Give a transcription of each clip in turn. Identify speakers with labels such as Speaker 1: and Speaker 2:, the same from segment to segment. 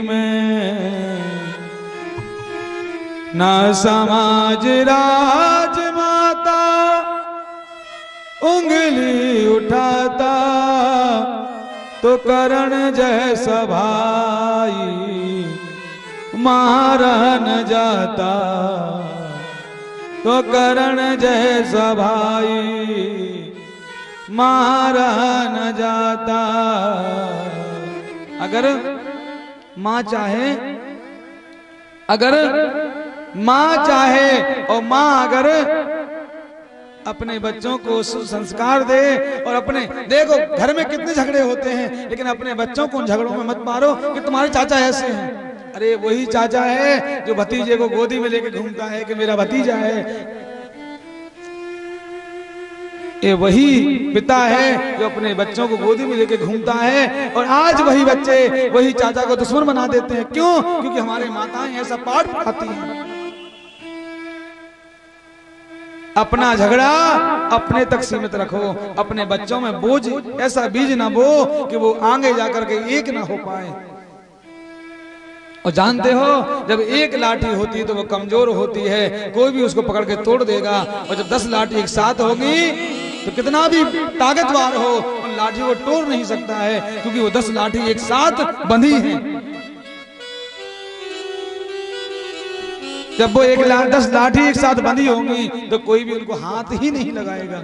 Speaker 1: में ना समाज राजमाता उंगली उठाता तो करण जैसा भाई मारा न जाता, तो करण जैसा भाई मारा न जाता। अगर माँ चाहे, अगर माँ चाहे और माँ अगर अपने बच्चों को संस्कार दे और अपने, देखो घर में कितने झगड़े होते हैं लेकिन अपने बच्चों को उन झगड़ों में मत मारो कि तुम्हारे चाचा ऐसे हैं। अरे वही चाचा है जो भतीजे को गोदी में लेके घूमता है कि मेरा भतीजा है। ये वही पिता है जो अपने बच्चों को गोदी में लेके घूमता है और आज वही बच्चे वही चाचा को दुश्मन बना देते हैं। क्यों? क्योंकि हमारे माताएं ऐसा पाठ पढ़ाती हैं। अपना झगड़ा अपने तक सीमित रखो, अपने बच्चों में बोझ ऐसा बीज ना बो कि वो आगे जाकर के एक ना हो पाए। और जानते हो जब एक लाठी होती है तो वो कमजोर होती है, कोई भी उसको पकड़ के तोड़ देगा। और जब 10 लाठी एक साथ होगी तो कितना भी ताकतवर हो उन लाठी को तोड़ नहीं सकता है, क्योंकि वो 10 लाठी एक साथ बंधी हैं। जब वो 10 लाठी एक साथ बंधी होंगी तो कोई भी उनको हाथ ही नहीं लगाएगा।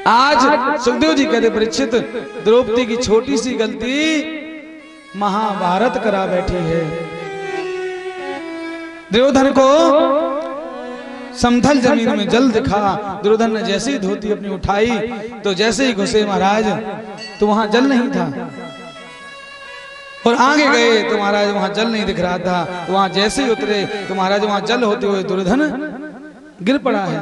Speaker 1: आज सुखदेव जी कहते परीक्षित, द्रौपदी की छोटी सी गलती महाभारत करा बैठी है। दुर्योधन को समतल जमीन में जल दिखा, दुर्योधन ने जैसे ही धोती अपनी उठाई तो जैसे ही घुसे महाराज तो वहां जल नहीं था, और आगे गए तो महाराज वहां जल नहीं दिख रहा था, तो वहां जैसे ही उतरे तो महाराज वहां जल होते हुए दुर्योधन गिर पड़ा है।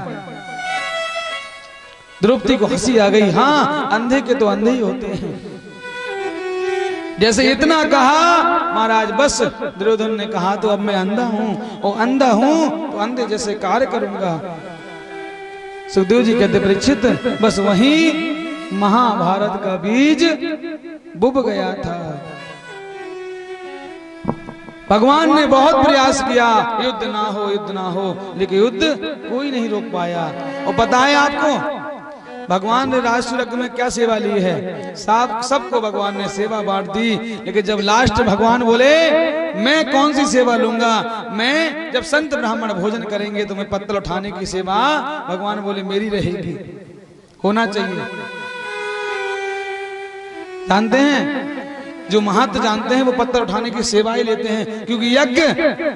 Speaker 1: द्रौपदी को हंसी आ गई। हाँ, अंधे के तो अंधे ही होते हैं। जैसे इतना कहा महाराज, बस दुर्योधन ने कहा तो अब मैं अंधा हूं, और अंधा हूं तो अंधे जैसे कार्य करूंगा। सुखदेव जी कहते परीक्षित, बस वहीं महाभारत का बीज बुब गया था। भगवान ने बहुत प्रयास किया युद्ध ना हो, युद्ध ना हो, लेकिन युद्ध कोई नहीं रोक पाया। और बताएं आपको भगवान ने राष्ट्र यज्ञ में क्या सेवा ली है? सबको भगवान ने सेवा बांट दी, लेकिन जब लास्ट भगवान बोले मैं कौन सी सेवा लूंगा, मैं जब संत ब्राह्मण भोजन करेंगे तो मैं पत्तल उठाने की सेवा भगवान बोले मेरी रहेगी, होना चाहिए। जानते हैं जो महत्व जानते हैं वो पत्थर उठाने की सेवा ही लेते हैं, क्योंकि यज्ञ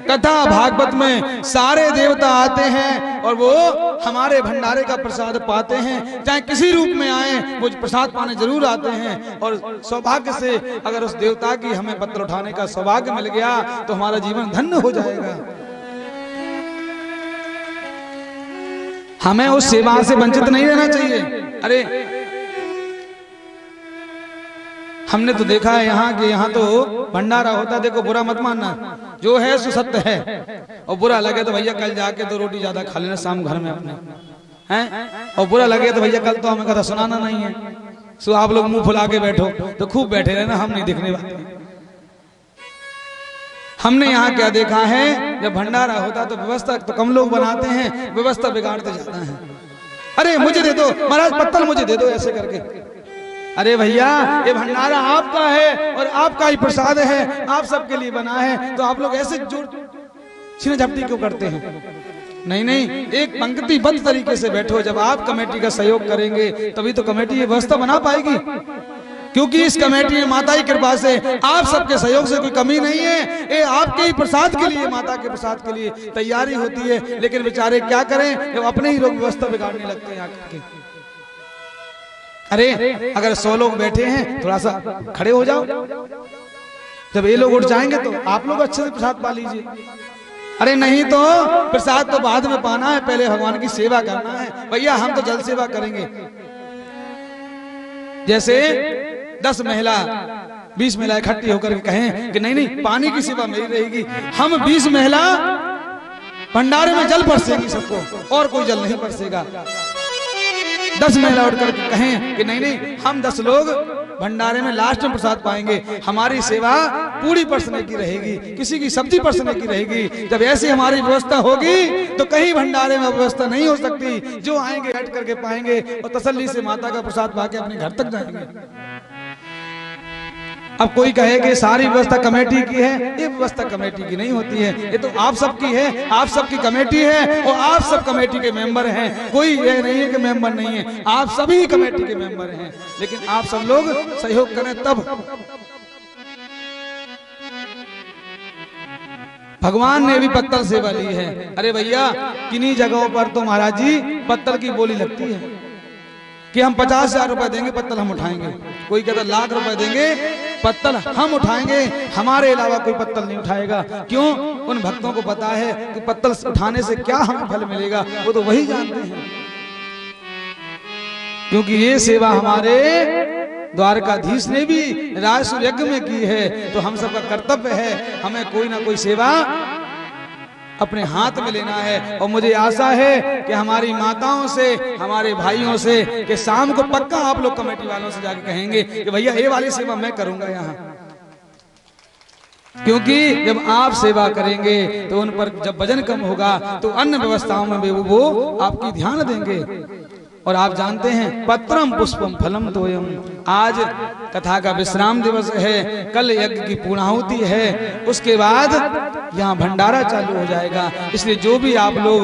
Speaker 1: कथा भागवत में सारे देवता आते हैं और वो हमारे भंडारे का प्रसाद पाते हैं। चाहे किसी रूप में आए वो प्रसाद पाने जरूर आते हैं। और सौभाग्य से अगर उस देवता की हमें पत्थर उठाने का सौभाग्य मिल गया तो हमारा जीवन धन्य हो जाएगा। हमें उस सेवा से वंचित नहीं रहना चाहिए। अरे हमने तो देखा है यहाँ के, यहाँ तो भंडारा होता, देखो बुरा मत मानना, जो है सो सत्य है। और बुरा लगे तो भैया कल जाके तो रोटी ज्यादा खा लेना शाम घर में अपने हैं, और बुरा लगे तो भैया कल तो हमें कथा सुनाना नहीं है, सो आप लोग मुंह फुला के बैठो तो खूब बैठे रहना, हम नहीं दिखने वाले। हमने यहाँ क्या देखा है, जब भंडारा होता तो व्यवस्था तो कम लोग बनाते हैं, व्यवस्था बिगाड़ते जाता है। अरे मुझे दे दो महाराज, पत्तल मुझे दे दो, ऐसे करके। अरे भैया ये भंडारा आपका है और आपका ही प्रसाद है, आप सबके लिए बना है, तो आप लोग ऐसे छीना झपटी क्यों करते हैं? नहीं नहीं, एक पंक्तिबद्ध तरीके से बैठो। जब आप कमेटी का सहयोग करेंगे तभी तो कमेटी ये व्यवस्था बना पाएगी, क्योंकि इस कमेटी में माता की कृपा से आप सबके सहयोग से कोई कमी नहीं है। ये आपके ही प्रसाद के लिए, माता के प्रसाद के लिए तैयारी होती है, लेकिन बेचारे क्या करें, जब अपने ही लोग व्यवस्था बिगाड़ने लगते हैं आके। अरे अगर 100 लोग बैठे हैं थोड़ा सा खड़े हो जाओ, जब ये लोग उठ जाएंगे तो आप लोग अच्छे से प्रसाद पा लीजिए। अरे नहीं तो प्रसाद तो बाद में पाना है, पहले भगवान की सेवा करना है। भैया हम तो जल सेवा करेंगे। जैसे 10 महिला 20 महिला इकट्ठी होकर के कहें कि नहीं नहीं पानी की सेवा मेरी रहेगी, हम 20 महिला भंडारे में जल परसेंगी सबको, और कोई जल नहीं परसेगा। 10 महिला उठ करके कहें कि नहीं नहीं, हम 10 लोग भंडारे में लास्ट में प्रसाद पाएंगे, हमारी सेवा पूरी परसने की रहेगी, किसी की सब्जी परसने की रहेगी। जब ऐसी हमारी व्यवस्था होगी तो कहीं भंडारे में व्यवस्था नहीं हो सकती। जो आएंगे हट करके पाएंगे और तसल्ली से माता का प्रसाद पाके अपने घर तक जाएंगे। अब कोई कहे कि सारी व्यवस्था कमेटी की है, ये व्यवस्था कमेटी की नहीं होती है, ये तो आप सबकी है, आप सबकी कमेटी है और आप सब कमेटी के मेंबर हैं। कोई ये नहीं है कि मेंबर नहीं है, आप सभी कमेटी के मेंबर हैं। लेकिन आप सब लोग सहयोग करें तब। भगवान ने भी पत्तल सेवा ली है। अरे भैया, किन्हीं जगहों पर तो महाराज जी पत्तल की बोली लगती है कि हम 50,000 रुपए देंगे, पत्तल हम उठाएंगे। कोई कहता लाख रुपए देंगे, पत्तल हम उठाएंगे, हमारे अलावा कोई पत्तल नहीं उठाएगा। क्यों? उन भक्तों को पता है कि पत्तल उठाने से क्या हमें फल मिलेगा, वो तो वही जानते हैं। क्योंकि ये सेवा हमारे द्वारकाधीश ने भी राजसूय यज्ञ में की है, तो हम सबका कर्तव्य है हमें कोई ना कोई सेवा अपने हाथ में लेना है। और मुझे आशा है कि हमारी माताओं से, हमारे भाइयों से कि शाम को पक्का आप लोग कमेटी वालों से जाके कहेंगे कि भैया ये वाली सेवा मैं करूंगा यहाँ। क्योंकि जब आप सेवा करेंगे तो उन पर जब वजन कम होगा तो अन्य व्यवस्थाओं में वो आपकी ध्यान देंगे। और आप जानते हैं पत्रम पुष्पम फलम तोयम, आज कथा का विश्राम दिवस है, कल यज्ञ की पूर्णाहुति है, उसके बाद यहाँ भंडारा चालू हो जाएगा। इसलिए जो भी आप लोग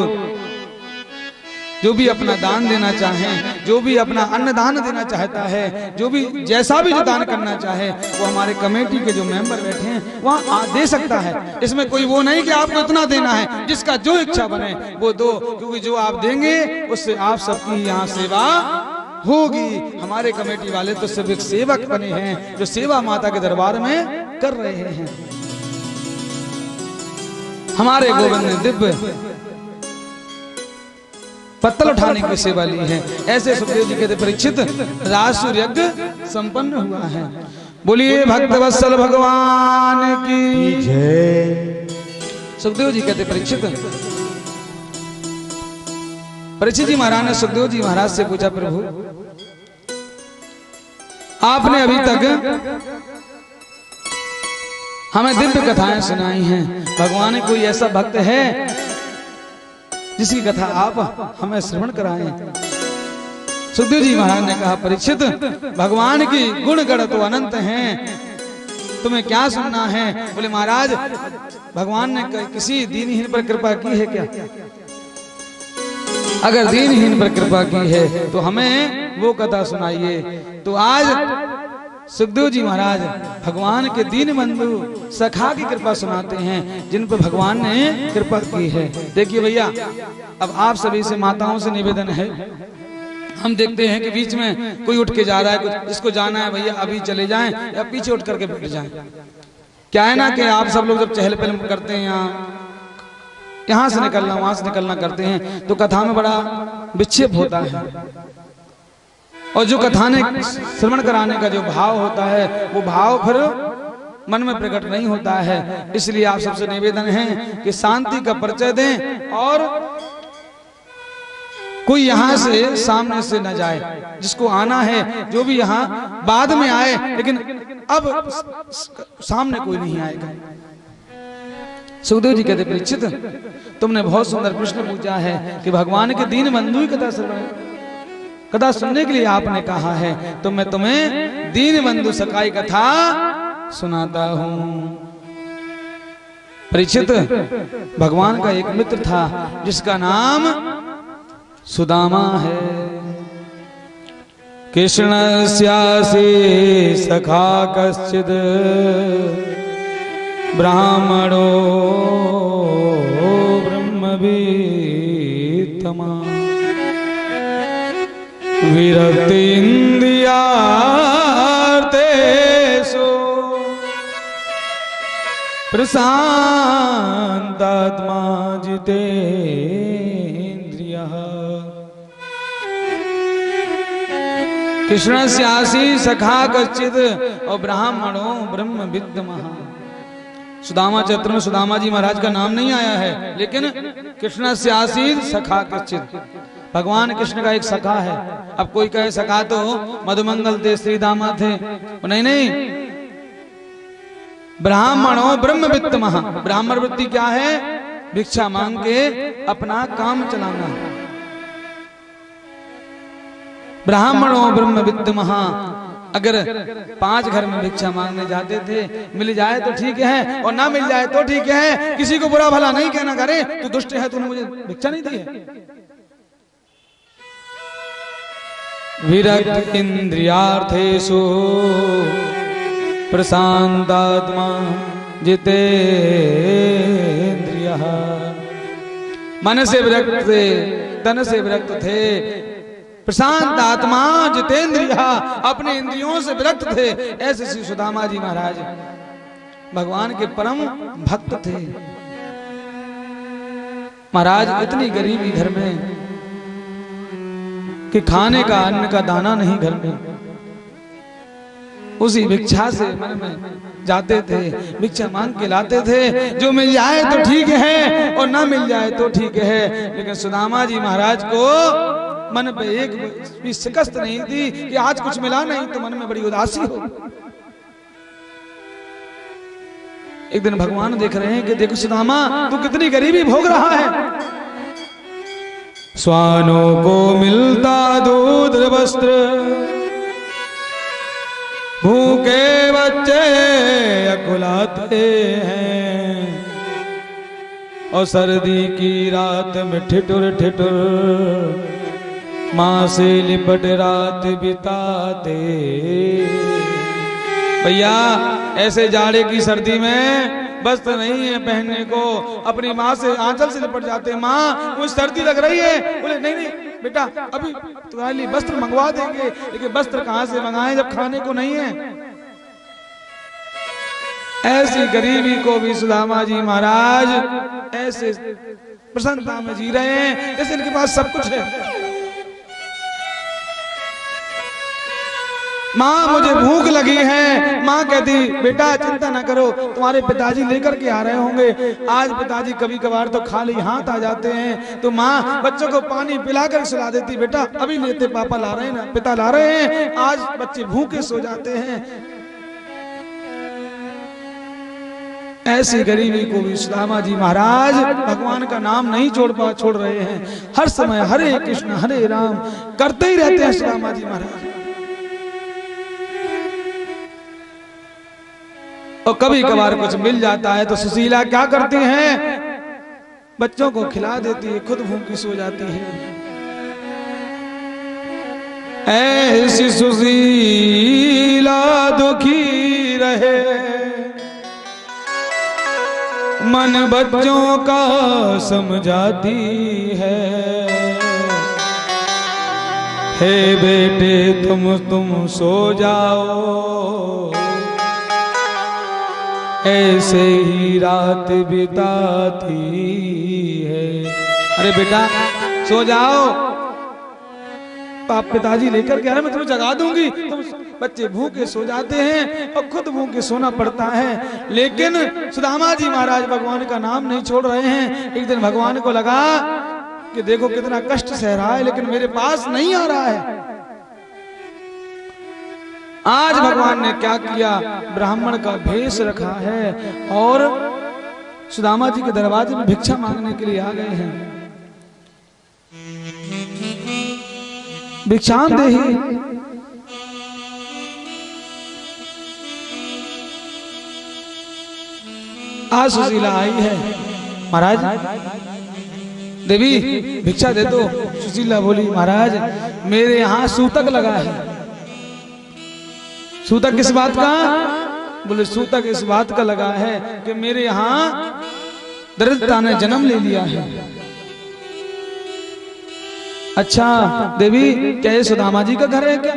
Speaker 1: जो भी अपना दान देना चाहें, जो भी अपना अन्नदान देना चाहता है, जो भी जैसा भी जो दान करना चाहे, वो हमारे कमेटी के जो मेंबर बैठे हैं वहाँ दे सकता है। इसमें कोई वो नहीं कि आपको इतना देना है, जिसका जो इच्छा बने वो दो। क्योंकि जो आप देंगे उससे आप सबकी यहाँ सेवा होगी। हमारे कमेटी वाले तो सिर्फ एक सेवक बने हैं जो सेवा माता के दरबार में कर रहे हैं। हमारे गोविंद ने दिव्य पत्तल उठाने की सेवा ली है। ऐसे सुखदेव जी कहते परीक्षित राजसूय यज्ञ संपन्न हुआ है। बोलिए भक्तवत्सल भगवान की जय। सुखदेव जी कहते परीक्षित जी महाराज ने सुखदेव जी महाराज से पूछा, प्रभु आपने अभी तक हमें दिव्य कथाएं सुनाई हैं, भगवान कोई ऐसा भक्त है जिसकी कथा आप हमें श्रवण कराएं। सुखदेव जी महाराज ने कहा, परीक्षित भगवान की गुण गण तो अनंत हैं, तुम्हें क्या सुनना है? बोले महाराज भगवान ने किसी दीनहीन पर कृपा की है क्या? अगर दीनहीन पर कृपा की है तो हमें वो कथा सुनाइए। तो आज सुखदेव जी महाराज भगवान के दीन बंधु सखा की कृपा सुनाते हैं, जिन पर भगवान ने कृपा की है। देखिए भैया, अब आप सभी से माताओं से निवेदन है, हम देखते हैं कि बीच में कोई उठ के जा रहा है, कुछ जिसको जाना है भैया अभी चले जाएं या पीछे उठ करके बैठ जाएं। क्या है ना कि आप सब लोग जब चहल पहल करते हैं, यहाँ से निकलना वहां से निकलना करते हैं, तो कथा में बड़ा विक्षेप होता है। और जो कथाने श्रवण कराने का जो भाव होता है, वो भाव फिर मन में प्रकट नहीं होता है। इसलिए आप सबसे निवेदन है कि शांति का परिचय दें और कोई यहाँ से सामने से न जाए। जिसको आना है जो भी यहाँ बाद में आए, लेकिन अब सामने कोई नहीं आएगा। सुखदेव जी कहते परीक्षित तुमने बहुत सुंदर प्रश्न पूछा है कि भगवान के दीन बंधु की कथा सुनने के लिए आपने कहा है, तो मैं तुम्हें दीन बंधु सखा की कथा सुनाता हूं। परीक्षित भगवान का एक मित्र था जिसका नाम सुदामा है। कृष्णस्यासि सखा कश्चिद ब्राह्मणो ब्रह्मवीतमा विरक्ति इंद्रियार्थेषु प्रशांतात्मा जितेन्द्रियः। कृष्णस्यासि सखा कश्चिद और ब्राह्मणो ब्रह्मविद्मः। सुदामा चरित्र में सुदामा जी महाराज का नाम नहीं आया है, लेकिन कृष्णस्यासि सखा कश्चिद भगवान कृष्ण का एक सखा है। अब कोई कहे सखा तो मधुमंगल थे, श्री दामा थे, नहीं नहीं, ब्राह्मणों ब्रह्मवित्त महा। ब्राह्मण वृत्ति क्या है? भिक्षा मांग के अपना काम चलाना। ब्राह्मणों ब्रह्मवित्त महा। अगर 5 घर में भिक्षा मांगने जाते थे, मिल जाए तो ठीक है और ना मिल जाए तो ठीक है, किसी को बुरा भला नहीं कहना, करे तू दुष्ट है, तूने मुझे भिक्षा नहीं दी है। विरक्त इंद्रियार्थेषु प्रशांतात्मा जितेन्द्रियः। मन से विरक्त थे, तन से विरक्त थे, प्रशांत आत्मा जितेंद्रिय, अपने इंद्रियों से विरक्त थे। ऐसे श्री सुदामा जी महाराज भगवान के परम भक्त थे। महाराज इतनी गरीबी घर में कि खाने का अन्न का दाना नहीं घर में, उसी भिक्षा से मन में जाते थे, भिक्षा मांग के लाते थे। जो मिल जाए तो ठीक है और ना मिल जाए तो ठीक है, लेकिन सुदामा जी महाराज को मन पे एक भी शिकस्त नहीं थी कि आज कुछ मिला नहीं तो मन में बड़ी उदासी हो। एक दिन भगवान देख रहे हैं कि देखो सुदामा तू कितनी गरीबी भोग रहा है। स्वानों को मिलता दूध वस्त्र, भूखे बच्चे अकुलाते हैं, और सर्दी की रात में ठिठुर ठिठुर माँ से लिपट रात बिताते। भैया ऐसे जाड़े की सर्दी में वस्त्र नहीं है पहनने को, अपनी माँ से आंचल से लिपट जाते। माँ कुछ सर्दी लग रही है। बोले नहीं नहीं बेटा, अभी तुम्हारे लिए वस्त्र मंगवा देंगे, लेकिन वस्त्र कहाँ से मंगाएं जब खाने को नहीं है। ऐसी गरीबी को भी सुदामा जी महाराज ऐसे प्रसन्नता में जी रहे हैं जैसे इनके पास सब कुछ है। माँ मुझे भूख लगी है। माँ कहती बेटा चिंता ना करो, तुम्हारे पिताजी लेकर के आ रहे होंगे। आज पिताजी कभी कभार तो खाली हाथ आ जाते हैं, तो माँ बच्चों को पानी पिलाकर सुला देती। बेटा अभी लेते, पापा ला रहे हैं ना, पिता ला रहे हैं, आज बच्चे भूखे सो जाते हैं। ऐसी गरीबी को भी सुदामा जी महाराज भगवान का नाम नहीं छोड़ रहे हैं। हर समय हरे कृष्ण हरे राम करते ही रहते हैं सुदामा जी महाराज। और कभी कभार कुछ मिल जाता है तो सुशीला क्या करती हैं? बच्चों को खिला देती है, खुद भूखी सो जाती है। ऐसी सुशीला दुखी रहे, मन बच्चों का समझाती है। हे बेटे तुम सो जाओ, ऐसे ही रात बिताती है। अरे बेटा सो जाओ, पाप पिताजी लेकर के आ रहे, मैं तुम्हें जगा दूंगी। तुम बच्चे भूखे सो जाते हैं और खुद भूखे सोना पड़ता है। लेकिन सुदामा जी महाराज भगवान का नाम नहीं छोड़ रहे हैं। एक दिन भगवान को लगा कि देखो कितना कष्ट सह रहा है, लेकिन मेरे पास नहीं आ रहा है। आज भगवान ने क्या किया? ब्राह्मण का भेष रखा है और सुदामा जी के दरवाजे में भिक्षा मांगने के लिए आ गए हैं। भिक्षाम देहि। आज सुशीला आई है। महाराज देवी भिक्षा दे दो। सुशीला बोली महाराज मेरे यहाँ सूतक लगा है। सूतक किस बात का? बोले सूतक इस बात का लगा है कि मेरे यहाँ दरिद्रता ने जन्म ले लिया है। अच्छा देवी क्या ये सुदामा जी का घर है क्या?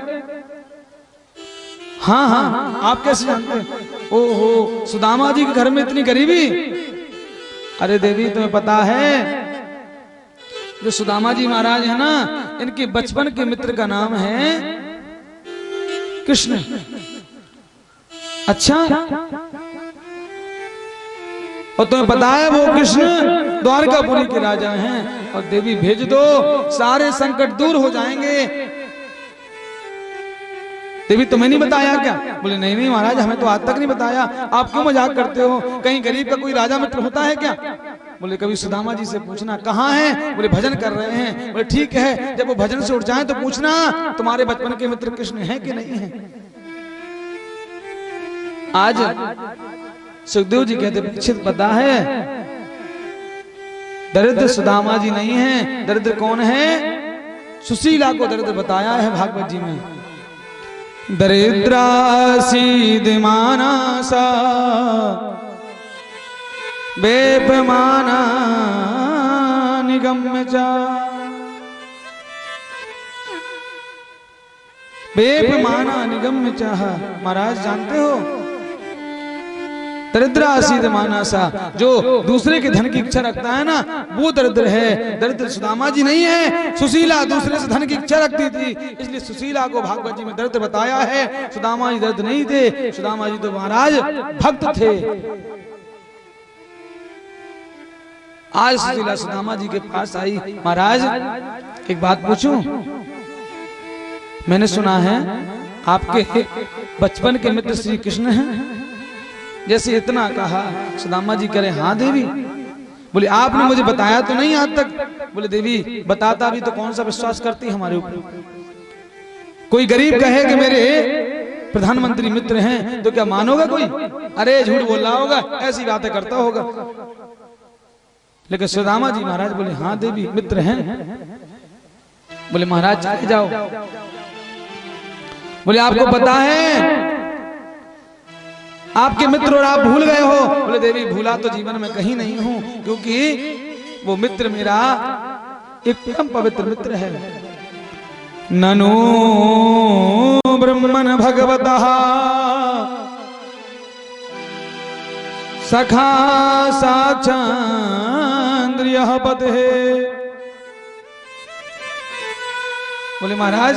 Speaker 1: हाँ हाँ आप कैसे जानते हैं? ओहो सुदामा जी के घर में इतनी गरीबी? अरे देवी तुम्हें पता है जो सुदामा जी महाराज है ना, इनके बचपन के मित्र का नाम है कृष्ण। अच्छा और तुम्हें पता है वो कृष्ण द्वारकापुरी के राजा हैं, और देवी भेज दो, सारे संकट दूर हो जाएंगे। देवी तुम्हें नहीं बताया क्या? बोले नहीं नहीं महाराज, हमें तो आज तक नहीं बताया, आप क्यों मजाक करते हो? कहीं गरीब का कोई राजा मित्र होता है क्या? बोले कभी सुदामा जी से पूछना कहाँ हैं? बोले भजन कर रहे हैं। बोले ठीक है, जब वो भजन से उठ जाएं तो पूछना तुम्हारे बचपन के मित्र कृष्ण हैं कि नहीं हैं। आज सुखदेव जी कहते परीक्षित पता है दरिद्र सुदामा जी नहीं है, दरिद्र कौन है? सुशीला को दरिद्र बताया है भागवत जी में। दरिद्रासीद मानसा बेपमाना निगम्य चा, बेपमाना निगम्य चाह। महाराज जानते हो दरिद्र आसीद मानसा, जो दूसरे के धन की इच्छा रखता है ना, वो दरिद्र है। दरिद्र सुदामा जी नहीं है। सुशीला दूसरे से धन की इच्छा रखती थी, इसलिए सुशीला को भागवत जी में दरिद्र बताया है। सुदामा जी दरिद्र नहीं थे, सुदामा जी तो महाराज भक्त थे। आज सुशीला सुदामा जी के पास आई, महाराज एक बात पूछूं? मैंने सुना है आपके बचपन के मित्र श्री कृष्ण हैं। जैसे इतना कहा, सुदामा जी कह रहे हाँ देवी। बोले आपने मुझे बताया तो नहीं आज तक। बोले देवी बताता भी तो कौन सा विश्वास करती हमारे ऊपर? कोई गरीब कहे कि मेरे प्रधानमंत्री मित्र हैं तो क्या मानोगा कोई? अरे झूठ बोल रहा होगा, ऐसी बातें करता होगा। लेकिन सुदामा जी महाराज बोले हाँ देवी मित्र हैं। बोले महाराज चले जाओ। बोले आपको पता है आपके मित्र और आप भूल गए हो? बोले देवी भूला तो जीवन में कहीं नहीं हूं, क्योंकि वो मित्र मेरा एक परम पवित्र मित्र है। ननु ब्रह्मन भगवतः सखा साक्षान्द्रियः पते। बोले महाराज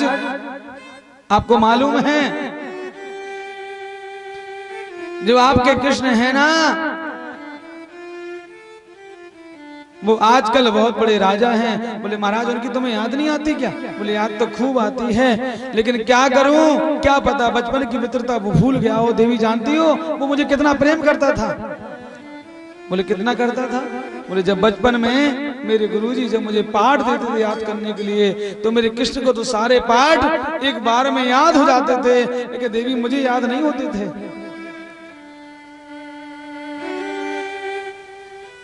Speaker 1: आपको मालूम है जो आपके कृष्ण है ना, वो आजकल बहुत बड़े राजा हैं। बोले महाराज उनकी तुम्हें याद नहीं आती क्या? बोले याद तो खूब आती है, लेकिन क्या करूं, क्या पता बचपन की मित्रता वो भूल गया हो। देवी जानती हो वो मुझे कितना प्रेम करता था? बोले कितना करता था? बोले जब बचपन में मेरे गुरुजी जब मुझे पाठ देते थे याद करने के लिए, तो मेरे कृष्ण को तो सारे पाठ एक बार में याद हो जाते थे, लेकिन देवी मुझे याद नहीं होते थे।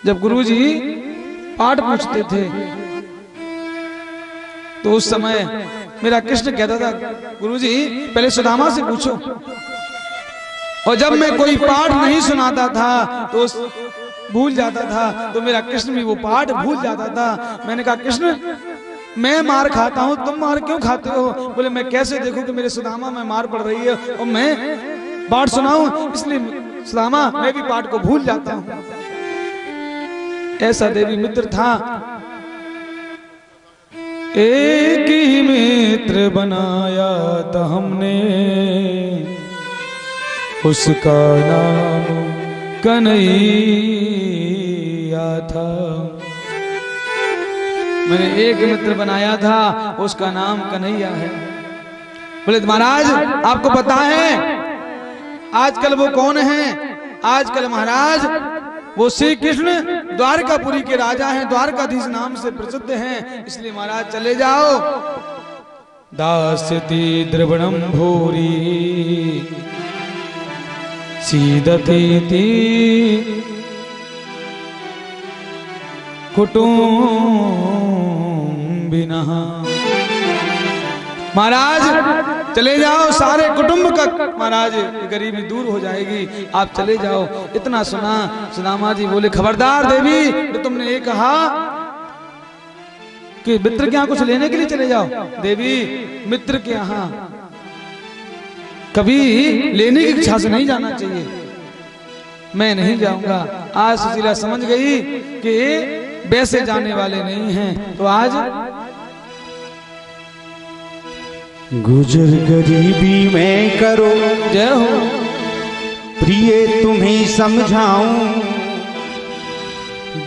Speaker 1: जब गुरुजी पाठ पूछते थे तो उस समय मेरा कृष्ण कहता था गुरुजी पहले सुदामा से पूछो। और जब मैं कोई पाठ नहीं सुनाता था तो भूल जाता था, तो मेरा कृष्ण भी वो पाठ भूल जाता था। मैंने कहा कृष्ण मैं मार खाता हूँ, तुम मार क्यों खाते हो? बोले मैं कैसे देखूं कि मेरे सुदामा में मार पड़ रही है और मैं पाठ सुनाऊं, इसलिए सुदामा मैं भी पाठ को भूल जाता हूँ। ऐसा देवी मित्र था। एक ही मित्र बनाया था हमने, उसका नाम कन्हैया था। मैंने एक मित्र बनाया था, उसका नाम कन्हैया है। बोले महाराज आपको पता है आजकल वो कौन है? आजकल महाराज वो श्री कृष्ण द्वारकापुरी के राजा हैं, द्वारकाधीश नाम से प्रसिद्ध हैं, इसलिए महाराज चले जाओ। दास्यति द्रवणम भूरी सीदतीति कुटुम्बिनः। महाराज चले जाओ, सारे कुटुंब का महाराज गरीबी दूर हो जाएगी, आप चले जाओ। इतना सुना सुदामा जी बोले खबरदार देवी, तो तुमने ये कहा कि मित्र के यहाँ कुछ लेने के लिए चले जाओ। देवी मित्र के यहाँ कभी लेने की इच्छा से नहीं जाना चाहिए, मैं नहीं जाऊंगा। आज सुशीला समझ गई कि वैसे जाने वाले नहीं हैं, तो आज
Speaker 2: गुजर गरीबी में करो
Speaker 1: जय हो
Speaker 2: प्रिय तुम्हें समझाऊं,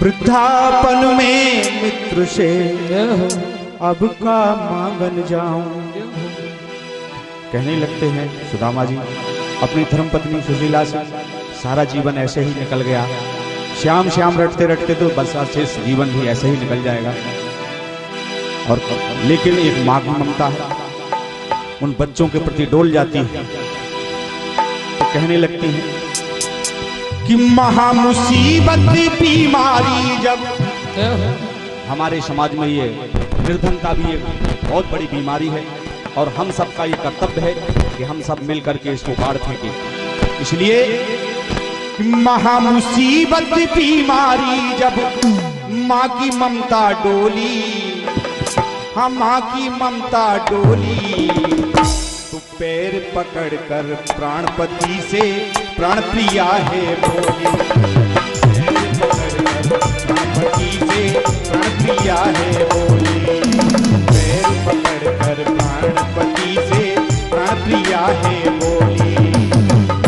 Speaker 2: वृद्धापन में मित्र से अब का मांगन जाऊं। कहने लगते हैं सुदामा जी अपनी धर्मपत्नी सुशीला से सारा जीवन ऐसे ही निकल गया, श्याम श्याम रटते रटते तो बस शेष जीवन भी ऐसे ही निकल जाएगा। और लेकिन एक माँ की ममता है, उन बच्चों के प्रति डोल जाती है। तो कहने लगती है कि महामुसीबत बीमारी जब, हमारे समाज में ये निर्धनता भी एक बहुत बड़ी बीमारी है और हम सबका ये कर्तव्य है कि हम सब मिल करके इसको काट फेंकें। इसलिए महामुसीबत बीमारी जब माँ की ममता डोली, हाँ माँ की ममता डोली, तो पैर पकड़कर प्राणपति से प्राण प्रिया है बोली। प्राणपति से प्राण प्रिया है बोली, पैर पकड़कर प्राणपति से प्राण प्रिया है बोली।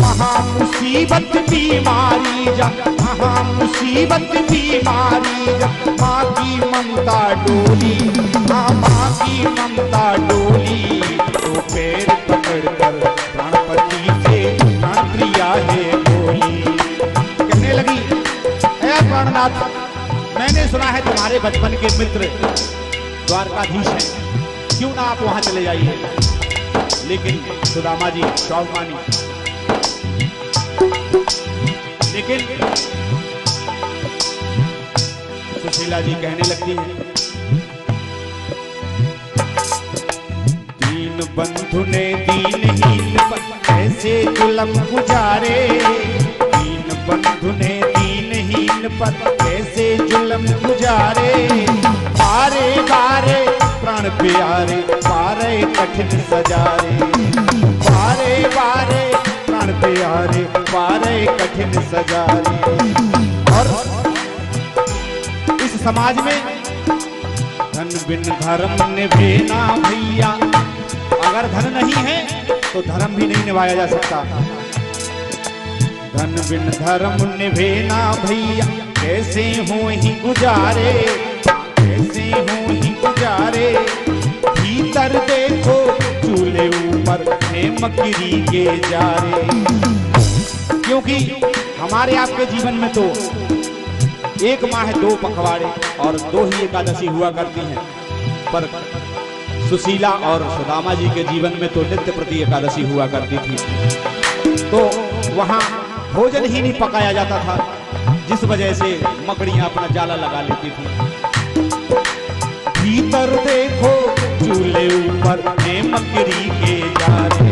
Speaker 2: महामुसीबत बीमारी जब, महामुसीबत बीमारी जब माँ की ममता डोली, हाँ माँ की ममता डोली, तो पैर पकड़कर प्राणपति से प्राण प्रिया है बोली। कहने लगी हे प्राणनाथ, मैंने सुना है तुम्हारे बचपन के मित्र द्वारकाधीश हैं, क्यों ना आप वहां चले जाइए। लेकिन सुदामा जी शौक मानी, लेकिन सुशीला जी कहने लगती है दीन बंधु ने दीनहीन पर ऐसे जुल्म गुजारे, दीन बंधु ने दीनहीन पर ऐसे जुल्म गुजारे, बारे बारे प्राण प्यारे पारे कठिन सजारे, बारे बारे प्राण प्यारे पारे कठिन सजारे। और इस समाज में धन बिन धर्म निभे ना भैया, अगर धन नहीं है तो धर्म भी नहीं निभाया जा सकता। धन बिन धर्म निभे ना भैया, कैसे हो ही गुजारे, कैसे हो ही गुजारे। भीतर देखो चूल्हे ऊपर मकरी के जारे, क्योंकि हमारे आपके जीवन में तो एक माह है 2 पखवाड़े और 2 ही एकादशी हुआ करती हैं, पर सुशीला और सुदामा जी के जीवन में तो नित्य प्रति एकादशी हुआ करती थी। तो वहां भोजन ही नहीं पकाया जाता था, जिस वजह से मकड़ियां अपना जाला लगा लेती थी। भीतर देखो चूल्हे ऊपर मकरी के जारे,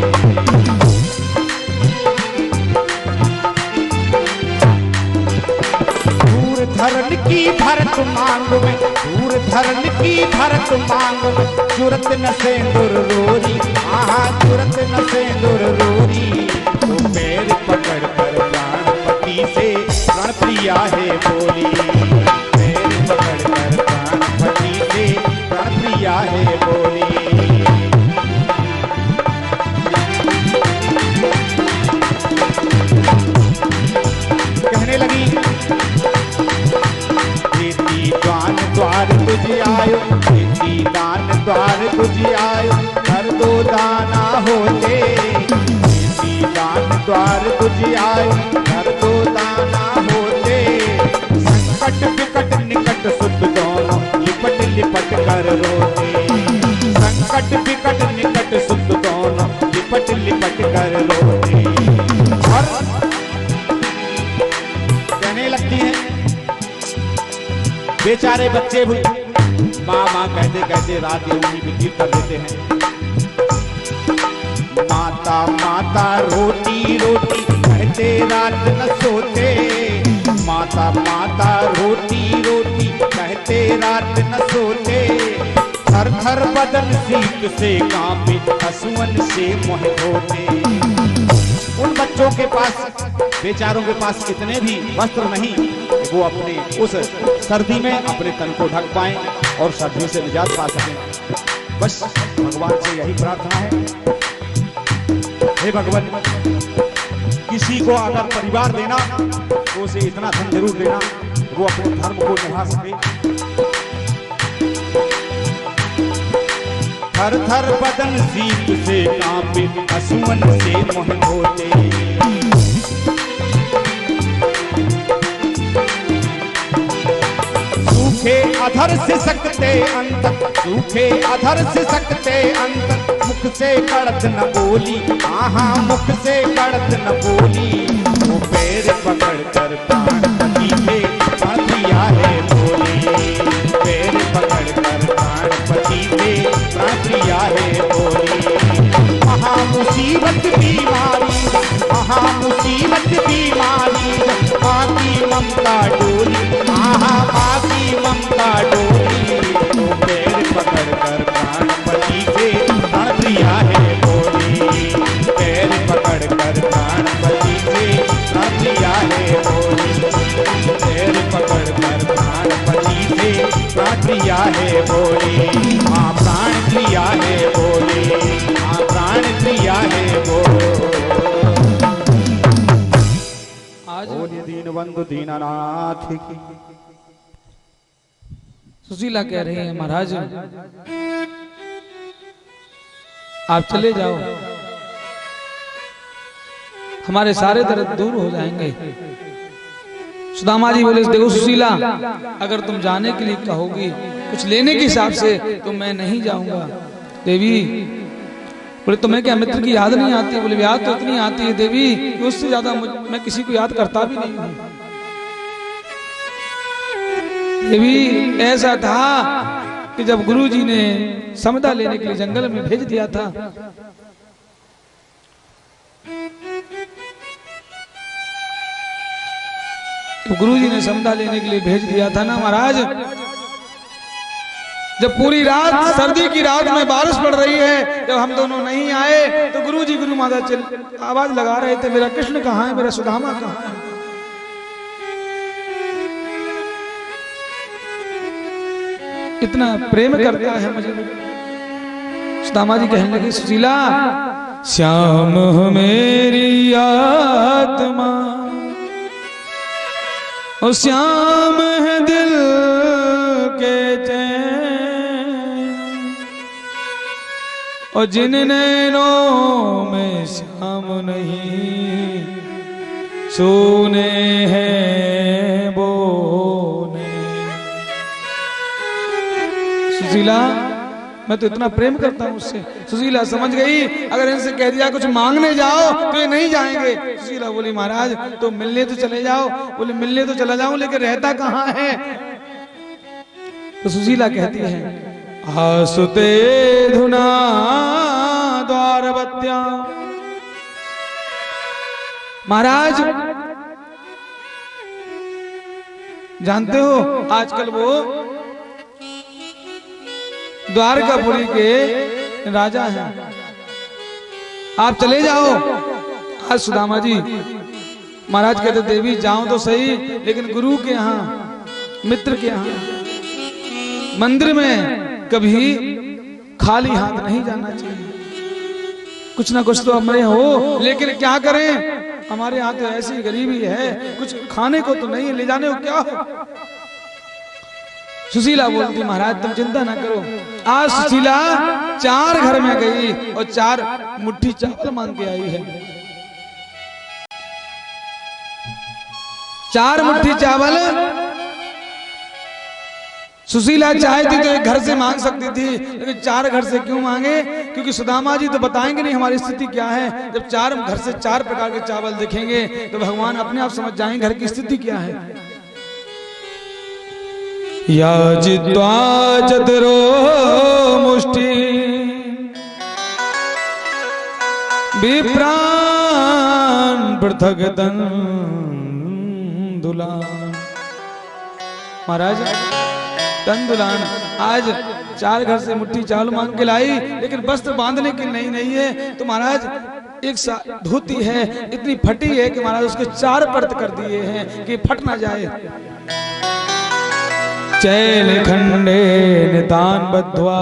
Speaker 2: दूर धरन की भरत मांग में, दूर धरन की भरत मांग में, जुरत न सेंदुर रोरी, आहा जुरत न सेंदुर रोरी। तो पैर पकड़ कर प्राणपति से प्राण प्रिया है बोली, पैर पकड़ कर प्राणपति से प्राण प्रिया है बोली। कहने लगी दान द्वार तुझे आयो, दान द्वार तुझे आयो, कर दो दाना होते। दान द्वार तुझे आयो, कर दो दाना होते। संकट विकट निकट सुख दोनों लिपट लिपट कर रोते, संकट विकट निकट सुख दोनों लिपट लिपट कर रोते। और कहने लगती हैं बेचारे बच्चे भी माँ माँ कहते कहते रात यूं व्यतीत कर देते हैं। माता माता रोटी रोटी कहते रात न सोते, माता माता रोटी रोटी कहते रात न सोते। थर थर बदन शीत से कांपे, हंसुअन से मोह धोते। उन बच्चों के पास, बेचारों के पास इतने भी वस्त्र नहीं, वो अपने उस सर्दी में अपने तन को ढक पाएं और सर्दी से निजात पा सकें। बस भगवान से यही प्रार्थना है, हे भगवान किसी को अगर परिवार देना तो उसे इतना धन जरूर देना वो अपने धर्म को निभा सके। थर थर बदन शीत से कांपे, असुवन से मोह होते। सूखे अधर से सकते अंतर, सूखे अधर से सकते अंतर, मुख से कड़त न बोली, आहा मुख से कड़त न बोली। वो पैर पकड़ कर प्राण पति पे प्राण दिया है बोली, पैर पकड़ कर प्राण पति पे प्राण दिया है बोली। महा मुसीबत बीमारी, महा मुसीबत बीमारी, माँ की ममता डोली, आहा माँ की ममता डोली। तो पैर पकड़ कर प्राण पति पे प्राण दिया है बोली, पैर पकड़ कर प्राण पति पे प्राण दिया है बोली, पैर पकड़ कर प्राण पति पे प्राण दिया है बोली। हाँ प्राण दिया है बोली, हाँ प्राण दिया है बोली।
Speaker 1: आज
Speaker 2: दीनबंधु दीननाथ की।
Speaker 1: सुशीला कह रही है महाराज आप चले जाओ, हमारे सारे दर्द दूर हो जाएंगे। सुदामा जी बोले देखो सुशीला, अगर तुम जाने के लिए कहोगी कुछ लेने के हिसाब से तो मैं नहीं जाऊंगा। देवी बोले तुम्हें क्या मित्र की याद नहीं आती? बोले याद तो इतनी आती है देवी कि उससे ज्यादा मैं किसी को याद करता भी नहीं हूं। देवी ऐसा था कि जब गुरुजी ने समदा लेने के लिए जंगल में भेज दिया था, तो गुरुजी ने समदा लेने के लिए भेज दिया था ना महाराज, जब पूरी रात सर्दी की रात में बारिश पड़ रही है, जब हम दोनों नहीं आए तो गुरुजी गुरु माता आवाज लगा रहे थे मेरा कृष्ण कहाँ है, मेरा सुदामा कहाँ है। इतना प्रेम करता है मुझे। सुदामा जी कहने लगे सुशीला श्याम मेरी आत्मा और श्याम है दिल के चैन, और जिन नैनों में श्याम नहीं सोने हैं वो सुशीला मैं तो इतना प्रेम करता हूं उससे। सुशीला समझ गई अगर इनसे कह दिया कुछ मांगने जाओ तो ये नहीं जाएंगे। सुशीला बोली महाराज तो मिलने तो चले जाओ। बोले मिलने तो चला जाऊं लेकिन रहता कहाँ है? तो सुशीला कहती है आसुते धुना द्वारवत्या। महाराज जानते हो आजकल वो द्वारकापुरी के राजा हैं, आप चले जाओ। आज सुदामा जी महाराज कहते देवी जाओ तो सही लेकिन गुरु के यहाँ मित्र के यहाँ मंदिर में कभी खाली हाथ नहीं जाना चाहिए। कुछ ना कुछ तो हमें हो, लेकिन क्या करें हमारे यहाँ तो ऐसी गरीबी है कुछ खाने को तो नहीं ले जाने को क्या हो। सुशीला बोलती महाराज तुम चिंता ना करो। आज सुशीला 4 घर में गई और 4 मुट्ठी चावल मांग के आई है। 4 मुट्ठी चावल सुशीला चाहती तो एक घर से मांग सकती थी, लेकिन 4 घर से क्यों मांगे? क्योंकि सुदामा जी तो बताएंगे नहीं हमारी स्थिति क्या है। जब 4 घर से 4 प्रकार के चावल दिखेंगे तो भगवान अपने आप समझ जाएंगे घर की स्थिति क्या है। याजित्वा चतुरो मुष्टि विप्रान पृथक तंदुलान। महाराज तंदुलान आज 4 घर से मुट्ठी चावल मांग के लाई, लेकिन वस्त्र बांधने की नहीं है। तो महाराज एक धोती है इतनी फटी है कि महाराज उसके 4 परत कर दिए हैं कि फट ना जाए। चैल खंडे नितान बद्ध्वा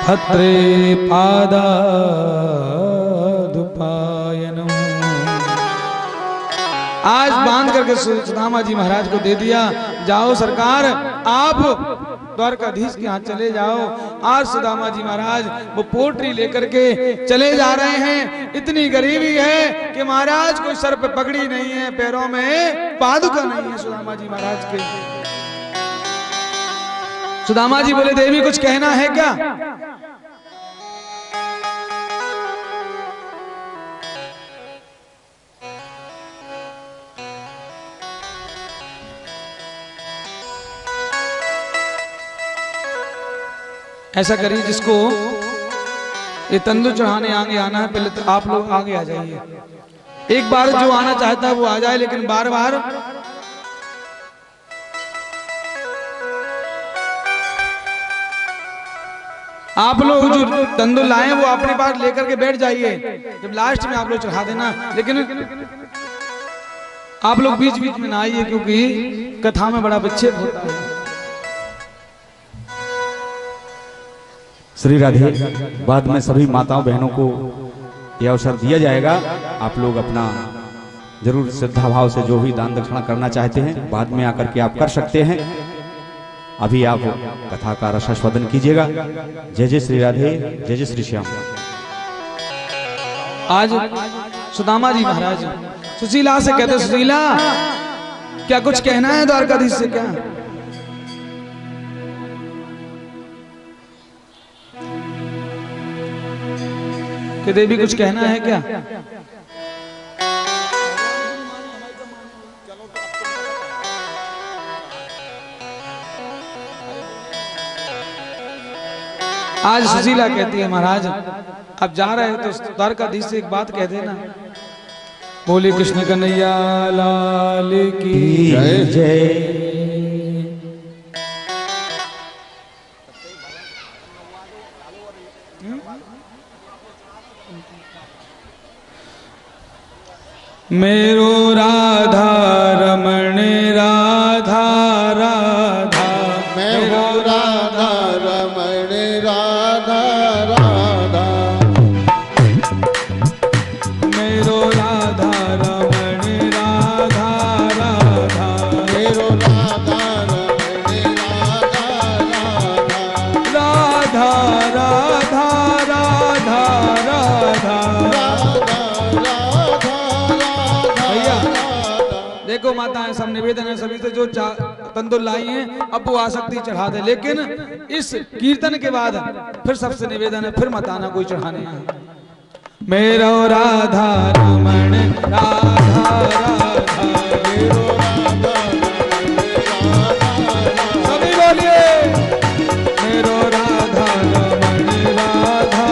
Speaker 1: भद्रे पादादुपायनम्। आज बांध करके सुदामा जी महाराज को दे दिया। जाओ सरकार, आप द्वारकाधीश के यहाँ चले जाओ। आज सुदामा जी महाराज वो पोटरी लेकर के चले जा रहे हैं। इतनी गरीबी है कि महाराज कोई सर पे पगड़ी नहीं है, पैरों में पादुका नहीं है सुदामा जी महाराज के। सुदामा जी बोले, देवी कुछ कहना है क्या? ऐसा करिए, जिसको ये तंदूर चढ़ाने आगे आना है, पहले तो आप लोग आगे आ जाइए। एक बार जो आना चाहता है वो आ जाए, लेकिन बार बार आप लोग जो तंदूर लाए वो अपने पास लेकर के बैठ जाइए। जब लास्ट में आप लोग चढ़ा देना, लेकिन आप लोग बीच बीच में ना आइए, क्योंकि कथा में बड़ा विक्षेप होता है।
Speaker 2: श्री राधे, बाद में सभी माताओं बहनों को यह अवसर दिया जाएगा। आप लोग अपना जरूर श्रद्धा भाव से जो भी दान दक्षिणा करना चाहते हैं बाद में आकर के आप कर सकते हैं। अभी आप कथा का रसास्वादन कीजिएगा। जय जय श्री राधे, जय जय श्री श्याम।
Speaker 1: आज सुदामा जी महाराज सुशीला से कहते, सुशीला क्या कुछ कहना है द्वारकाधीश से? क्या कि देवी कुछ कहना है क्या? आज सुशीला कहती है, महाराज अब जा रहे हैं तो द्वारकाधीश से एक बात कह देना। बोले कृष्ण कन्हैया लाल की
Speaker 2: जय जय।
Speaker 1: मेरो राधा रमण राधा राधा,
Speaker 3: मेरो राधा रमण राधा राधा,
Speaker 1: मेरो राधा रमण राधा राधा,
Speaker 3: मेरो राधा रमण राधा राधा,
Speaker 1: राधा राधा राधा राधा। देखो माताएं, सब निवेदन है सभी से, जो तंदूर लाई हैं अब वो आसक्ति चढ़ा दे, लेकिन इस कीर्तन के बाद फिर सबसे निवेदन है, फिर मत आना कोई चढ़ाने यहाँ। मेरो राधा रमण राधा राधा,
Speaker 3: मेरो राधा
Speaker 1: सभी बोलिए, मेरो राधा रमण राधा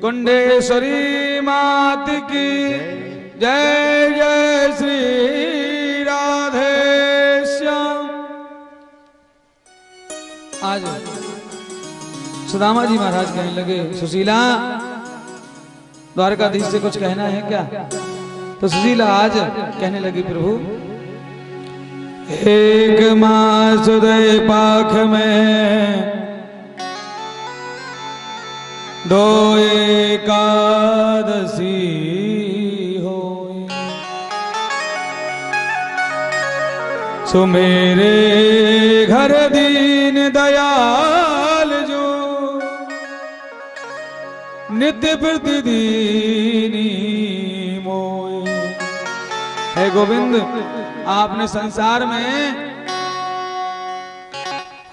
Speaker 1: कुंडेश्वरी मात की जय जय श्री राधे श्याम। आज सुदामा जी महाराज कहने लगे, सुशीला द्वारकाधीश से कुछ कहना है क्या? तो सुशीला आज कहने लगी, प्रभु एक मास उदय पाख में दो एकादशी हो, सो मेरे घर दीन दयाल जो नित्य प्रतिदीनी मोय। हे गोविंद, आपने संसार में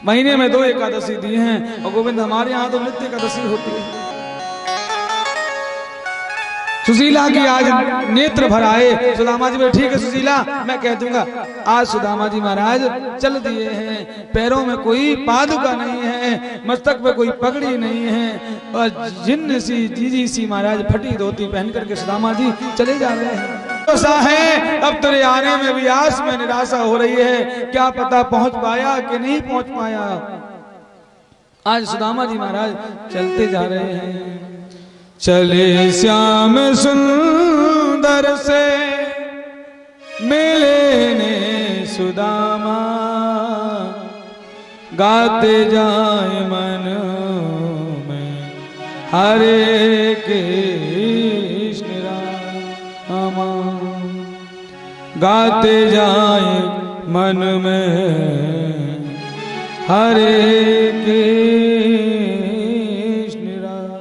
Speaker 1: महीने में 2 एकादशी दी हैं, और गोविंद हमारे यहाँ तो नित्य एकादशी होती है। सुशीला की आज नेत्र भर आए। सुदामा जी बोले, ठीक है सुशीला, मैं कह दूंगा। आज सुदामा जी महाराज चल दिए हैं, पैरों में कोई पादुका नहीं है, मस्तक पे कोई पगड़ी नहीं है, और जिन्न सी जीजी सी महाराज फटी धोती पहन करके सुदामा जी चले जा रहे हैं। ऐसा है, अब तेरे आने में भी आस में निराशा हो रही है, क्या पता पहुंच पाया कि नहीं पहुंच पाया। आज सुदामा जी महाराज चलते जा रहे हैं। चले श्याम सुंदर से मिले ने सुदामा, गाते जाए मन में हरे कृष्ण रामा, गाते जाए मन में हरे कृष्ण रामा।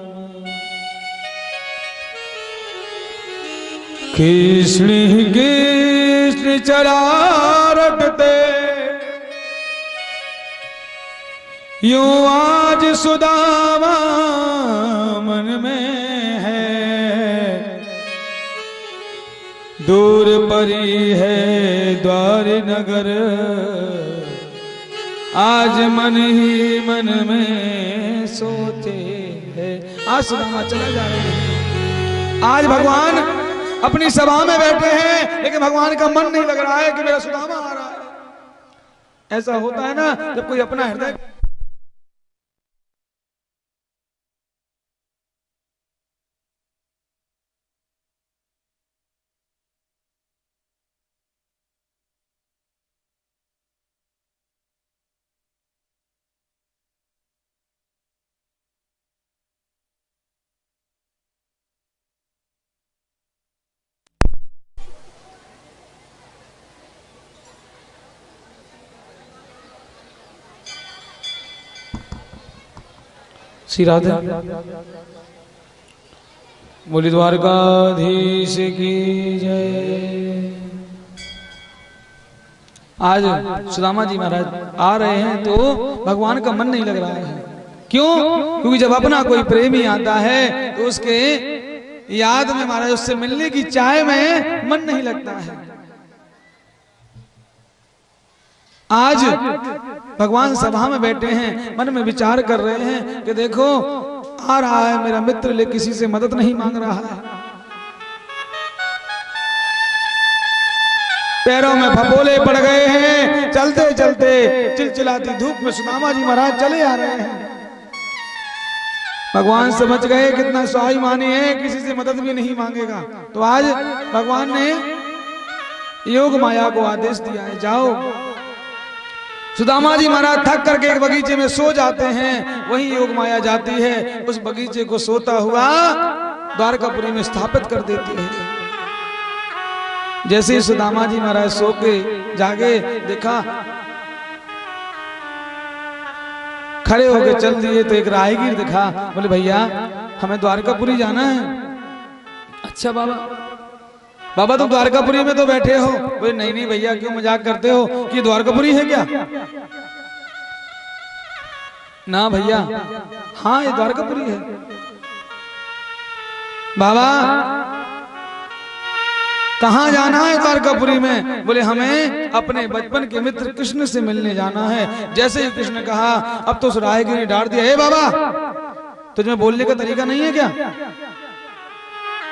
Speaker 1: कृष्ण कृष्ण चला रटते यूं आज सुदामा मन में है, दूर परी है द्वार नगर, आज मन ही मन में सोते है। आज सुदामा चला जा रहे हैं। आज भगवान अपनी सभा में बैठे हैं, लेकिन भगवान का मन नहीं लग रहा है कि मेरा सुदामा आ रहा है। ऐसा होता है ना, जब कोई अपना हृदय श्री राधे बोली द्वारकाधीश की जय। आज सुदामा जी महाराज आ रहे हैं तो भगवान का मन नहीं लग रहा है। क्यों? क्योंकि जब अपना कोई प्रेमी आता है तो उसके याद में महाराज उससे मिलने की चाह में मन नहीं लगता है। आज भगवान सभा में बैठे हैं, मन में विचार कर रहे हैं कि देखो आ रहा है मेरा मित्र, लेकिन किसी से मदद नहीं मांग रहा है। पैरों में फपोले पड़ गए हैं, चलते चलते चिलचिलाती धूप में सुदामा जी महाराज चले आ रहे हैं। भगवान समझ गए कितना स्वाभिमानी है, किसी से मदद भी नहीं मांगेगा। तो आज भगवान ने योग माया को आदेश दिया है, जाओ। सुदामा जी महाराज थक करके एक बगीचे में सो जाते हैं, वहीं योग माया जाती है, उस बगीचे को सोता हुआ द्वारकापुरी में स्थापित कर देती है। जैसे ही सुदामा जी महाराज सो के जागे, देखा खड़े होके चल दिए तो एक राहगीर दिखा। बोले भैया हमें द्वारकापुरी जाना है। अच्छा बाबा तुम द्वारकापुरी में तो बैठे हो। बोले नहीं नहीं भैया क्यों मजाक करते हो, कि द्वारकापुरी है क्या? ना भैया, हाँ ये द्वारकापुरी है। बाबा कहाँ जाना है द्वारकापुरी में? बोले हमें अपने बचपन के मित्र कृष्ण से मिलने जाना है। जैसे ही कृष्ण कहा, अब तो उस राहगीर ने डांट दिया, हे बाबा तुझमें बोलने का तरीका नहीं है क्या?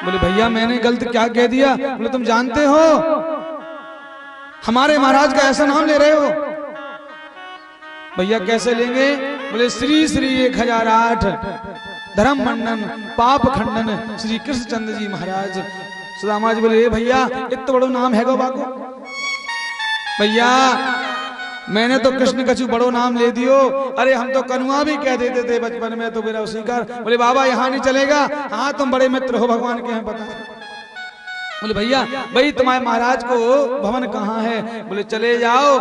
Speaker 1: बोले भैया मैंने गलत क्या कह दिया? बोले तुम जानते हो हमारे महाराज का ऐसा नाम ले रहे हो? भैया कैसे लेंगे? बोले श्री श्री 1008 धर्म मंडन पाप खंडन श्री कृष्ण चंद्र जी महाराज। सुदामा जी बोले भैया इतना बड़ो नाम है गो बाको। भैया मैंने तो कृष्ण कछु बड़ो नाम ले दियो, अरे हम तो कनुआ भी कह देते थे बचपन में, तो मेरा उसी का। बोले बाबा यहाँ नहीं चलेगा। हाँ तुम बड़े मित्र हो भगवान के हैं पता। बोले भैया भाई तुम्हारे महाराज को भवन कहाँ है? बोले चले जाओ,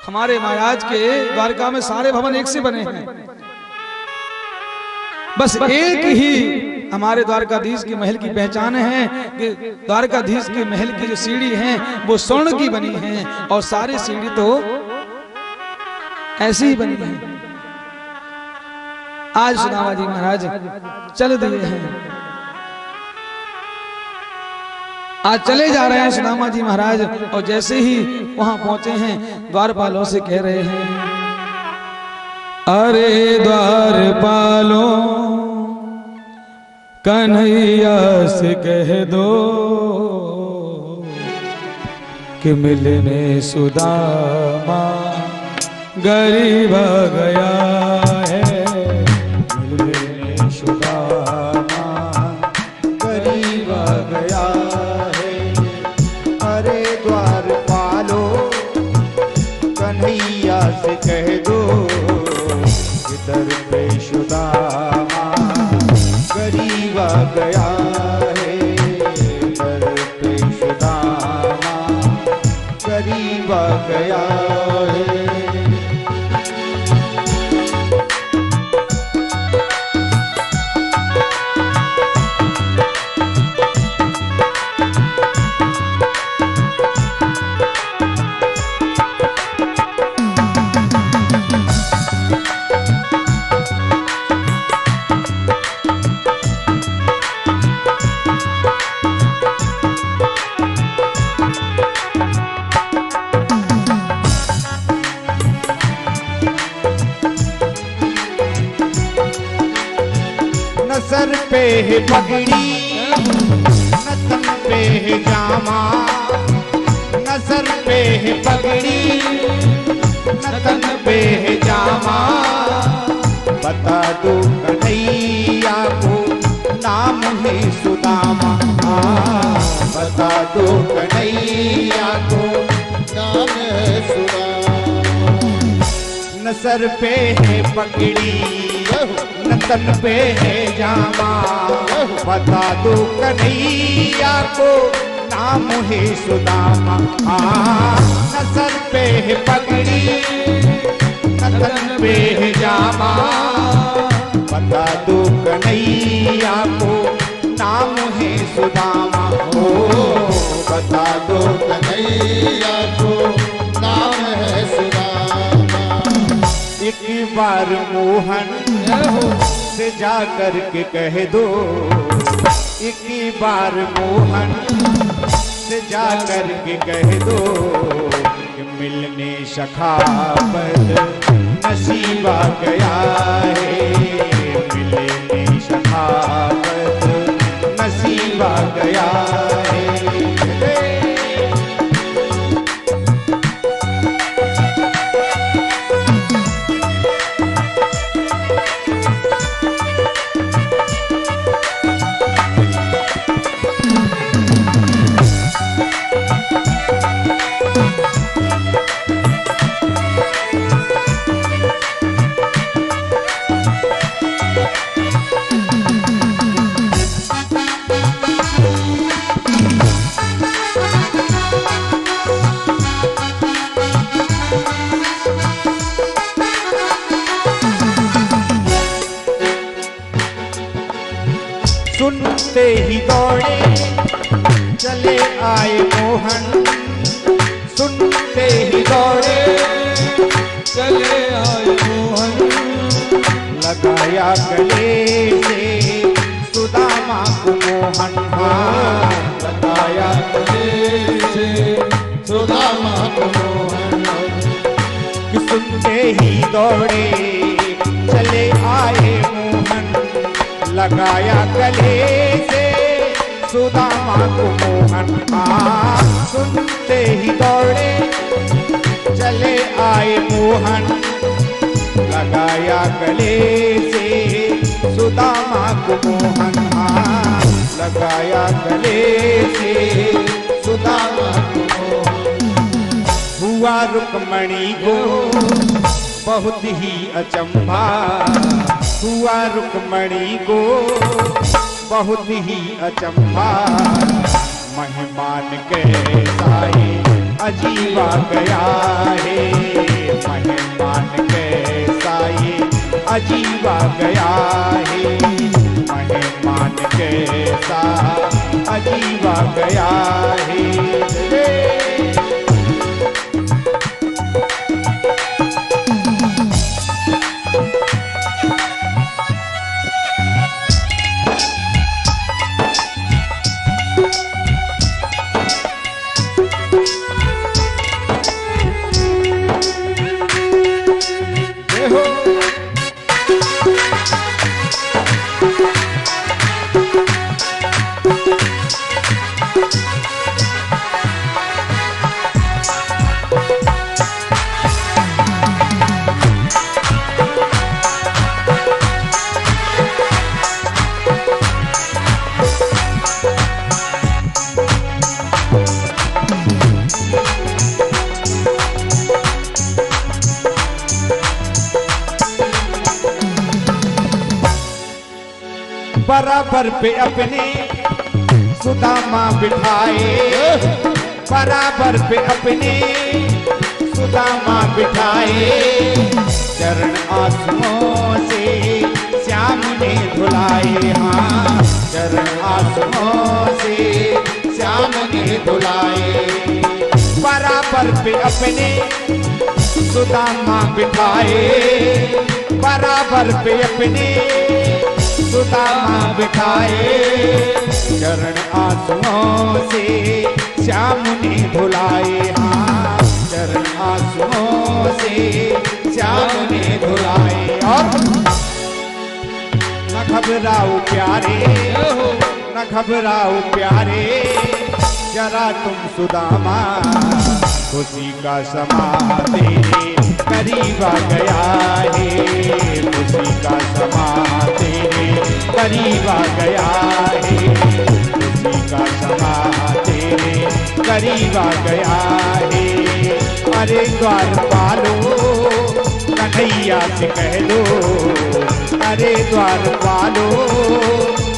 Speaker 1: हमारे महाराज के द्वारका में सारे भवन एक से बने हैं, बस एक ही हमारे द्वारकाधीश के महल की पहचान है कि द्वारकाधीश के महल की जो सीढ़ी हैं वो स्वर्ण की बनी हैं और सारी सीढ़ी तो ऐसी ही बनी है। आज सुदामा जी महाराज चल दिए हैं, आज चले जा रहे हैं सुदामा जी महाराज। और जैसे ही वहां पहुंचे हैं द्वारपालों से कह रहे हैं अरे द्वारपालों कन्हैया से कह दो कि मिलने सुदामा गरीब गया है,
Speaker 2: मिलने सुदामा गरीब गया है। अरे द्वारपालो कन्हैया से कह दो इधर पे सुदामा गरीब गया है, इधर पे सुदामा गरीब गया है। सर पे है पगड़ी न तन पे है जामा, न सर पे है पगड़ी न तन पे है जामा। बता दो कन्हैया को नाम है सुदामा, बता दो कन्हैया को
Speaker 3: नाम है सुदामा।
Speaker 2: न सर पे है पगड़ी न तन पे है जामा, बता दो कन्हैया को नाम है सुदामा। न सर पे है पगड़ी न तन पे है जामा, बता दो कन्हैया को नाम है सुदामा। ओ बता दो
Speaker 3: कन्हैया को नाम है सुदामा।
Speaker 2: एक बार मोहन से जा कर के कह दो, एक बार मोहन से जा कर के कह दो कि मिलने सखावत नसीबा गया है, मिलने सखावत नसीबा गया है। सुनते ही दौड़े चले आए मोहन, सुनते ही दौड़े
Speaker 1: चले आए मोहन,
Speaker 2: लगाया गले से सुदामा को मोहन।
Speaker 3: लगाया गले से सुदामा को मोहन।
Speaker 2: कि सुनते ही दौड़े चले आए मोहन, लगाया गले से सुदामा को मोहन। सुनते ही दौड़े चले आए मोहन, लगाया गले से सुदामा को मोहन। लगाया गले से
Speaker 3: सुदामा को
Speaker 2: हुआ रुक्मणी को बहुत ही अचंभा। हुआ रुक्मणी को बहुत ही अचंभा। मेहमान के साए अजीबा गया है। मेहमान के साए अजीबा गया है। मेहमान के साए अजीबा गया है। बराबर पे अपने सुदामा बिठाए। बराबर पे अपने सुदामा बिठाए। चरण आंसुओं से श्याम ने धुलाए। चरण आंसुओं से श्याम ने धुलाए। बराबर पे अपने सुदामा बिठाए। बराबर पे अपने सुदामा बिठाए। चरण आंसुओं से श्याम ने धुलाए। चरण आंसुओं से श्याम ने धुलाए। और न घबराओ प्यारे, न घबराओ प्यारे, जरा तुम सुदामा। खुशी का समा तेरे करीब आ गया है। खुशी का समा तेरे करीब आ गया है। खुशी का समा तेरे करीब आ गया है। अरे द्वारपालो कन्हैया से कह दो। अरे द्वारपालो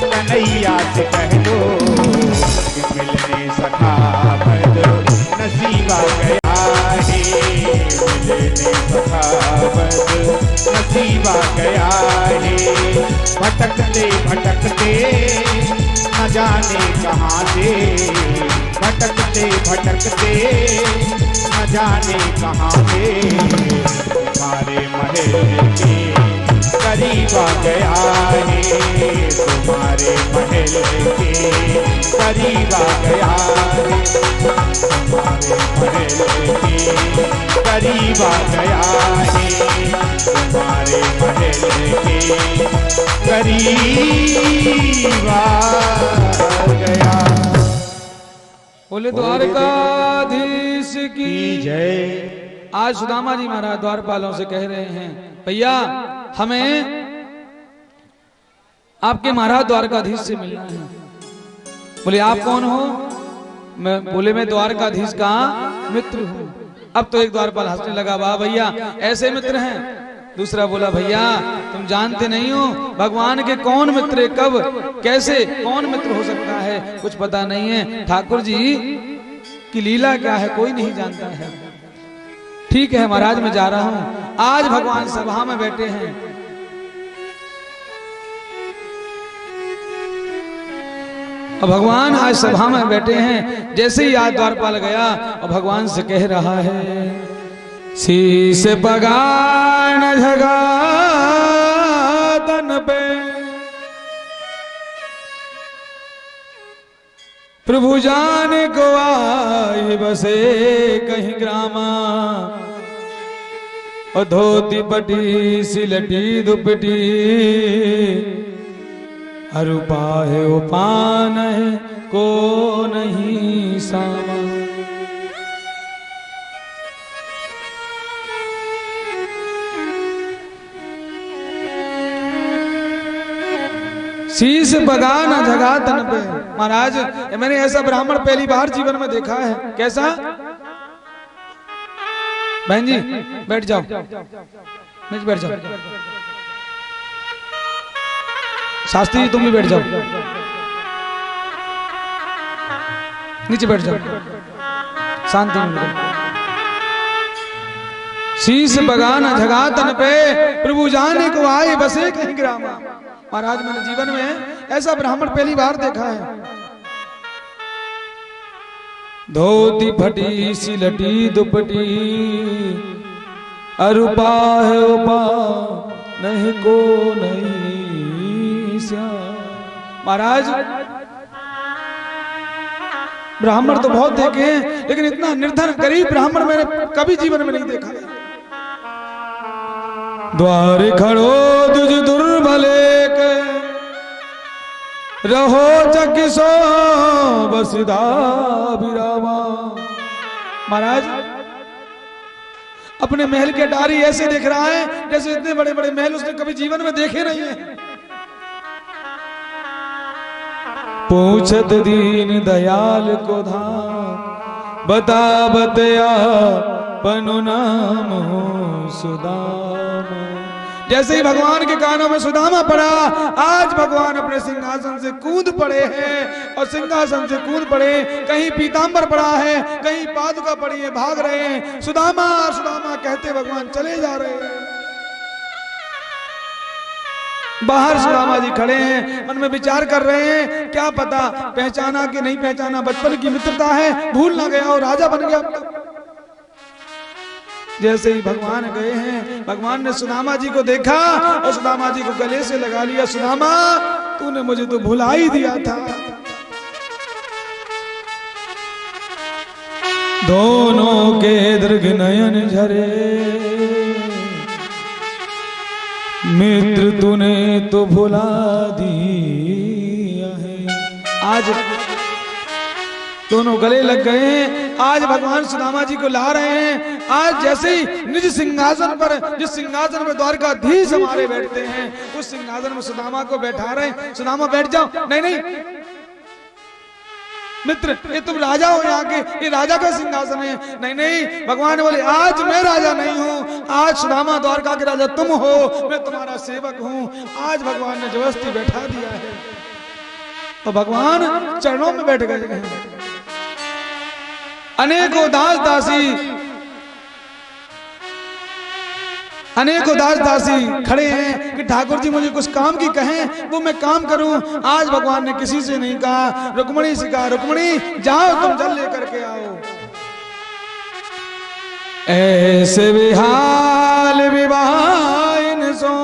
Speaker 2: कन्हैया से कह दो कि मिलने सखा बद नसीबा गया है। मिलने सखा बद नसीबा गया है। भटकते भटकते न जाने कहाँ से। भटकते भटकते न जाने कहाँ से। तुम्हारे महल के करीब आ गया है। तुम्हारे महल के करीब आ गया है। तुम्हारे महल के करीब आ गया है। तुम्हारे महल के करीब आ गया।
Speaker 1: बोले द्वारकाधीश की
Speaker 2: जय।
Speaker 1: आज सुदामा जी महाराज द्वारपालों से कह रहे हैं, भैया हमें आपके महाराज द्वारकाधीश से मिलना है। बोले आप कौन हो? बोले मैं द्वारकाधीश का मित्र हूँ। अब तो एक द्वारपाल हंसने लगा, वाह भैया ऐसे मित्र हैं। दूसरा बोला, भैया तुम जानते नहीं हो भगवान के कौन मित्र, कब कैसे कौन मित्र हो सकता है, कुछ पता नहीं है। ठाकुर जी की लीला क्या है कोई नहीं जानता है। ठीक है महाराज मैं जा रहा हूं। आज भगवान सभा में बैठे हैं। और भगवान आज सभा में बैठे हैं। जैसे ही आज द्वारपाल गया और भगवान से कह रहा है, शीश बगान झगा तन पे प्रभु जाने को आई बसे कहीं ग्रामा। और धोती पटी सिलटी दुपटी अरुपाहे उपान को नहीं सामा। शीश बगा न जगा तन पे। महाराज मैंने ऐसा ब्राह्मण पहली बार जीवन में देखा है। कैसा? बहन जी बैठ जाओ, नीचे बैठ जाओ। शास्त्री जी तुम भी बैठ जाओ, नीचे बैठ जाओ, शांति में। शीश बगान झगा तन पे, प्रभु जाने को आए बसे कहीं ग्रामा। महाराज मैंने जीवन में ऐसा ब्राह्मण पहली बार देखा है। धोती फटी सिलटी दुपटी, अरुपा है उपा नहीं को नहीं श्याम। महाराज ब्राह्मण तो बहुत देखे हैं, लेकिन इतना निर्धन गरीब ब्राह्मण मैंने कभी जीवन में नहीं देखा। द्वार खड़ो तुझ दुर्बले रहो जग सो बसदा बिरामा। महाराज अपने महल के डारी ऐसे देख रहा है जैसे इतने बड़े बड़े महल उसने कभी जीवन में देखे नहीं है। पूछत दीन दयाल को धाम, बता बतया पनु नाम सुदामा। जैसे ही भगवान के कानों में सुदामा पड़ा, आज भगवान अपने सिंहासन से कूद पड़े हैं। और सिंहासन से कूद पड़े, कहीं पीतांबर पड़ा है, कहीं पादुका पड़ी है, भाग रहे हैं। सुदामा सुदामा कहते भगवान चले जा रहे हैं। बाहर सुदामा जी खड़े हैं, मन में विचार कर रहे हैं, क्या पता पहचाना कि नहीं पहचाना। बचपन की मित्रता है, भूल ना गया और राजा बन गया। जैसे ही भगवान गए हैं, भगवान ने सुदामा जी को देखा और सुदामा जी को गले से लगा लिया। सुदामा तूने मुझे तो भुला ही दिया था। दोनों के दीर्घ नयन झरे, मित्र तूने तो भुला दिया है। आज दोनों गले लग गए हैं। आज भगवान सुदामा जी को ला रहे हैं। आज जैसे ही निज सिंहासन पर, जिस सिंहासन में द्वारकाधीश हमारे बैठते हैं, उस सिंहासन में सुदामा को बैठा रहे हैं। सुदामा बैठ जाओ। नहीं नहीं मित्र, ये तुम राजा हो यहाँ के, ये राजा का सिंहासन है। नहीं नहीं, भगवान बोले आज मैं राजा नहीं हूँ, आज सुदामा द्वारका के राजा तुम हो, मैं तुम्हारा सेवक हूँ। आज भगवान ने जबरदस्ती बैठा दिया है। तो भगवान चरणों में बैठ गए हैं। अनेकों दास दासी खड़े हैं कि ठाकुर जी मुझे कुछ काम की कहें, वो मैं काम करूं। आज भगवान ने किसी से नहीं कहा। रुक्मणी से कहा, रुक्मणी जाओ तुम जल लेकर के आओ। ऐसे विहाल विवाहिन सो।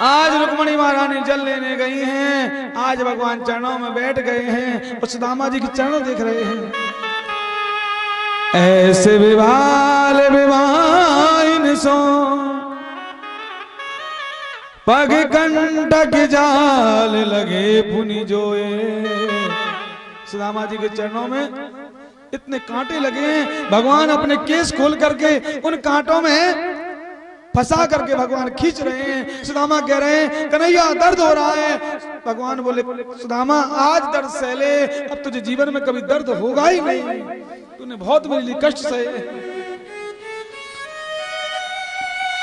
Speaker 1: आज रुक्मणी महारानी जल लेने गई हैं। आज भगवान चरणों में बैठ गए हैं और सुदामा जी के चरणों देख रहे हैं। ऐसे विवाल विवाहिन सो, पग कंटक जाल लगे पुनि जोए। सुदामा जी के चरणों में इतने कांटे लगे हैं। भगवान अपने केस खोल करके उन कांटों में फंसा करके भगवान खींच रहे हैं। सुदामा कह रहे हैं कन्हैया दर्द हो रहा है। भगवान बोले सुदामा आज दर्द सहले, अब तुझे जीवन में कभी दर्द होगा ही नहीं। तूने बहुत मेरे लिए कष्ट सहे।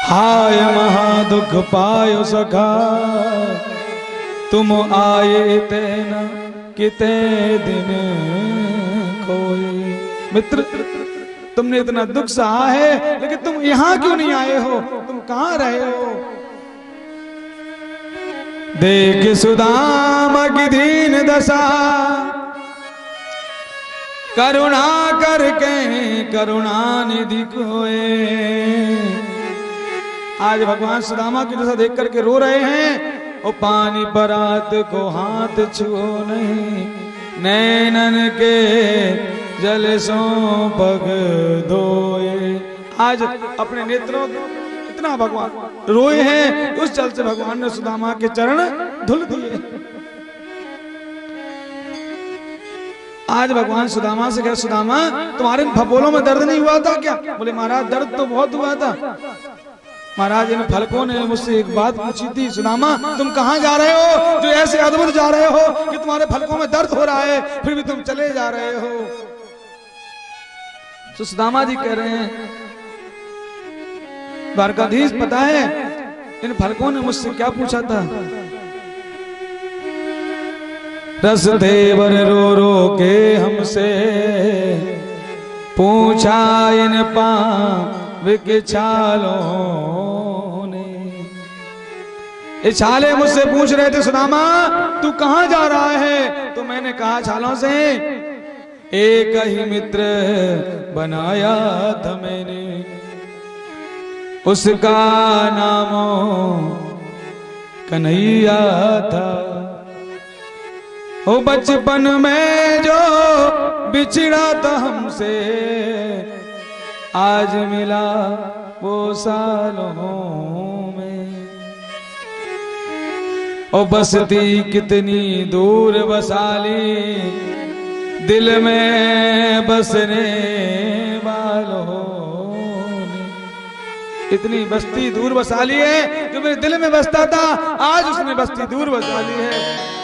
Speaker 1: हाय महा दुख पायो सखा, तुम आए तेना किते दिन कोई। मित्र तुमने इतना दुख सहा है, लेकिन तुम यहाँ क्यों नहीं आए हो? तुम कहाँ रहे हो? देख सुदामा की दीन दशा, करुणा करके करुणा निधि कोए। आज भगवान सुदामा की दशा देख करके रो रहे हैं। ओ पानी परात को हाथ छुओ नहीं, नैनन के जल सो पग धोए। आज अपने नेत्रों इतना भगवान रोए हैं, उस जल से भगवान ने सुदामा के चरण धुल दिए। आज भगवान सुदामा से कहे, सुदामा तुम्हारे फपोलों में दर्द नहीं हुआ था क्या? बोले महाराज दर्द तो बहुत हुआ था। महाराज इन फलकों ने मुझसे एक बात पूछी थी, सुदामा तुम कहाँ जा रहे हो जो ऐसे अद्भुत जा रहे हो कि तुम्हारे फलकों में दर्द हो रहा है, फिर भी तुम चले जा रहे हो। तो सुदामा जी कह रहे हैं, द्वारकाधीश पता है इन फलकों ने मुझसे क्या पूछा था? रसदेवर रो रो के हमसे पूछा इन पांव के छालों ने। ये छाले मुझसे पूछ रहे थे, सुदामा तू कहां जा रहा है? तो मैंने कहा छालों से, एक ही मित्र बनाया था मैंने, उसका नाम कन्हैया था। ओ बचपन में जो बिछड़ा था हमसे, आज मिला वो सालों में। ओ बसती कितनी दूर बसाली, दिल में बसने वालों ने। इतनी बस्ती दूर बसा ली है, जो मेरे दिल में बसता था आज उसने बस्ती दूर बसा ली है।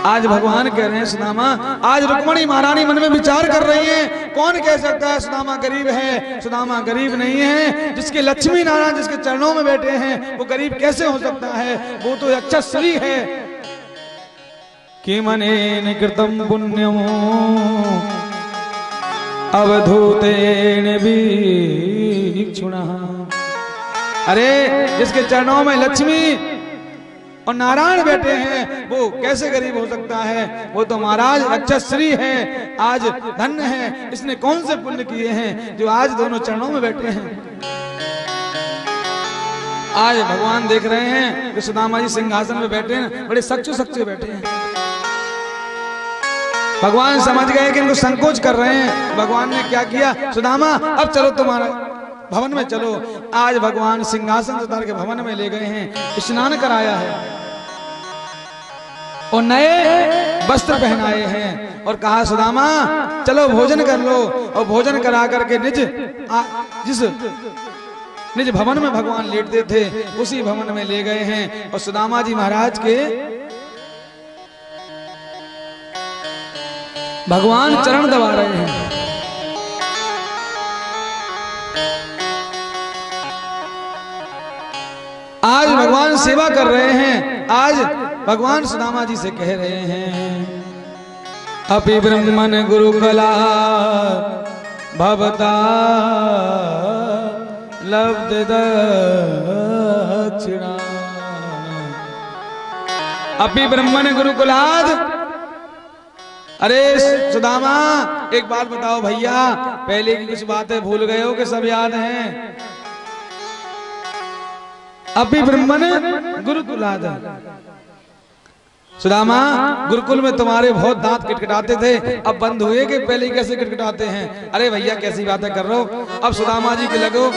Speaker 1: आज भगवान कह रहे हैं, सुदामा आज रुक्मणी महारानी मन में विचार कर रही हैं, कौन कह सकता है सुदामा गरीब है? सुदामा गरीब नहीं है। जिसके लक्ष्मी नारायण जिसके चरणों में बैठे हैं वो गरीब कैसे हो सकता है? वो तो अक्षश्री है। कि मनेन कृतम पुण्यम अवधूतेन वीक्षुणः। अरे जिसके चरणों में लक्ष्मी और नारायण बैठे हैं वो कैसे गरीब हो सकता है? वो तो महाराज अक्षश्री है, आज धन्य है। इसने कौन से पुण्य किए हैं जो आज दोनों चरणों में बैठे हैं? आज भगवान देख रहे हैं कि सुदामा जी सिंहासन में बैठे हैं, बड़े सच्चे बैठे हैं। भगवान समझ गए कि इनको संकोच कर रहे हैं। भगवान ने क्या किया, सुदामा अब चलो तुम्हारा भवन में चलो। आज भगवान सिंहासन से उतार के भवन में ले गए हैं, स्नान कराया है और नए वस्त्र पहनाए हैं और कहा सुदामा चलो भोजन कर लो। और भोजन करा करके जिस निज भवन में भगवान लेटते थे उसी भवन में ले गए हैं और सुदामा जी महाराज के भगवान चरण दबा रहे हैं। आज भगवान सेवा कर रहे हैं। आज भगवान सुदामा जी से कह रहे हैं, अपि ब्रह्मन गुरुकला भवता लब्ध दक्षिणा। अपि ब्रह्मन गुरुकुलाद। अरे सुदामा एक बात बताओ भैया, पहले की कुछ बातें भूल गए हो कि सब याद हैं? अभी ब्रह्मन गुरुकुलाद। सुदामा गुरुकुल में तुम्हारे बहुत दांत किटकिटाते थे, अब बंद हुए कि पहले कैसे किटकिटाते हैं? अरे भैया कैसी बातें कर रहे हो? अब सुदामा जी की लगो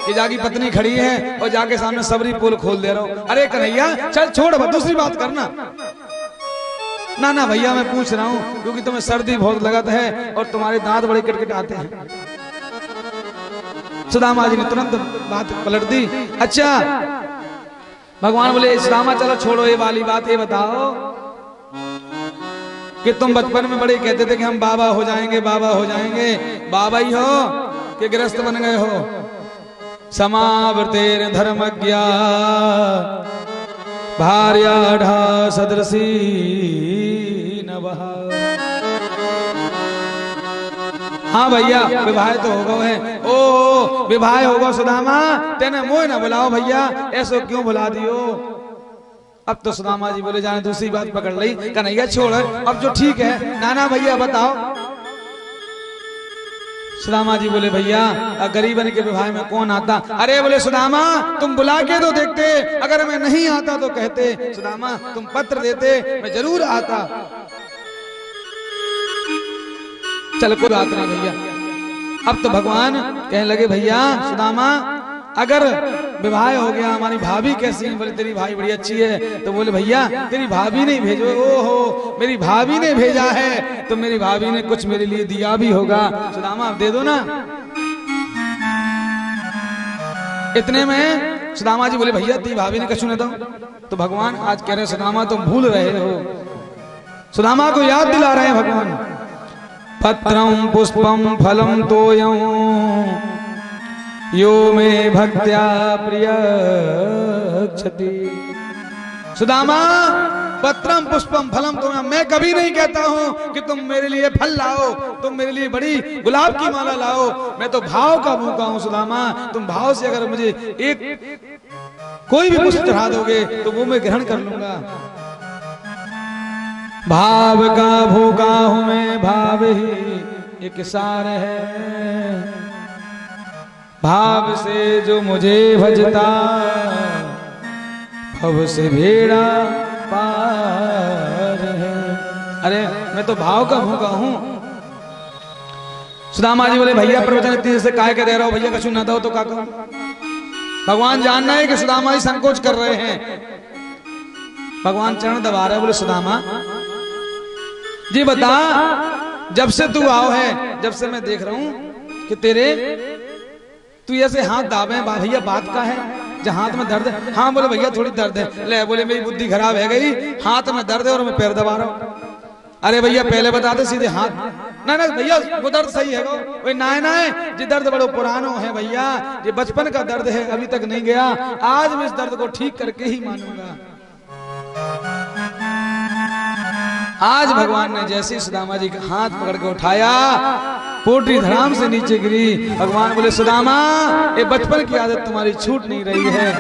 Speaker 1: कि जाकी पत्नी खड़ी है और जाके सामने सबरी पोल खोल दे रहा हो। अरे कन्हैया चल छोड़, दूसरी बात करना। ना ना भैया मैं पूछ रहा हूँ क्योंकि तुम्हें सर्दी बहुत लगत है और तुम्हारे दांत बड़े किटकिटाते हैं। सुदामा जी ने तुरंत बात पलट दी। अच्छा भगवान बोले सुदामा चलो छोड़ो ये वाली बात, ये बताओ कि तुम बचपन में बड़े कहते थे कि हम बाबा हो जाएंगे, बाबा हो जाएंगे। बाबा ही हो कि गृहस्थ बन गए हो? समावृतेर धर्मज्ञा भार्याढ़ा सदृशी नवः। हाँ भैया विवाह तो हो गए हैं। ओ विवाह होगा सुदामा, तेने मोह न बुलाओ भैया, ऐसो क्यों बुला दियो? अब तो सुदामा जी बोले जाने दूसरी बात पकड़ ली। कन्हैया छोड़ अब जो ठीक है। नाना भैया बताओ। सुदामा जी बोले भैया गरीबन के विवाह में कौन आता? अरे बोले सुदामा तुम बुला के तो देखते, अगर मैं नहीं आता तो कहते। सुदामा तुम पत्र देते मैं जरूर आता। चल कोई बात नहीं भैया, अब तो भगवान कहने लगे भैया सुदामा अगर विवाह हो गया हमारी भाभी कैसी है? बोले तेरी भाई बड़ी अच्छी है। तो बोले भैया तेरी भाभी ने भेजो। ओहो मेरी भाभी ने भेजा है तो मेरी भाभी ने कुछ मेरे लिए दिया भी होगा। सुदामा आप दे दो ना। इतने में सुदामा जी बोले भैया तेरी भाभी ने कछु न दो। तो भगवान आज कह रहे सुदामा तुम भूल रहे हो। सुदामा को याद दिला रहे हैं भगवान। पत्रम पुष्पम फलम तोयं यो में भक्त्या प्रिय क्षति। सुदामा पत्रम पुष्पम फलम तो मैं कभी नहीं कहता हूं कि तुम मेरे लिए फल लाओ, तुम मेरे लिए बड़ी गुलाब की माला लाओ। मैं तो भाव का भूखा हूं सुदामा। तुम भाव से अगर मुझे एक कोई भी पुष्प चढ़ा दोगे तो वो मैं ग्रहण कर लूंगा। भाव का भूखा हूं मैं भाव ही एक सार है। भाव से जो मुझे भजता भव से भेड़ा पार है। अरे मैं तो भाव का भूखा हूं। सुदामा जी बोले भैया प्रवचन इतनी से काय के दे रहा हो भैया कछु ना दो तो का कहूं। भगवान जानना है कि सुदामा जी संकोच कर रहे हैं। भगवान चरण दबा रहे बोले सुदामा जी बता जब से तू आओ है जब से मैं देख रहा हूं कि तेरे तू ऐसे हाथ दाबे भैया बात का है जहाँ हाथ में दर्द है। हाँ बोले भैया थोड़ी दर्द है। ले बोले मेरी बुद्धि खराब है गई हाथ में दर्द है और मैं पैर दबा रहा हूँ। अरे भैया पहले बता दे सीधे हाथ ना ना भैया वो दर्द सही है वो ना जी दर्द बड़ो पुरानो है भैया ये बचपन का दर्द है अभी तक नहीं गया। आज मैं इस दर्द को ठीक करके ही मानूंगा। आज भगवान ने जैसे सुदामा जी का हाथ पकड़ के उठाया पोटरी धड़ाम से नीचे गिरी। भगवान बोले सुदामा ये बचपन की आदत तुम्हारी छूट नहीं रही है।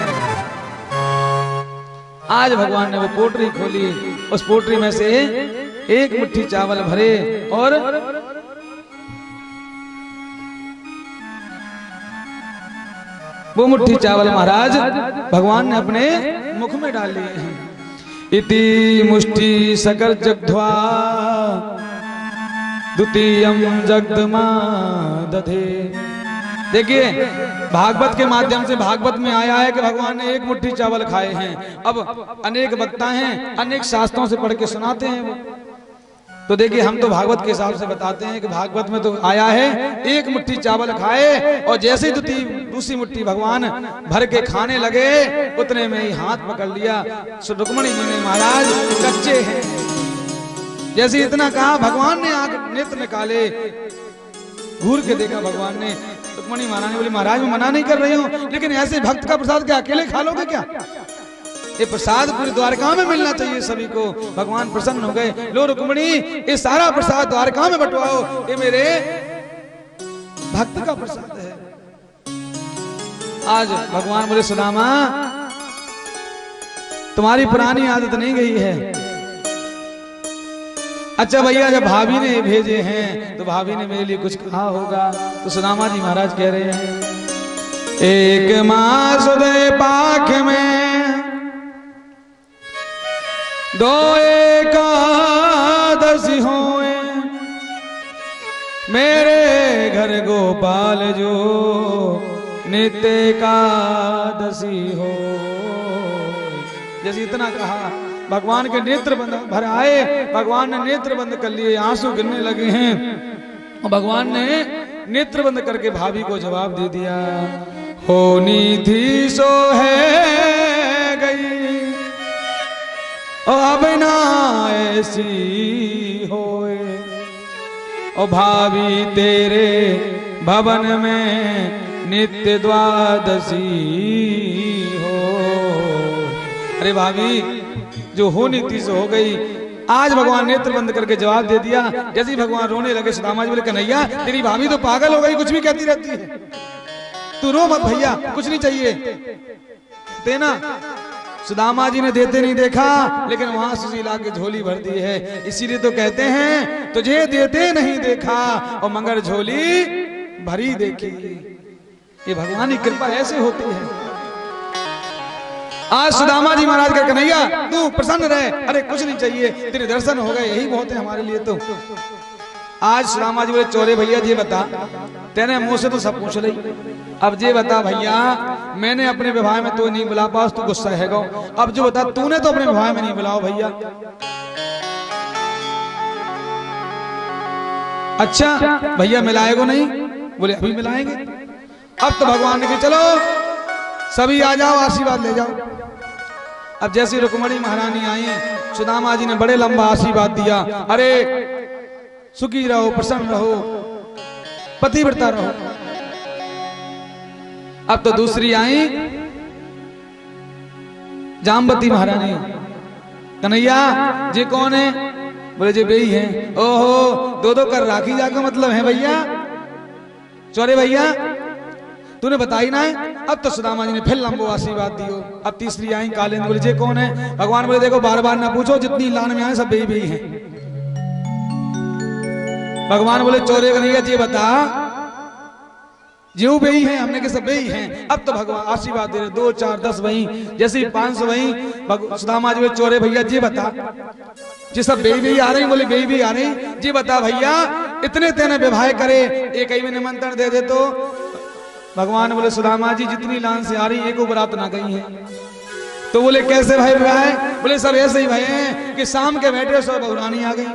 Speaker 1: आज भगवान ने वो पोटरी खोली उस पोटरी में से एक मुट्ठी चावल भरे और वो मुट्ठी चावल महाराज भगवान ने अपने मुख में डाल लिए हैं। इति मुष्टि सकल जगध्वा द्वितीयम जगदमा दधे। देखिए भागवत के माध्यम से भागवत में आया है कि भगवान ने एक मुट्ठी चावल खाए हैं। अब अनेक वक्ता हैं अनेक शास्त्रों से पढ़ के सुनाते हैं वो। तो देखिए हम तो भागवत के हिसाब से बताते हैं कि भागवत में तो आया है एक मुट्ठी चावल खाए और जैसे ही दूसरी मुट्ठी भगवान भर के खाने लगे उतने में ही हाथ पकड़ लिया। रुक्मणी जी ने महाराज कच्चे हैं जैसे इतना कहा भगवान ने आंख नेत्र निकाले घूर के देखा भगवान ने। रुक्मणी महाराज बोली महाराज मैं मना नहीं कर रही हूँ लेकिन ऐसे भक्त का प्रसाद क्या अकेले खा लोगे क्या? ये प्रसाद पूरी द्वारका में मिलना चाहिए सभी को। भगवान प्रसन्न हो गए। लो रुक्मणी ये सारा प्रसाद द्वारका में बंटवाओ ये मेरे भक्त का प्रसाद है। आज भगवान बोले सुदामा तुम्हारी पुरानी आदत नहीं गई है। अच्छा भैया जब भाभी ने भेजे हैं तो भाभी ने मेरे लिए कुछ कहा होगा। तो सुदामा जी महाराज कह रहे हैं एक मास उदय पाख में दो एकादशी होए मेरे घर गोपाल जो नित्य एकादशी हो। जैसे इतना कहा भगवान के नेत्र बंद भर आए। भगवान ने नेत्र बंद कर लिए आंसू गिरने लगे हैं और भगवान ने नेत्र बंद करके भाभी को जवाब दे दिया होनी थी सो है गई और अब ना ऐसी होए और भाभी तेरे भवन में नित्य द्वादशी हो। अरे भाभी जो होनी थी सो हो गई। आज भगवान नेत्र बंद करके जवाब दे दिया। जैसे ही भगवान रोने लगे सुदामा जी बोले कन्हैया तेरी भाभी तो पागल हो गई कुछ भी कहती रहती है तू रो मत भैया कुछ नहीं चाहिए देना। सुदामा जी ने देते नहीं देखा लेकिन वहां सुशीला की झोली भर दी है। इसीलिए तो कहते हैं तुझे देते नहीं देखा और मगर झोली भरी देखी। ये भगवान की कृपा ऐसे होती है। आज सुदामा जी महाराज का कन्हैया तू प्रसन्न रहे। अरे कुछ नहीं चाहिए तेरे दर्शन हो गए यही बहुत है हमारे लिए। तो आज सुदामा जी बोले चोरे भैया जी बता, तेने मुंह से तो सब पूछ रही, अब जे बता भैया मैंने अपने विवाह में तो नहीं बुला पास, तू गुस्सा है गो, अब जो बता तूने तो अपने विवाह में नहीं बुलाओ भैया। अच्छा भैया मिलाएगो नहीं? बोले अभी मिलाएंगे। अब तो भगवान ने कहा चलो सभी आ जाओ आशीर्वाद ले जाओ। अब जैसी रुक्मणी महारानी आई, सुदामा जी ने बड़े लंबा आशीर्वाद दिया, अरे सुखी रहो, प्रसन्न रहो, पतिव्रता रहो। अब तो दूसरी आई जामवती महारानी, कन्हैया जी कौन है? बोले जी बेई है। ओहो दो दो कर राखी जाकर मतलब है भैया, चोरे भैया तूने बताई ना है। अब तो सुदामा जी ने फिर लंबो आशीर्वाद दियो। अब तीसरी आई कालेंद्र, बोले जे कौन है? भगवान बोले देखो बार बार ना पूछो, जितनी लान में आए सब बेई बेई हैं। भगवान बोले चोरे कन्हैया जी बता, जो बेई हैं हमने के सब बेई हैं। अब तो भगवान आशीर्वाद दे रहे, 2 4 10 वही, जैसे 500 वही। सुदामा जी बोले चोरे भैया जी बता, जी सब बेई बेई आ रही? बोले बेई बेई आ रही। जी बता भैया इतने तेने विवाह करे, एक ही में निमंत्रण दे दे तो? भगवान बोले सुदामा जी जितनी लान से आ रही एक बरात ना गई है। तो बोले कैसे भाई विवाह? बोले सब ऐसे ही भाई हैं कि शाम के बैठे सब बहुरानी आ गई।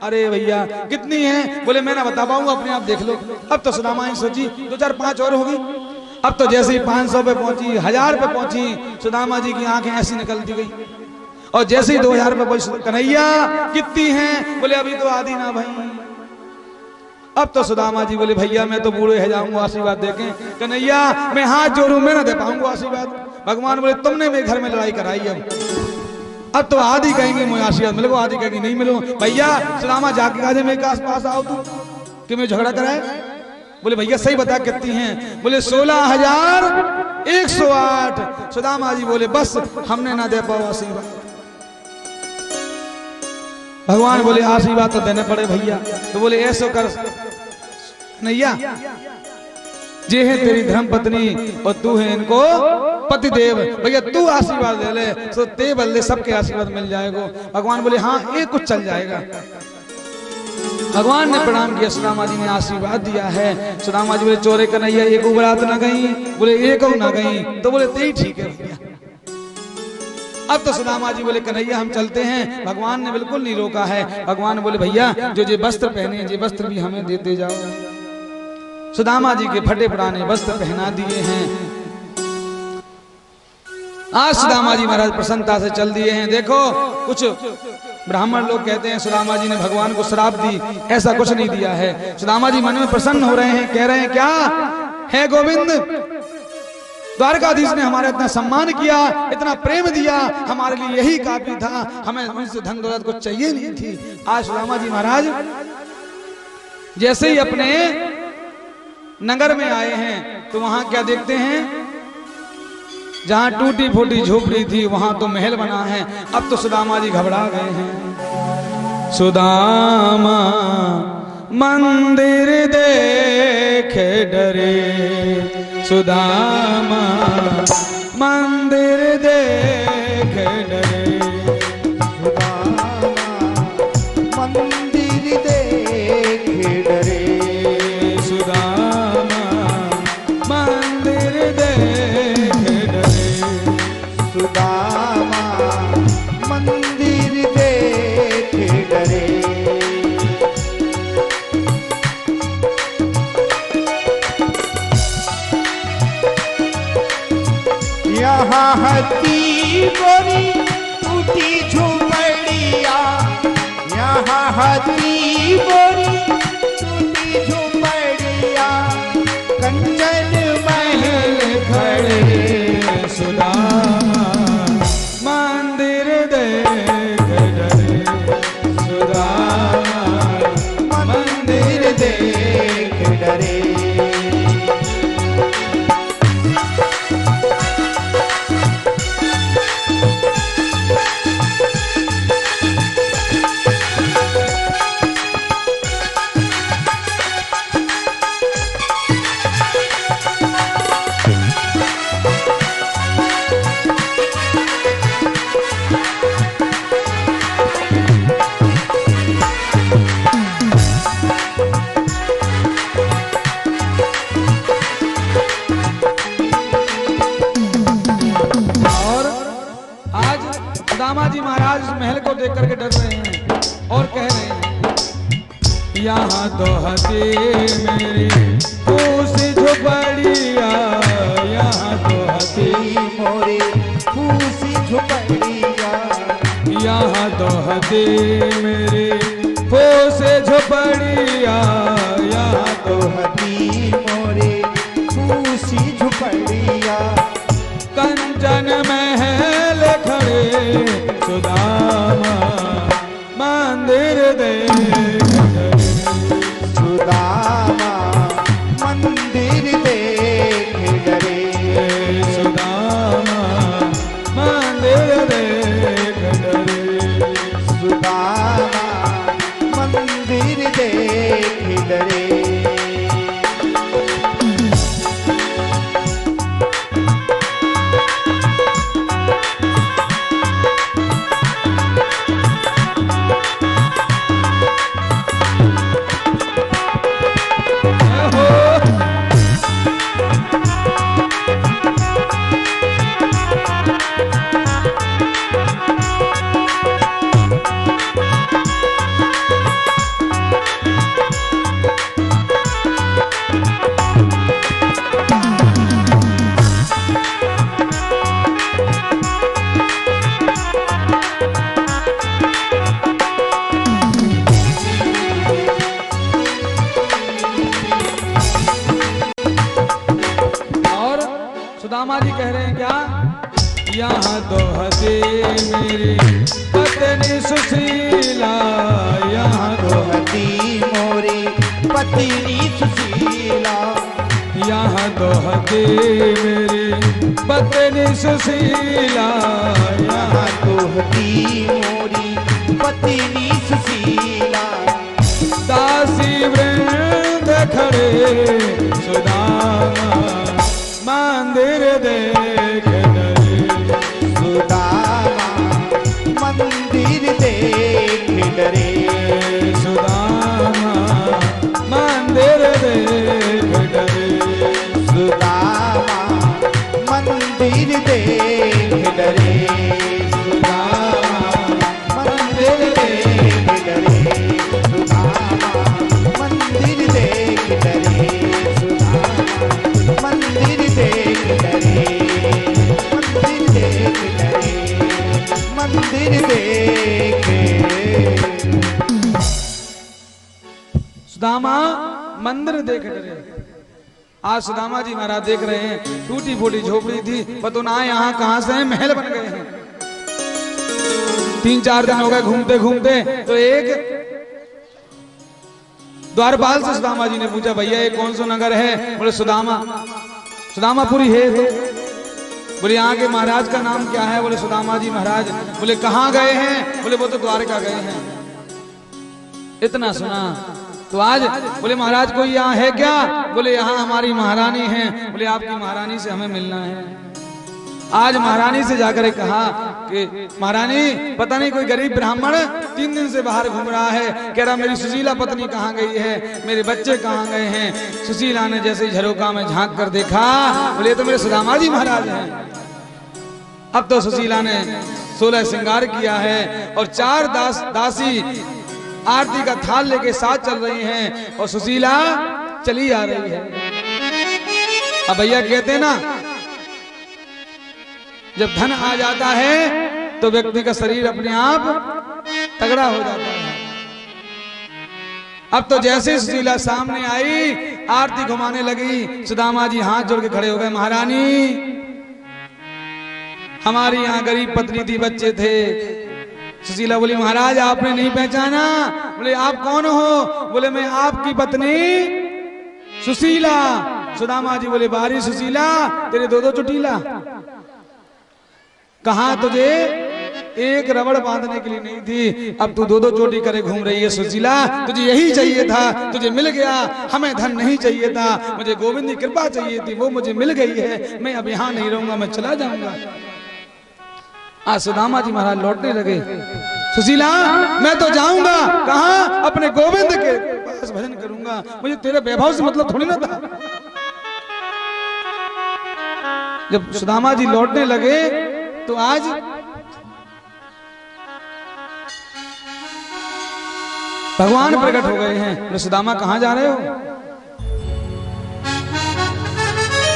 Speaker 1: अरे भैया कितनी है? बोले मैं ना बता पाऊंगा, अपने आप देख लो। अब तो सुदामा जी सोची 2 4 5 और होगी। अब तो जैसे ही 500 पे पहुंची, 1000 पे पहुंची, सुदामा जी की आंखें ऐसी निकलती गई। और जैसे ही 2000 पे पहुंची, कन्हैया कितनी हैं? बोले अभी तो आधी ना भाई। अब तो सुदामा जी बोले भैया मैं तो बूढ़े है जाऊंगा आशीर्वाद देके। कन्हैया मैं हाथ जोड़ू, मैं ना दे पाऊंगा आशीर्वाद। भगवान बोले तुमने मेरे घर में लड़ाई कराई, अब तो आधी कहेंगे मुझे आशीर्वाद मिलेगा, आधी कहेंगे नहीं मिलो। भैया सुदामा जाके कहा मेरे पास आओ तू कि मैं झगड़ा कराए। बोले भैया सही बता कितनी हैं? बोले 16,108। सुदामा जी बोले बस हमने ना दे पाओ आशीर्वाद। भगवान बोले आशीर्वाद तो देने पड़े भैया। तो बोले ऐसो कर नैया, जे है तेरी धर्म पत्नी और तू है इनको पति देव, भैया तू आशीर्वाद ले ले, तो ते बल्ले सबके आशीर्वाद मिल जाएगा। भगवान बोले हाँ एक कुछ चल जाएगा। भगवान ने प्रणाम किया, सुदामा जी ने आशीर्वाद दिया है। सुदामा जी बोले चोरे कन्हैया एक बरात ना गई? बोले एक ना गई। तो बोले ते ही ठीक है भैया। अब तो सुदामा जी बोले कन्हैया हम चलते हैं। भगवान ने बिल्कुल नहीं रोका है। भगवान बोले भैया जो जे वस्त्र पहने हैं, जे वस्त्र भी हमें देते जाओ। सुदामा जी के फटे पुराने वस्त्र पहना दिए हैं। आज सुदामा जी महाराज प्रसन्नता से चल दिए हैं। देखो कुछ ब्राह्मण लोग कहते हैं सुदामा जी ने भगवान को श्राप दी, ऐसा कुछ नहीं दिया है। सुदामा जी मन में प्रसन्न हो रहे हैं, कह रहे हैं क्या है गोविंद, द्वारकाधीश ने हमारा इतना सम्मान किया, इतना प्रेम दिया, हमारे लिए यही काफी था, हमें उनसे धन दौलत कुछ चाहिए नहीं थी। आज सुदामा जी महाराज जैसे ही अपने नगर में आए हैं तो वहां क्या देखते हैं, जहां टूटी फूटी झोपड़ी थी वहां तो महल बना है। अब तो सुदामा जी घबरा गए हैं। सुदामा मंदिर देखे डरे, सुदामा मंदिर देखे डरे,
Speaker 3: सुदामा मंदिर देखे डरे,
Speaker 1: सुदामा मंदिर देखे डरे,
Speaker 3: सुदामा मंदिर देखे डरे। यहाँ हती गोरी टूटी झुपड़िया, यहाँ हती गोरी टूटी झुपड़िया, कंचन महल खड़े,
Speaker 1: सुदामा मंदिर देखे डरे, सुदामा
Speaker 3: मंदिर देखे डरे।
Speaker 1: और कह रहे हैं यहाँ तो हंसी मेरी फूस झुपड़िया, यहाँ तो हंसी
Speaker 3: मोरे फूसी झुपड़िया,
Speaker 1: यहाँ तो हंसी मेरी फूस झुपड़िया, यहाँ
Speaker 3: तो हती मोरे फूसी झुपड़िया।
Speaker 1: कंचन महल खड़े सुदामा मंदिर देख
Speaker 3: सुदामा मंदिर देख डरे,
Speaker 1: सुदामा मंदिर देख डरे,
Speaker 3: सुदामा मंदिर देख डरे।
Speaker 1: सुदामा जी कह रहे हैं क्या, यहाँ तो हंसी मेरी पत्नी सुशीला, यहाँ तो
Speaker 3: हती मोरी पत्नी सुशीला,
Speaker 1: यहाँ तो हंसी मेरी पत्नी सुशीला,
Speaker 3: यहाँ तो हती मोरी पत्नी सुशीला।
Speaker 1: दासी वृंद खड़े सुदामा मंदिर देख डरे,
Speaker 3: सुदामा मंदिर देख डरे,
Speaker 1: सुदामा मंदिर देख डरे,
Speaker 3: सुदामा मंदिर देख डरे, सुदामा मंदिर देख डरे, सुदामा मंदिर देख डरे, सुदामा मंदिर देख डरे, मंदिर देख डरे, मंदिर देख।
Speaker 1: सुदामा मंदिर देख डरे। आज सुदामा जी महाराज देख रहे हैं टूटी फूटी झोपड़ी थी, पतो ना यहाँ कहां से महल बन गए हैं। 3-4 दिन हो गए घूमते घूमते, तो एक द्वारपाल से सुदामा जी ने पूछा, भैया ये कौन सा नगर है? बोले सुदामापुरी है। तो बोले यहाँ के महाराज का नाम क्या है? बोले सुदामा जी महाराज। बोले कहाँ गए हैं? बोले वो तो द्वारका गए हैं। इतना सुना तो आज बोले महाराज कोई यहाँ है क्या? बोले यहाँ हमारी महारानी है। बोले आपकी महारानी से हमें मिलना है। आज महारानी से जाकर कहा कि महारानी पता नहीं कोई गरीब ब्राह्मण 3 दिन से बाहर घूम रहा है, कह रहा मेरी सुशीला पत्नी कहाँ गई है, मेरे बच्चे कहाँ गए हैं। सुशीला ने जैसे झरोका में झांक कर देखा, बोले तो मेरे सुदामा जी महाराज हैं। अब तो सुशीला ने 16 श्रृंगार किया है और 4 दासी आरती का थाल लेके साथ चल रही हैं और सुशीला चली आ रही है। अब भैया कहते ना, जब धन आ जाता है तो व्यक्ति का शरीर अपने आप तगड़ा हो जाता है। अब तो जैसे सुशीला सामने आई, आरती घुमाने लगी, सुदामा जी हाथ जोड़ के खड़े हो गए, महारानी हमारी यहाँ गरीब पत्नी थी, बच्चे थे। सुशीला बोली महाराज आपने नहीं पहचाना? बोले आप कौन हो? बोले मैं आपकी पत्नी सुशीला। सुदामा जी बोले बारी सुशीला तेरे 2 चुटीला, कहा तुझे एक रबड़ बांधने के लिए नहीं थी, अब तू 2 चोटी करे घूम रही है। सुशीला तुझे यही चाहिए था, तुझे मिल गया। हमें धन नहीं चाहिए था, मुझे गोविंद की कृपा चाहिए थी, वो मुझे मिल गई है। मैं अब यहाँ नहीं रहूंगा, मैं चला जाऊंगा। आज सुदामा जी महाराज लौटने लगे। सुशीला मैं तो जाऊंगा, कहाँ? अपने गोविंद के पास भजन करूंगा, मुझे तेरे वैभव से मतलब थोड़ी ना था। जब सुदामा जी लौटने लगे तो आज भगवान प्रकट हो गए हैं। बोले सुदामा कहाँ जा रहे हो?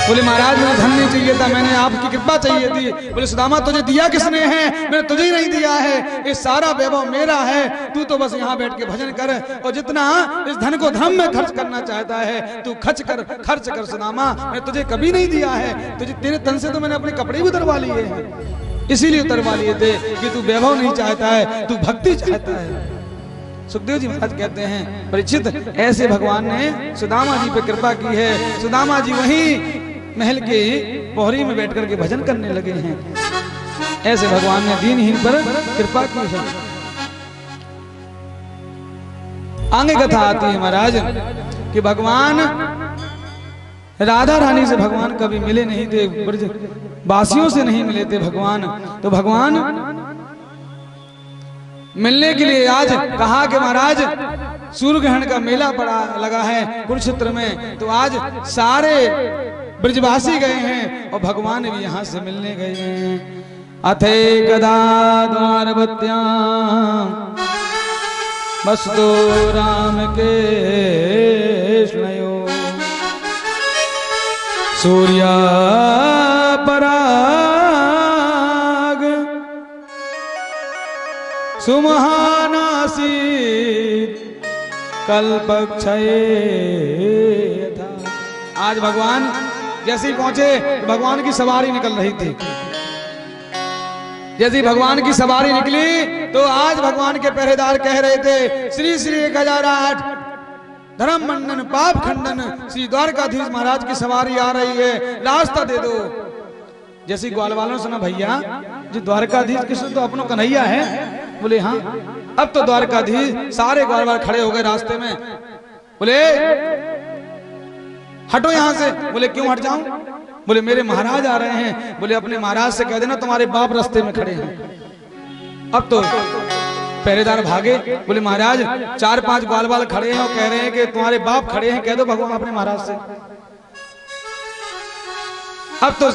Speaker 1: बोले महाराज मुझे धन नहीं चाहिए था, मैंने आपकी कृपा चाहिए थी। बोले सुदामा तुझे दिया किसने है? मैंने तुझे ही नहीं दिया है, ये सारा वैभव मेरा है, तू तो बस यहाँ बैठ के भजन कर और जितना इस धन को धर्म में खर्च करना चाहता है तू खर्च कर सुदामा, मैं तुझे कभी नहीं दिया है। तुझे तेरे तन से तो मैंने अपने कपड़े भी उतरवा लिए हैं, इसीलिए उतरवा लिए थे कि तू वैभव नहीं चाहता है, तू भक्ति चाहता है। सुखदेव जी महाराज कहते हैं परीक्षित ऐसे भगवान ने सुदामा जी पे कृपा की है। सुदामा जी वहीं महल के पोहरी में बैठ करके भजन करने लगे हैं। ऐसे भगवान ने दीनहीन पर कृपा की है। आगे कथा आती है महाराज कि भगवान राधा रानी से भगवान कभी मिले नहीं थे, ब्रज वासियों से नहीं मिले थे भगवान। तो भगवान मिलने के लिए आज कहा कि महाराज सूर्य ग्रहण का मेला पड़ा लगा है कुरुक्षेत्र में, तो आज सारे ब्रजवासी गए हैं और भगवान भी यहाँ से मिलने गए हैं। अथे कदा द्वारवत्यां वस्तु राम के स्नयो सूर्या पराग सुमहानासी कल्पक्षय था। आज भगवान जैसे ही पहुंचे भगवान की सवारी निकल रही थी। जैसे भगवान की सवारी निकली तो आज भगवान के पहरेदार कह रहे थे श्री श्री 1008 धर्म मंडन पाप खंडन श्री द्वारकाधीश महाराज की सवारी आ रही है, रास्ता दे दो। जैसे ग्वाल वालों ने सुना भैया जो द्वारकाधीश कृष्ण तो अपनों कन्हैया है। बोले हाँ। अब तो द्वारकाधीश सारे ग्वाल वाले खड़े हो गए रास्ते में। बोले हटो यहां से। बोले क्यों हट जाऊं? बोले मेरे महाराज आ रहे हैं। बोले अपने महाराज से कह देना तुम्हारे बाप रास्ते में खड़े हैं। अब तो पहरेदार भागे। बोले महाराज 4-5 ग्वाल वाल खड़े हैं और कह रहे हैं कि तुम्हारे बाप खड़े हैं, कह दो भगवान अपने महाराज से। अब तो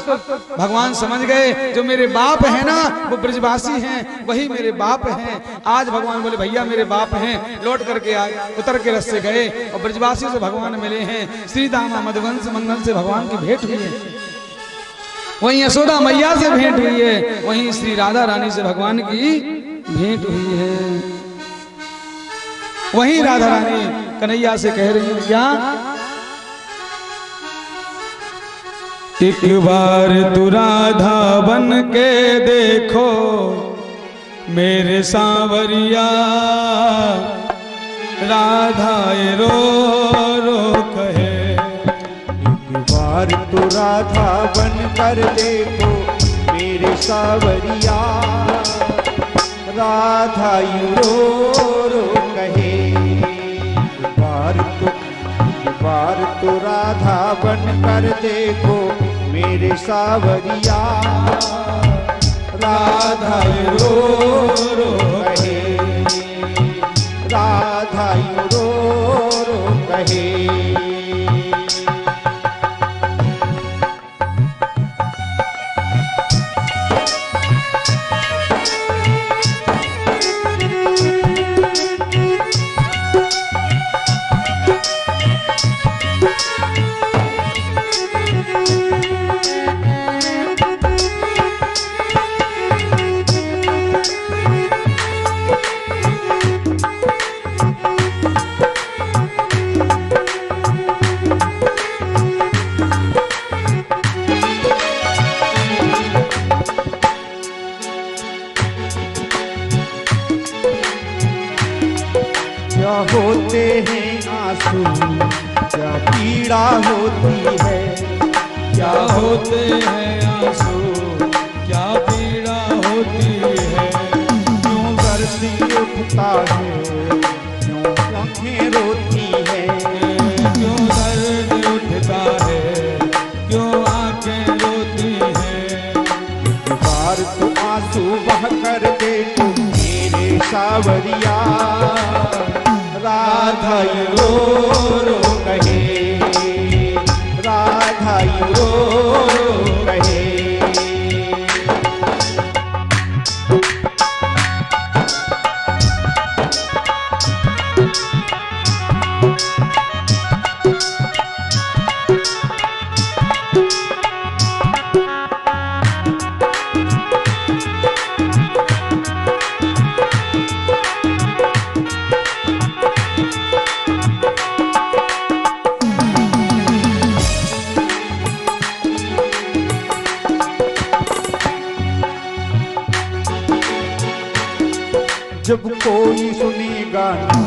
Speaker 1: भगवान समझ गए जो मेरे बाप है ना वो ब्रजवासी हैं, वही मेरे बाप हैं। आज भगवान बोले भैया मेरे बाप हैं, लौट करके आए, उतर के रस्ते गए और ब्रजवासियों से भगवान मिले हैं। श्री दामा मधुवंश मंगल से भगवान की भेंट हुई है, वहीं यशोदा मैया से भेंट हुई है, वहीं श्री राधा रानी से भगवान की भेंट हुई है। वहीं राधा रानी कन्हैया से कह रही है क्या? एक बार तू राधा बन के देखो मेरे सांवरिया, राधा रो रो कहे।
Speaker 2: एक बार तू राधा बन कर देखो मेरे सांवरिया, राधा रो रो कहे। एक बार तू राधा बन कर देखो मेरे सांवरिया, राधा रो रो कहे, राधा रो रो कहे। होते हैं आंसू, क्या पीड़ा होती है,
Speaker 1: क्या होते हैं आंसू, क्या पीड़ा होती है।
Speaker 2: क्यों दर्द उठता है, क्यों आंखें रोती है,
Speaker 1: क्यों दर्द उठता है, क्यों आंखें रोती है।
Speaker 2: एक बार तो आंसू बह कर देखो मेरे सांवरिया, राधा रो रो कहे, राधा रो रो कहे। कोई सुनेगा ना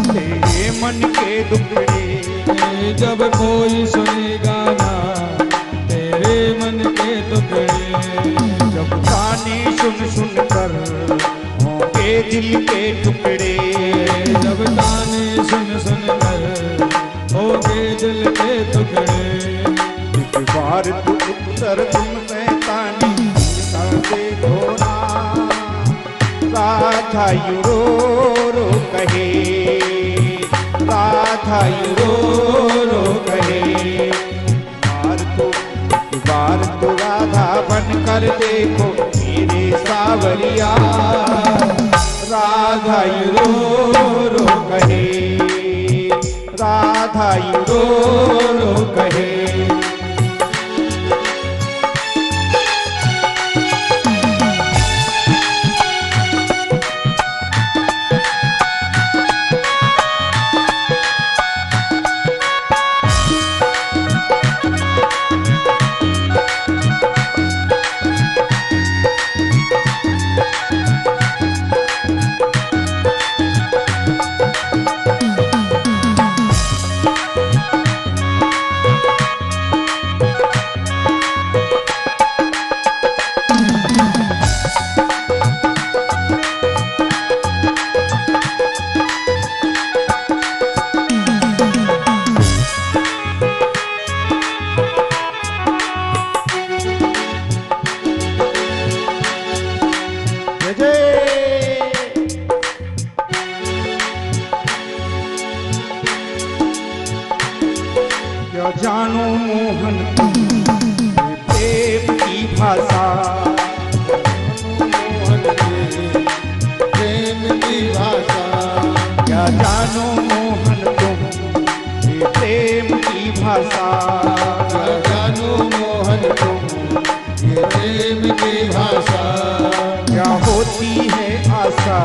Speaker 2: तेरे मन के दुखड़े,
Speaker 1: जब कोई सुनेगा ना तेरे मन के टुकड़े,
Speaker 2: जब गाने सुन सुन कर होंगे दिल के टुकड़े,
Speaker 1: जब गाने सुन सुन कर होगे दिल के टुकड़े।
Speaker 2: एक बार तू उत्तर तुम कहतानी देखो ना, राधा यू रो कहे, राधा यू रो कहे। बार तो राधा बन कर देखो मेरे सावरिया, राधा यू रो कहे, राधा यू रो कहे। क्या जानो मोहन तुम प्रेम की भाषा,
Speaker 1: मोहन के प्रेम की भाषा,
Speaker 2: क्या जानो मोहन तुम प्रेम की भाषा,
Speaker 1: क्या जानो मोहन तुम ये प्रेम की भाषा।
Speaker 2: क्या होती है आशा,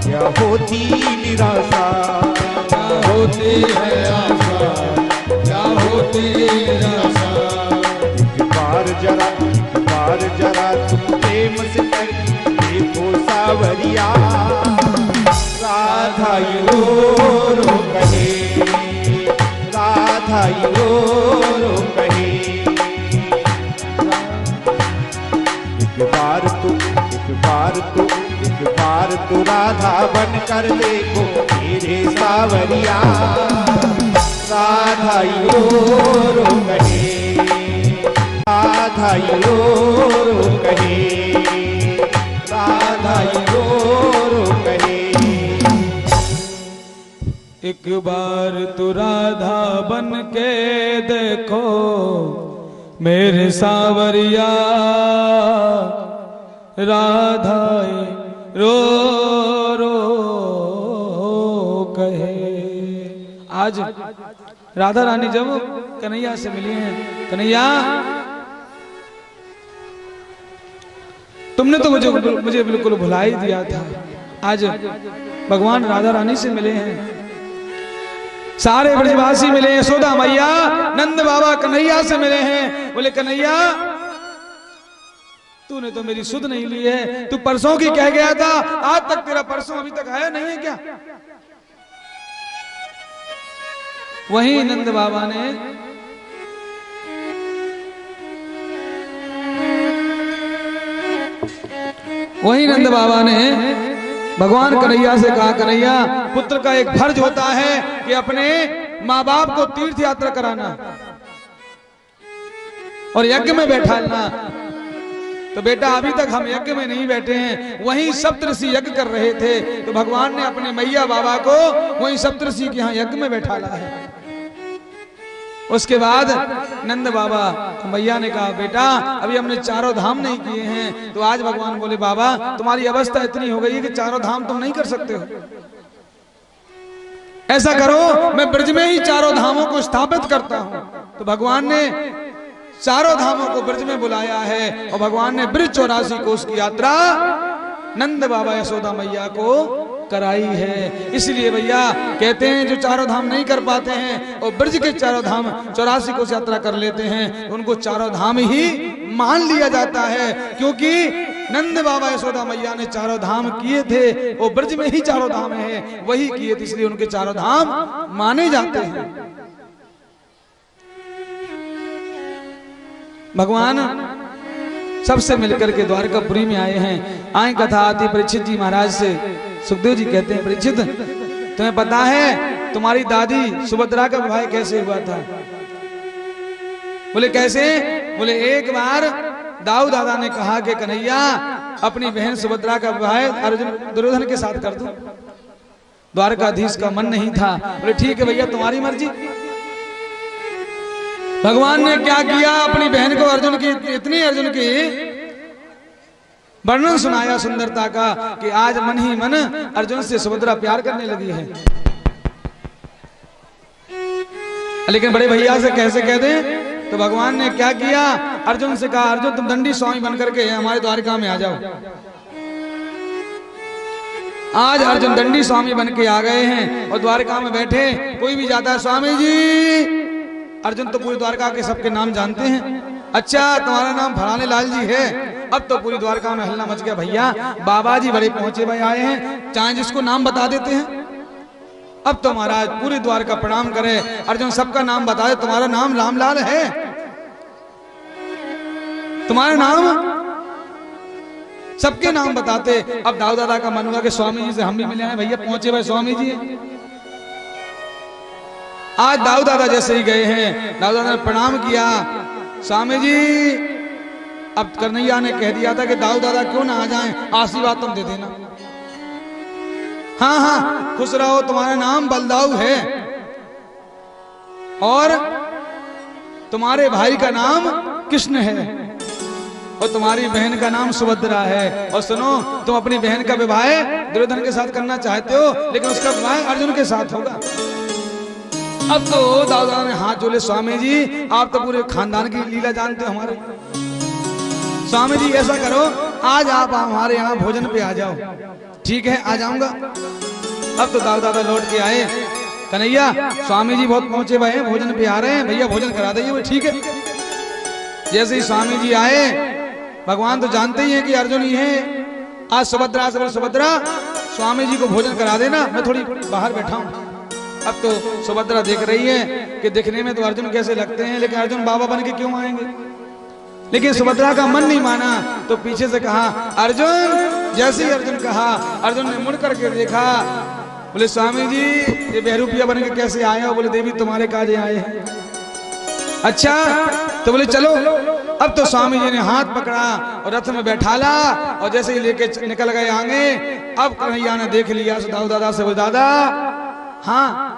Speaker 2: क्या होती निराशा,
Speaker 1: क्या होती है आशा, क्या होती निराशा।
Speaker 2: एक बार जरा तुम प्रेम से कर देखो सावरिया, राधा यू रो कहे, राधा यू रो कहे। एक बार तो राधा बन कर देखो मेरे सावरिया, राधा यू रो कहे, राधा यू रो कहे, राधा यू रो कहे।
Speaker 1: एक बार तू राधा बन के देखो मेरे सावरिया, राधा रो रो कहे। आज राधा रानी जब कन्हैया से मिली हैं, कन्हैया तुमने तो मुझे बिल्कुल भुला ही दिया था। आज भगवान राधा रानी से मिले हैं, सारे ब्रजवासी मिले हैं, यशोदा मैया नंद बाबा कन्हैया से मिले हैं। बोले कन्हैया तूने तो मेरी सुध नहीं ली है, तू परसों की कह गया था, आज तक तेरा परसों अभी तक आया नहीं है क्या? वहीं नंद बाबा ने भगवान कन्हैया से कहा, कन्हैया पुत्र का एक फर्ज होता है कि अपने माँ बाप को तीर्थ यात्रा कराना और यज्ञ में बैठाना। तो बेटा अभी तक हम यज्ञ में नहीं बैठे हैं, वहीं सप्तऋषि यज्ञ कर रहे थे, तो भगवान ने अपने मैया बाबा को वहीं सप्तऋषि के यहाँ यज्ञ में बैठाला है। उसके बाद नंद बाबा मैया ने कहा, बेटा अभी हमने चारों धाम नहीं किए हैं। तो आज भगवान बोले, बाबा तुम्हारी अवस्था इतनी हो गई है कि चारों धाम तुम नहीं कर सकते हो। ऐसा करो मैं ब्रज में ही चारों धामों को स्थापित करता हूं। तो भगवान ने चारों धामों को ब्रज में बुलाया है और भगवान ने ब्रज 84 कोस की यात्रा नंद बाबा यशोदा मैया को कराई है। इसलिए भैया कहते हैं जो चारों धाम नहीं कर पाते हैं और ब्रज के चारों धाम 84 कोस यात्रा कर लेते हैं, उनको चारों धाम ही मान लिया जाता है, क्योंकि नंद बाबा यशोदा मैया ने चारों धाम किए थे, वो ब्रज में ही चारों धाम है, वही किए थे, इसलिए उनके चारों धाम माने जाते हैं। भगवान सबसे मिलकर के द्वारकापुरी में आए हैं। आए कथा आती परीक्षित जी महाराज से। सुखदेव जी कहते हैं, परीक्षित तुम्हें पता है तुम्हारी दादी सुभद्रा का विवाह कैसे हुआ था? बोले कैसे? बोले एक बार दाऊ दादा ने कहा कि कन्हैया अपनी बहन सुभद्रा का विवाह अर्जुन दुर्योधन के साथ कर दो। द्वारकाधीश का मन नहीं था। बोले ठीक है भैया तुम्हारी मर्जी। भगवान ने क्या किया, अपनी बहन को अर्जुन की, इतनी अर्जुन की वर्णन सुनाया सुंदरता का कि आज मन ही मन अर्जुन से सुभद्रा प्यार करने लगी है। लेकिन बड़े भैया से कैसे कह दें? तो भगवान ने क्या किया, अर्जुन से कहा अर्जुन तुम दंडी स्वामी बनकर के हमारे द्वारिका में आ जाओ। आज अर्जुन दंडी स्वामी बन के आ गए हैं और द्वारिका में बैठे। कोई भी जाता है स्वामी जी, अर्जुन तो पूरी द्वारका के सबके नाम जानते हैं। अच्छा तुम्हारा नाम फलाने लाल जी है। अब तो पूरी द्वारका में हल्ला मच गया, भैया बाबा जी बड़े पहुंचे भाई आए हैं, चाहे जिसको नाम बता देते हैं। अब तो महाराज पूरी द्वारका प्रणाम करे। अर्जुन सबका नाम बता दे, तुम्हारा नाम रामलाल है, तुम्हारा नाम, सबके नाम बताते। अब दाऊ दादा का मन हुआ कि स्वामी जी से हम भी मिले हैं, भैया पहुंचे भाई स्वामी जी। आज दाऊ दादा जैसे ही गए हैं, दाऊ दादा ने प्रणाम किया, स्वामी जी। अब कन्हैया ने कह दिया था कि दाऊ दादा क्यों ना आ जाएं, आशीर्वाद तुम दे देना। हाँ हाँ खुश रहो, तुम्हारा नाम बलदाऊ है और तुम्हारे भाई का नाम कृष्ण है और तुम्हारी बहन का नाम सुभद्रा है। और सुनो तुम अपनी बहन का विवाह दुर्योधन के साथ करना चाहते हो, लेकिन उसका विवाह अर्जुन के साथ होगा। अब तो दादा ने हाथ जोड़े, स्वामी जी आप तो पूरे खानदान की लीला जानते हो हमारे। स्वामी जी ऐसा करो आज आप हमारे यहाँ भोजन पे आ जाओ। ठीक है आ जाऊंगा। अब तो दाऊ दादा लौट के आए, कन्हैया स्वामी जी बहुत पहुंचे हुए हैं, भोजन पे आ रहे हैं, भैया भोजन करा दीजिए। ठीक है। जैसे ही स्वामी जी आए, भगवान तो जानते ही हैं कि अर्जुन ही है। आज सुभद्रा से सुभद्रा स्वामी जी को भोजन करा देना, मैं थोड़ी बाहर बैठा हूं। अब तो सुभद्रा देख रही है कि दिखने में तो अर्जुन कैसे लगते हैं, लेकिन अर्जुन बाबा बन के क्यों आएंगे। लेकिन सुभद्रा का मन नहीं माना, तो पीछे से कहा अर्जुन। जैसे ही अर्जुन कहा, अर्जुन ने मुड़ करके देखा, बोले स्वामी जी ये बहरूपिया बन के कैसे आए हो? बोले देवी तुम्हारे काजे आए हैं। अच्छा तो बोले चलो। अब तो स्वामी जी ने हाथ पकड़ा और रथ में बैठाला और जैसे ही लेके निकल गए आगे। अब कन्हैया ने देख लिया दाऊ दादा से, बोले दादा हाँ।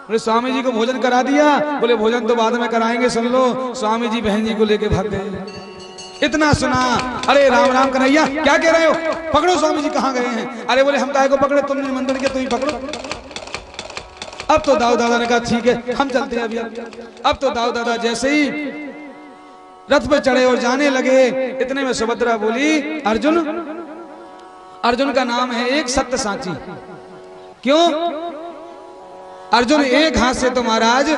Speaker 1: बोले स्वामी जी को भोजन करा दिया? बोले भोजन तो बाद में कराएंगे, सुन लो स्वामी जी बहन जी को लेके भाग गए। इतना सुना, अरे राम राम कन्हैया क्या कह रहे हो, पकड़ो स्वामी जी कहाँ गए हैं। अरे बोले हम काहे को पकड़े, तुमने निमंत्रण किया, तुम ही पकड़ो। अब तो दाऊ दादा ने कहा ठीक है हम चलते हैं अभी। अब तो दाऊ दादा जैसे ही रथ पे चढ़े और जाने लगे, इतने में सुभद्रा बोली अर्जुन, अर्जुन का नाम है एक सत्य साची। क्यों? अर्जुन एक हाथ से तो महाराज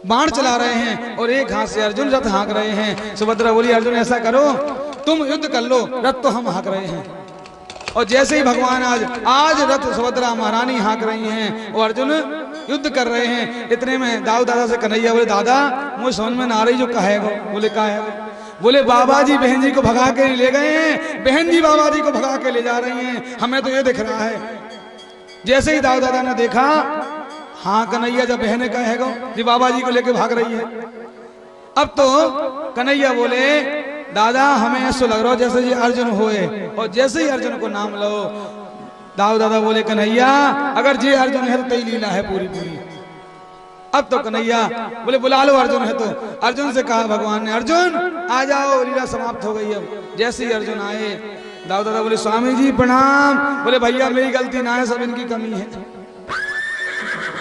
Speaker 1: बाण चला रहे हैं और एक हाथ से अर्जुन रथ हाँक रहे हैं। सुभद्रा बोली अर्जुन ऐसा करो तुम युद्ध कर लो, रथ तो हम हाँक रहे हैं। और जैसे ही भगवान आज रथ सुभद्रा महारानी हाँक रही हैं और अर्जुन युद्ध कर रहे हैं। इतने में दाऊ दादा से कन्हैया बोले दादा मुझे समझ में ना आ रही जो कहेगा। बोले का है? बोले बाबा जी बहन जी को भगा के ले गए हैं, बहन जी बाबा जी को भगा के ले जा रही हैं, हमें तो ये दिख रहा है। जैसे ही दाऊ दादा ने देखा, हाँ कन्हैया जब बहन कहेगा जी बाबा जी को लेके भाग रही है। अब तो कन्हैया बोले दादा हमें ऐसा लग रहा हो जैसे ये अर्जुन होए। और जैसे ही अर्जुन को नाम लो, दाऊ दादा बोले कन्हैया अगर ये अर्जुन है तो तई लीला है पूरी पूरी। अब तो कन्हैया बोले बुला लो अर्जुन है तो। अर्जुन से कहा भगवान ने अर्जुन आ जाओ, लीला समाप्त हो गई। अब जैसे ही अर्जुन आए, दाऊ दादा बोले स्वामी जी प्रणाम। बोले भैया मेरी गलती ना है, सब इनकी कमी है।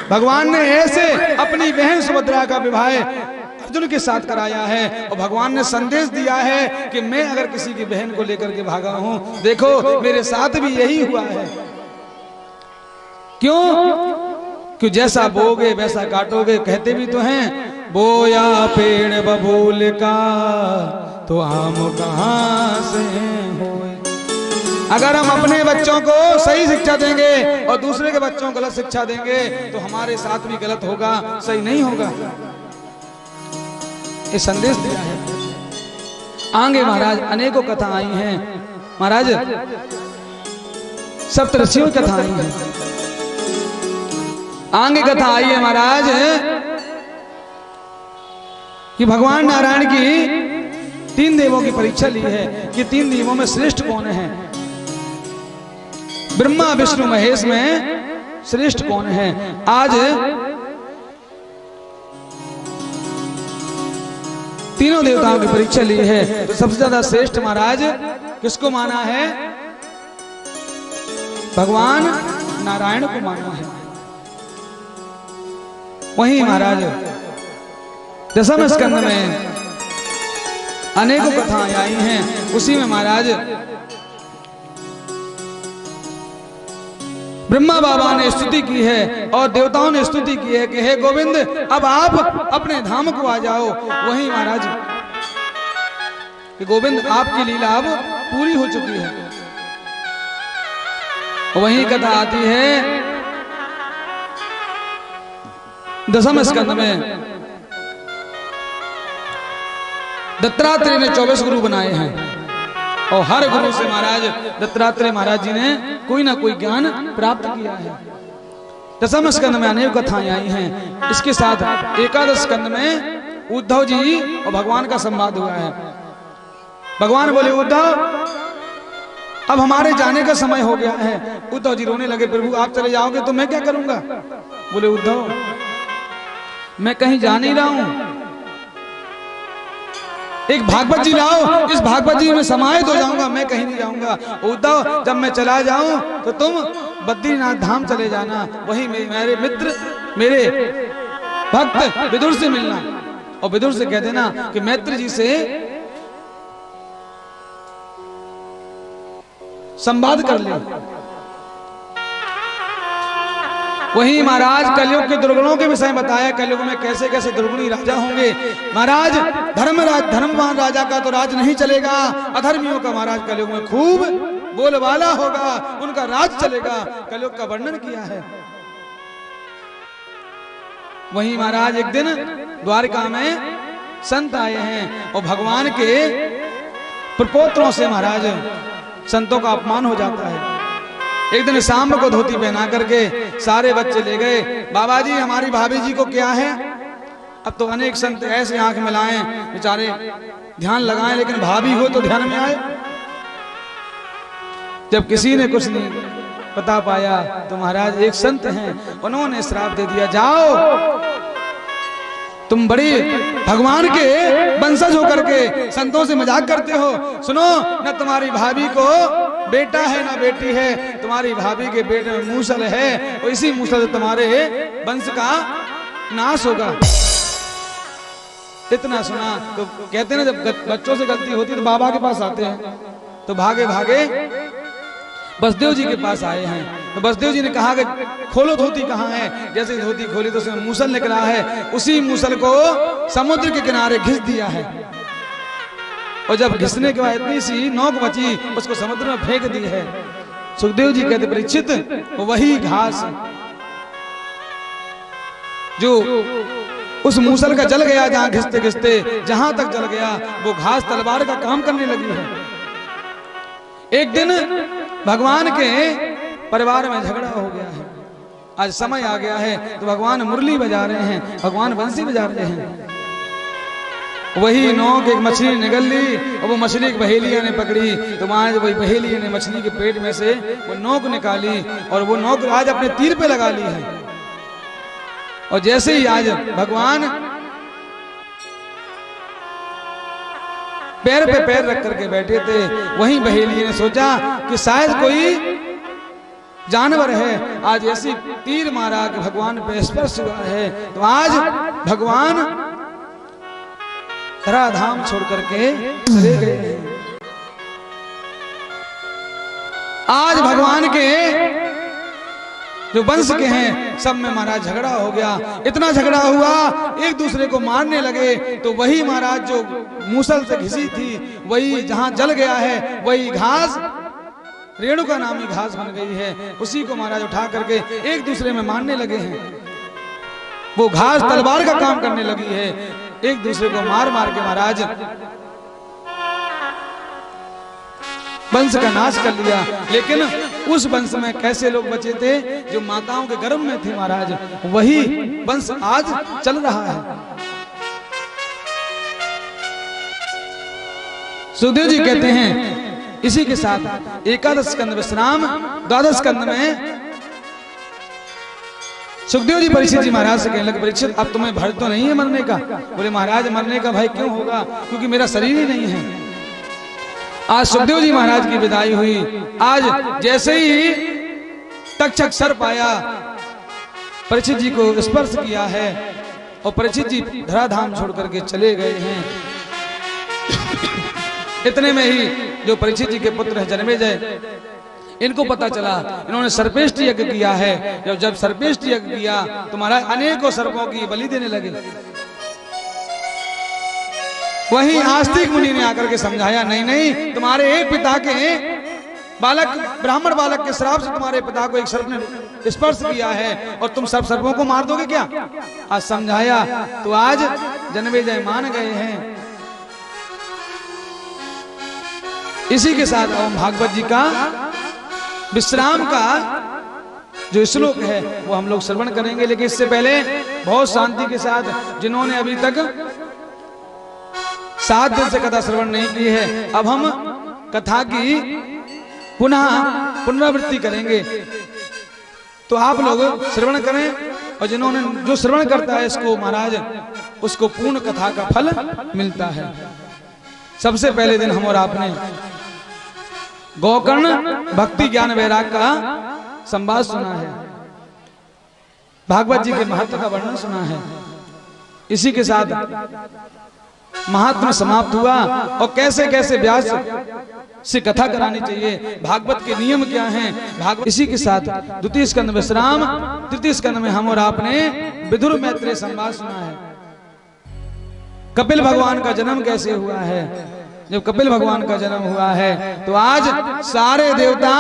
Speaker 1: भगवान ने ऐसे अपनी बहन सुभद्रा का विवाह अर्जुन के साथ कराया है और भगवान ने संदेश दिया है कि मैं अगर किसी की बहन को लेकर के भागा हूं, देखो मेरे साथ भी यही हुआ है। क्यों? कि जैसा बोगे वैसा काटोगे। कहते भी तो हैं बोया पेड़ बबूल का, तो हम कहां से होए। अगर हम अपने बच्चों को सही शिक्षा देंगे और दूसरे के बच्चों को गलत शिक्षा देंगे तो हमारे साथ भी गलत होगा, सही नहीं होगा। ये संदेश दिया है। आगे महाराज अनेकों कथा आई हैं। महाराज सप्तऋषियों की कथा आई है। आगे कथा आई है महाराज कि भगवान नारायण की 3 देवों की परीक्षा ली है कि 3 देवों में श्रेष्ठ कौन है। ब्रह्मा विष्णु महेश में श्रेष्ठ कौन है। आज तीनों देवताओं की परीक्षा ली है तो सबसे ज्यादा श्रेष्ठ महाराज किसको माना है? भगवान नारायण को माना है। वहीं महाराज दशम स्कंद में अनेकों कथाएं आई हैं। उसी में महाराज ब्रह्मा बाबा ने स्तुति की है और देवताओं ने स्तुति की है कि हे गोविंद अब आप अपने धाम को आ जाओ। वहीं महाराज कि गोविंद आपकी लीला अब पूरी हो चुकी है। वहीं कथा आती है दशम स्कंद में दत्तात्रेय ने 24 गुरु बनाए हैं और हर गुरु से महाराज दत्तात्रेय महाराज जी ने कोई ना कोई ज्ञान प्राप्त किया है। दशम स्कंद में अनेक कथाएं आई हैं। इसके साथ एकादश स्कंद में उद्धव जी और भगवान का संवाद हुआ है। भगवान बोले उद्धव अब हमारे जाने का समय हो गया है। उद्धव जी रोने लगे, प्रभु आप चले जाओगे तो मैं क्या करूंगा? बोले उद्धव मैं कहीं जा नहीं रहा हूं, एक भागवत जी लाओ, इस भागवत जी में समाहित हो जाऊंगा, मैं कहीं नहीं जाऊंगा। उद्धव जब मैं चला जाऊं तो तुम बद्रीनाथ धाम चले जाना, वहीं मेरे मित्र मेरे भक्त विदुर से मिलना और विदुर से कह देना कि मैत्र जी से संवाद कर ले। वहीं महाराज कलयुग के दुर्गुणों के विषय बताया, कलयुग में कैसे कैसे दुर्गुणी राजा होंगे। महाराज धर्मवान राजा का तो राज नहीं चलेगा, अधर्मियों का महाराज कलयुग में खूब बोलबाला होगा, उनका राज चलेगा। कलयुग का वर्णन किया है। वहीं महाराज एक दिन द्वारका में संत आए हैं और भगवान के प्रपोत्रों से महाराज संतों का अपमान हो जाता है। एक दिन शाम को धोती पहना करके सारे बच्चे ले गए, बाबा जी हमारी भाभी जी को क्या है। अब तो अनेक संत ऐसे आंख मिलाएं बेचारे ध्यान लगाएं, लेकिन भाभी हो तो ध्यान में आए। जब किसी ने कुछ नहीं बता पाया तो महाराज एक संत हैं, उन्होंने श्राप दे दिया, जाओ तुम बड़ी भगवान के वंशज होकर के संतों से मजाक करते हो। सुनो न तुम्हारी भाभी को बेटा है ना बेटी है, तुम्हारी भाभी के पेट में मूसल है और इसी मूसल से तुम्हारे वंश का नाश होगा। इतना सुना तो कहते ना जब बच्चों से गलती होती तो बाबा के पास आते हैं, तो भागे भागे बसदेव जी के पास आए हैं। तो बसदेव जी ने कहा कि खोलो धोती कहाँ है। जैसे धोती खोली तो उसमें मूसल निकला है, उसी मूसल को समुद्र के किनारे घिस दिया है और जब घिसने के बाद इतनी सी नोक बची उसको समुद्र में फेंक दी है। सुखदेव जी कहते परीक्षित वही घास जो उस मूसल का जल गया, जहां घिसते घिसते जहां तक जल गया वो घास तलवार का काम करने लगी है। एक दिन भगवान के परिवार में झगड़ा हो गया है, आज समय आ गया है तो भगवान मुरली बजा रहे हैं, भगवान बंसी बजा रहे हैं। वही नोक एक मछली निगल ली और वो मछली एक बहेलिया ने पकड़ी, तो वहां वही बहेलिया ने मछली के पेट में से वो नोक निकाली और वो नोक आज अपने तीर पे लगा ली है। और जैसे ही आज भगवान पैर पे पैर रख करके बैठे थे, वहीं बहेलिया ने सोचा कि शायद कोई जानवर है, आज ऐसी तीर मारा कि भगवान पे स्पर्श हुआ है। तो आज भगवान धराधाम छोड़ करके चले गए हैं। आज भगवान के जो वंश के हैं सब में महाराज झगड़ा हो गया। इतना झगड़ा हुआ एक दूसरे को मारने लगे। तो वही महाराज जो मूसल से घिसी थी वही जहां जल गया है वही घास रेणुका नामी घास बन गई है। उसी को महाराज उठा करके एक दूसरे में मारने लगे हैं। वो घास तलवार का काम करने लगी है। एक दूसरे को मार मार के महाराज वंश का नाश कर लिया। लेकिन उस वंश में कैसे लोग बचे थे जो माताओं के गर्भ में थे महाराज, वही वंश आज चल रहा है। सुखदेव जी कहते हैं इसी के साथ एकादश स्कंद विश्राम, द्वादश स्कंद में सुखदेव जी परीक्षित जी महाराज से कहने लगे, परीक्षित अब तुम्हें भय तो नहीं है मरने का? बोले महाराज मरने का भय क्यों होगा, क्योंकि मेरा शरीर ही नहीं है। आज सुखदेव जी महाराज की विदाई हुई। आज जैसे ही तक्षक सर्प आया परीक्षित जी को स्पर्श किया है और परीक्षित जी धराधाम छोड़ करके चले गए हैं। इतने में ही जो परीक्षित जी के पुत्र है जन्मेजय, इनको पता चला इन्होंने सर्पेष्ट यज्ञ किया है। जब सर्पेष्ट यज्ञ किया तो महाराज अनेकों सर्पों की बलि देने लगे। वहीं आस्तिक मुनि ने आकर के समझाया, नहीं नहीं, तुम्हारे एक पिता के बालक, ब्राह्मण बालक के श्राप से तुम्हारे पिता को एक सर्प ने स्पर्श किया है और तुम सब सर्पों को मार दोगे क्या? आज समझाया तो आज जन्मेजय मान गए हैं। इसी के साथ ओम भागवत जी का विश्राम का जो श्लोक है वो हम लोग श्रवण करेंगे। लेकिन इससे पहले बहुत शांति के साथ, जिन्होंने अभी तक 7 दिन से कथा श्रवण नहीं की है, अब हम कथा की पुनः पुनरावृत्ति करेंगे। तो आप लोग श्रवण करें और जिन्होंने जो श्रवण करता है इसको महाराज उसको पूर्ण कथा का फल मिलता है। सबसे पहले दिन हम और आपने गोकर्ण भक्ति ज्ञान वैराग का संवाद सुना है, भागवत जी के महत्व का वर्णन सुना है। इसी के साथ महात्मा समाप्त हुआ और कैसे कैसे व्यास से कथा करानी चाहिए, भागवत के नियम क्या हैं, भागवत। इसी के साथ द्वितीय स्कंद विश्राम, तृतीय स्कंद में हम और आपने विदुर मैत्रेय संवाद सुना है। कपिल भगवान का जन्म कैसे हुआ है। जब कपिल भगवान का जन्म हुआ है तो आज सारे देवता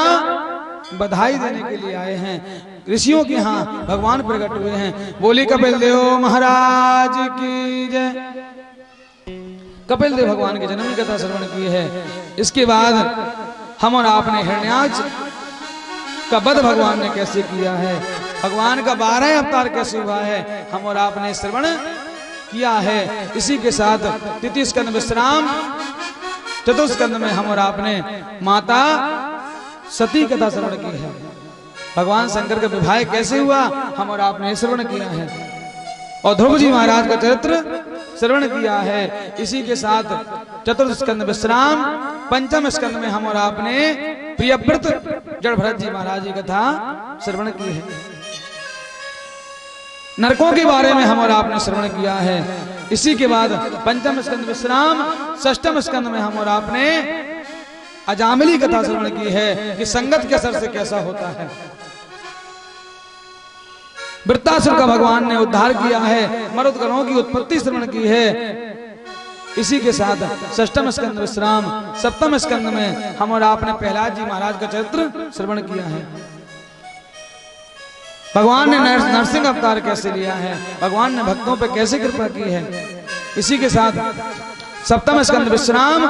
Speaker 1: बधाई देने के लिए आए हैं। ऋषियों के यहाँ भगवान प्रकट हुए हैं। बोली कपिल देव महाराज की जय। कपिल देव भगवान के जन्म की कथा श्रवण की है। इसके बाद हम और आपने हिरण्याक्ष का वध भगवान ने कैसे किया है, भगवान का 12 अवतार कैसे हुआ है, हम और आपने श्रवण किया है। इसी के साथ तृतीय स्कंद विश्राम, चतुर्थ स्कंद में हम और आपने माता सती कथा श्रवण की है। भगवान शंकर का विवाह कैसे हुआ हम और आपने श्रवण किया है और ध्रुव जी महाराज का चरित्र श्रवण किया है। इसी के साथ चतुर्थ स्कंद विश्राम, पंचम स्कंद में हम और आपने प्रियव्रत जड़ भरत जी महाराज की कथा श्रवण की है। नरकों के बारे में हम और आपने श्रवण किया है। इसी के बाद पंचम स्कंद विश्राम, षष्ठम स्कंद में हम और आपने अजामिली कथा श्रवण की है कि संगत के असर से कैसा होता है। वृत्तासुर का भगवान ने उद्धार किया है, मरुदगणों की उत्पत्ति श्रवण की है। इसी के साथ षष्ठम स्कंद विश्राम, सप्तम स्कंद में हम और आपने प्रहलाद जी महाराज का चरित्र श्रवण किया है। भगवान ने नरसिंह अवतार कैसे लिया है, भगवान ने भक्तों पर कैसे कृपा की है। इसी के साथ सप्तम स्कंद विश्राम,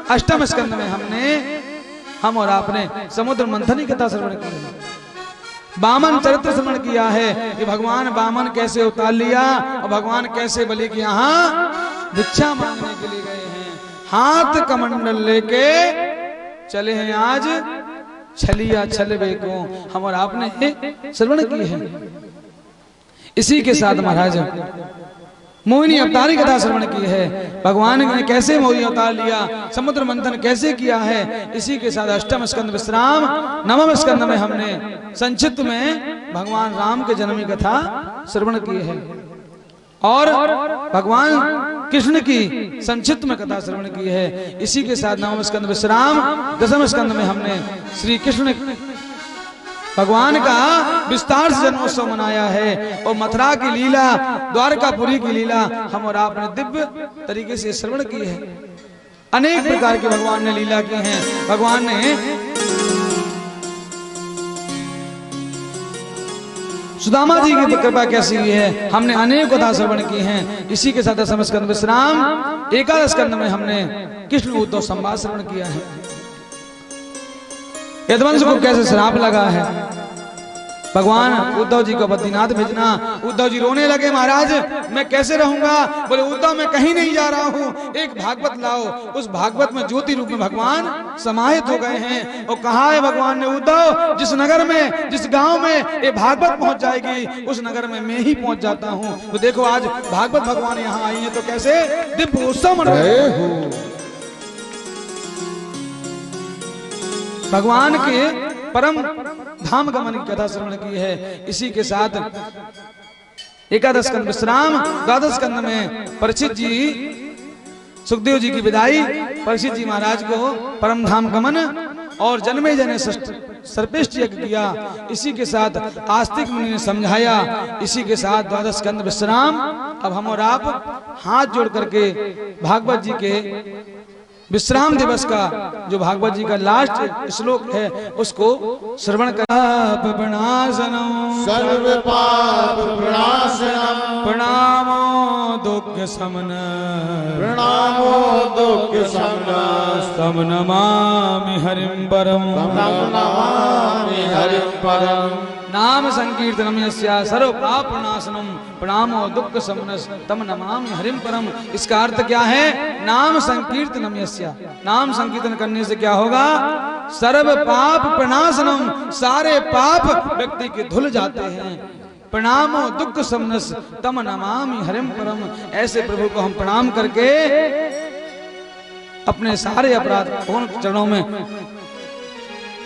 Speaker 1: अष्टम स्कंद में हम और आपने समुद्र मंथन की कथा श्रवण की है। बामन चरित्र श्रवण किया है कि भगवान बामन कैसे उतार लिया और भगवान कैसे बलि के यहाँ भिक्षा मांगने के लिए गए हैं। हाथ कमंडल लेके चले हैं आज छलिया छलवे को, हम और आपने श्रवण की है। इसी के साथ महाराज मोहिनी अवतार की कथा श्रवण की है। भगवान ने कैसे मोहिनी अवतार लिया, समुद्र मंथन कैसे किया है। इसी के साथ अष्टम स्कंद विश्राम, नवम स्कंद में हमने संक्षिप्त में भगवान राम के जन्म की कथा श्रवण की है और भगवान कृष्ण की संक्षिप्त में कथा श्रवण की है। इसी के साथ नवम स्कंद विश्राम, दसम स्कंद में हमने श्री कृष्ण भगवान का विस्तार से जन्मोत्सव मनाया है और मथुरा की लीला, द्वारकापुरी की लीला हम और आपने दिव्य तरीके से श्रवण की है। अनेक प्रकार के भगवान ने लीला की हैं। भगवान ने सुदामा जी की कृपा कैसी हुई है, हमने अनेक कथा श्रवण की हैं। इसी के साथ दशम स्कंद विश्राम, एकादश स्कंद में हमने कृष्ण उद्धव संवाद श्रवण किया है। यदुवंश को कैसे श्राप लगा है, भगवान उद्धव जी को बद्रीनाथ भेजना। उद्धव जी रोने लगे, महाराज मैं कैसे रहूंगा। बोले उद्धव मैं कहीं नहीं जा रहा हूँ, एक भागवत लाओ। उस भागवत में ज्योति रूप में भगवान समाहित हो गए हैं। और कहा है भगवान ने, उद्धव जिस नगर में, जिस गांव में ये भागवत पहुंच जाएगी उस नगर में मैं ही पहुंच जाता हूँ। तो देखो आज भागवत भगवान यहाँ आई है तो कैसे दिव्य उत्सव मना रहे हो। भगवान के परम धाम गमन की कथा श्रवण की है। इसी के साथ एकादश स्कंद विश्राम, द्वादश स्कंद में परीक्षित जी, सुखदेव जी की विदाई, परीक्षित जी महाराज को परम धाम गमन और जन्मेजय ने सर्पेष्ट यज्ञ किया। इसी के साथ आस्तिक मुनि ने समझाया। इसी के साथ द्वादश स्कंद विश्राम। अब हम और आप हाथ जोड़ करके भागवत जी के विश्राम दिवस का जो भागवत जी का लास्ट श्लोक है उसको श्रवण कर। पाप विनाशनम
Speaker 3: सर्व पाप विनाशनम
Speaker 1: प्रणामो दुख समन
Speaker 3: प्रणामो दुख शमन
Speaker 1: तम नमामि हरिं परम
Speaker 3: नमामि हरिं परम
Speaker 1: नाम संकीर्तनम यस्या सर्व पाप नाशनम प्रणामो दुख समनस तम नमामि हरिं परम। इसका अर्थ क्या है, नाम संकीर्तनम यस्या, नाम संकीर्तन करने से क्या होगा, सर्व पाप प्रणाशनम, सारे पाप व्यक्ति के धुल जाते हैं। प्रणामो दुख समनस तम नमामि हरिं परम, ऐसे प्रभु को हम प्रणाम करके अपने सारे अपराध उन चरणों में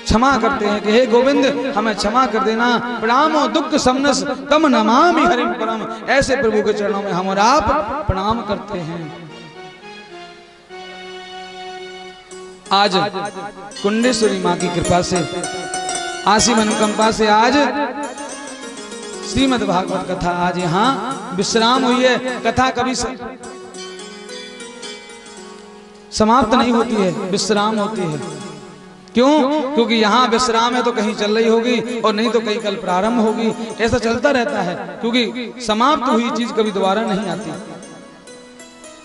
Speaker 1: क्षमा करते हैं कि हे गोविंद हमें क्षमा कर देना। प्रणामो दुख समनस तम नमामि हरिं परम, ऐसे प्रभु के चरणों में हम और आप प्रणाम करते हैं। आज कुंडेश्वरी माँ की कृपा से, आसीम अनुकंपा से आज श्रीमद् भागवत कथा आज यहाँ विश्राम हुई है। कथा कभी समाप्त नहीं होती है, विश्राम होती है। क्यों? क्योंकि यहाँ विश्राम है तो कहीं चल रही होगी और नहीं तो कहीं कल प्रारंभ होगी, ऐसा चलता रहता है। क्योंकि समाप्त हुई चीज कभी दोबारा नहीं आती।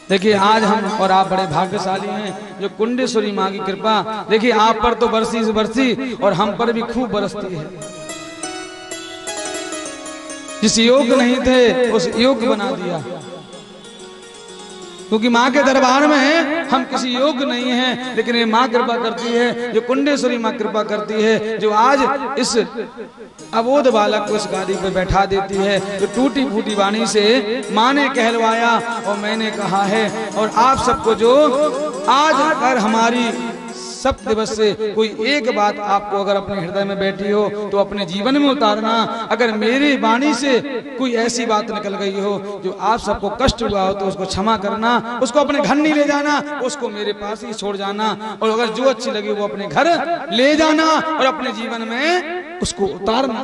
Speaker 1: देखिए आज हम और आप बड़े भाग्यशाली हैं जो कुंडेश्वरी माँ की कृपा, देखिए आप पर तो बरसी से बरसी और हम पर भी खूब बरसती है। जिस योग्य नहीं थे उस योग्य बना दिया। क्योंकि माँ के दरबार में हम किसी योग्य नहीं हैं, लेकिन ये माँ कृपा करती है, जो कुंडेश्वरी माँ कृपा करती है, जो आज इस अबोध बालक को इस गादी पर बैठा देती है, जो टूटी फूटी वाणी से माँ ने कहलवाया और मैंने कहा है। और आप सबको जो आज अगर हमारी सप्त दिवस से कोई एक बात आपको अगर अपने हृदय में बैठी हो तो अपने जीवन में उतारना। अगर मेरी वाणी से कोई ऐसी बात निकल गई हो जो आप सबको कष्ट हुआ हो तो उसको क्षमा करना, उसको अपने घर नहीं ले जाना, उसको मेरे पास ही छोड़ जाना। और अगर जो अच्छी लगी वो अपने घर ले जाना और अपने जीवन में उसको उतारना।